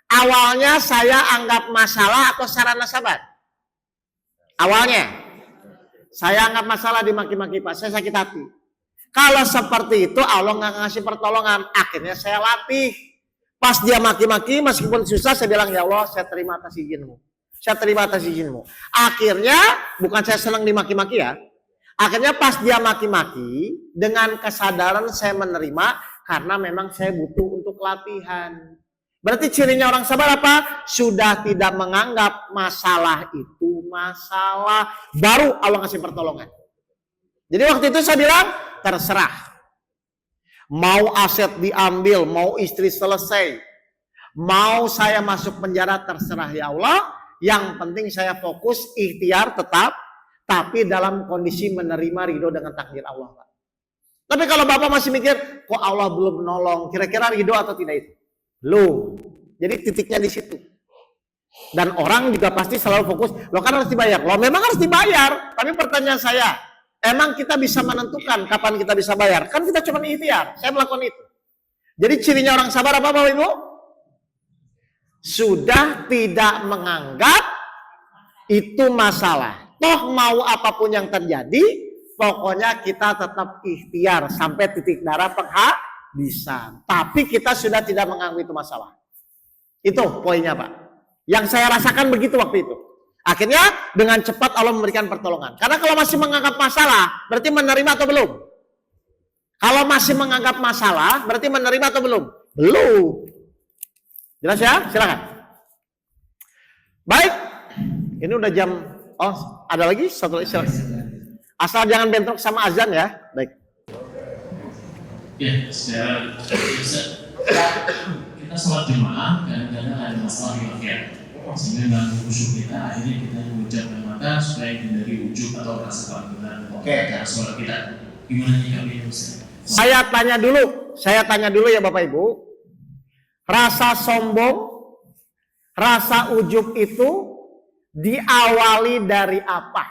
Awalnya saya anggap masalah atau sarana sabar? Awalnya, saya anggap masalah dimaki-maki Pak, saya sakit hati. Kalau seperti itu Allah nggak ngasih pertolongan, akhirnya saya latih. Pas dia maki-maki, meskipun susah, saya bilang, ya Allah, saya terima atas izinmu. Saya terima atas izinmu. Akhirnya, bukan saya senang dimaki-maki ya. Akhirnya pas dia maki-maki, dengan kesadaran saya menerima, karena memang saya butuh untuk latihan. Berarti cirinya orang sabar apa? Sudah tidak menganggap masalah itu masalah. Baru Allah ngasih pertolongan. Jadi waktu itu saya bilang, terserah. Mau aset diambil, mau istri selesai. Mau saya masuk penjara, terserah ya Allah. Yang penting saya fokus, ikhtiar tetap. Tapi dalam kondisi menerima ridho dengan takdir Allah. Tapi kalau Bapak masih mikir, kok Allah belum menolong, kira-kira ridho atau tidak itu? Belum. Jadi titiknya di situ. Dan orang juga pasti selalu fokus, lo kan harus dibayar. Lo memang harus dibayar. Tapi pertanyaan saya, emang kita bisa menentukan kapan kita bisa bayar? Kan kita cuma ikhtiar. Saya melakukan itu. Jadi cirinya orang sabar apa Bapak Ibu? Sudah tidak menganggap itu masalah. Toh mau apapun yang terjadi, pokoknya kita tetap ikhtiar sampai titik darah penghabisan. Tapi kita sudah tidak menganggap itu masalah. Itu poinnya Pak. Yang saya rasakan begitu waktu itu. Akhirnya dengan cepat Allah memberikan pertolongan. Karena kalau masih menganggap masalah, berarti menerima atau belum? Kalau masih menganggap masalah, berarti menerima atau belum? Belum. Jelas ya? Silakan. Baik. Ini udah jam. Oh, ada lagi? Satu lagi silakan. Asal jangan bentrok sama azan ya. Baik. Ya, secara biasa kita sholat jemaah kadang-kadang ada masalah di akhir, sehingga dalam khusyuk kita akhirnya kita mengucapkan mata supaya hindari ujub atau rasa keangkuhan cara sholat kita. Gimana nyikapinya Ustaz? Saya tanya dulu ya Bapak Ibu. Rasa sombong, rasa ujub itu diawali dari apa?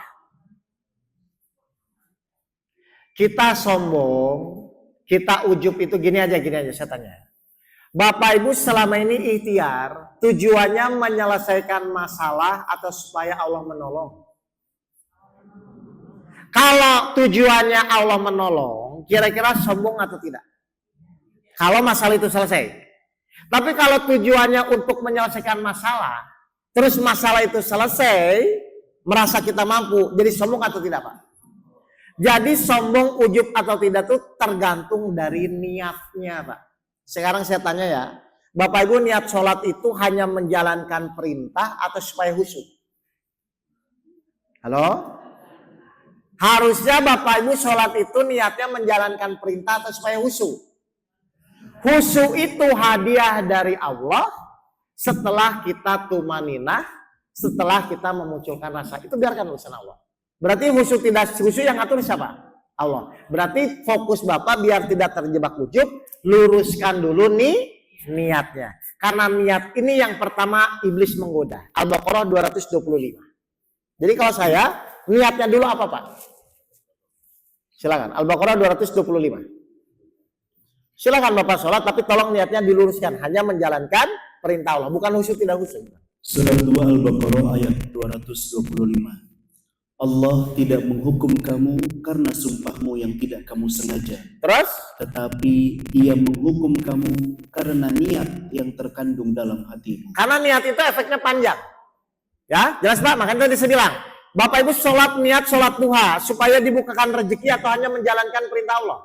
Kita sombong, kita ujub itu gini aja saya tanya. Bapak Ibu selama ini ikhtiar, tujuannya menyelesaikan masalah atau supaya Allah menolong? Kalau tujuannya Allah menolong, kira-kira sombong atau tidak? Kalau masalah itu selesai. Tapi kalau tujuannya untuk menyelesaikan masalah, terus masalah itu selesai, merasa kita mampu, jadi sombong atau tidak Pak? Jadi sombong, ujub atau tidak itu tergantung dari niatnya Pak. Sekarang saya tanya ya, Bapak Ibu niat sholat itu hanya menjalankan perintah atau supaya khusyuk? Halo? Harusnya Bapak Ibu sholat itu niatnya menjalankan perintah atau supaya khusyuk? Khusyuk itu hadiah dari Allah setelah kita tumaninah, setelah kita memunculkan rasa. Itu biarkan urusan Allah. Berarti khusyuk tidak khusyuk yang ngatur siapa? Allah. Berarti fokus Bapak biar tidak terjebak ujub, luruskan dulu nih niatnya. Karena niat ini yang pertama iblis menggoda. Al-Baqarah 225. Jadi kalau saya, niatnya dulu apa Pak? Silakan. Al-Baqarah 225. Silakan Bapak sholat, tapi tolong niatnya diluruskan. Hanya menjalankan perintah Allah, bukan khusyuk tidak khusyuk. Surat 2 Al-Baqarah ayat 225. Allah tidak menghukum kamu karena sumpahmu yang tidak kamu sengaja. Terus? Tetapi Dia menghukum kamu karena niat yang terkandung dalam hatimu. Karena niat itu efeknya panjang. Ya, jelas Pak? Makanya tadi saya bilang, Bapak Ibu sholat niat sholat duha supaya dibukakan rezeki atau hanya menjalankan perintah Allah?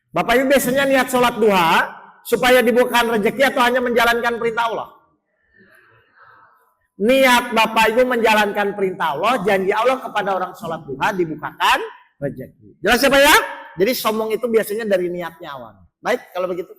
Bapak Ibu biasanya niat sholat duha supaya dibukakan rezeki atau hanya menjalankan perintah Allah? Niat Bapak Ibu menjalankan perintah Allah, janji Allah kepada orang sholat duha dibukakan rezeki. Jelas ya Pak ya? Jadi sombong itu biasanya dari niatnya awal. Baik, kalau begitu.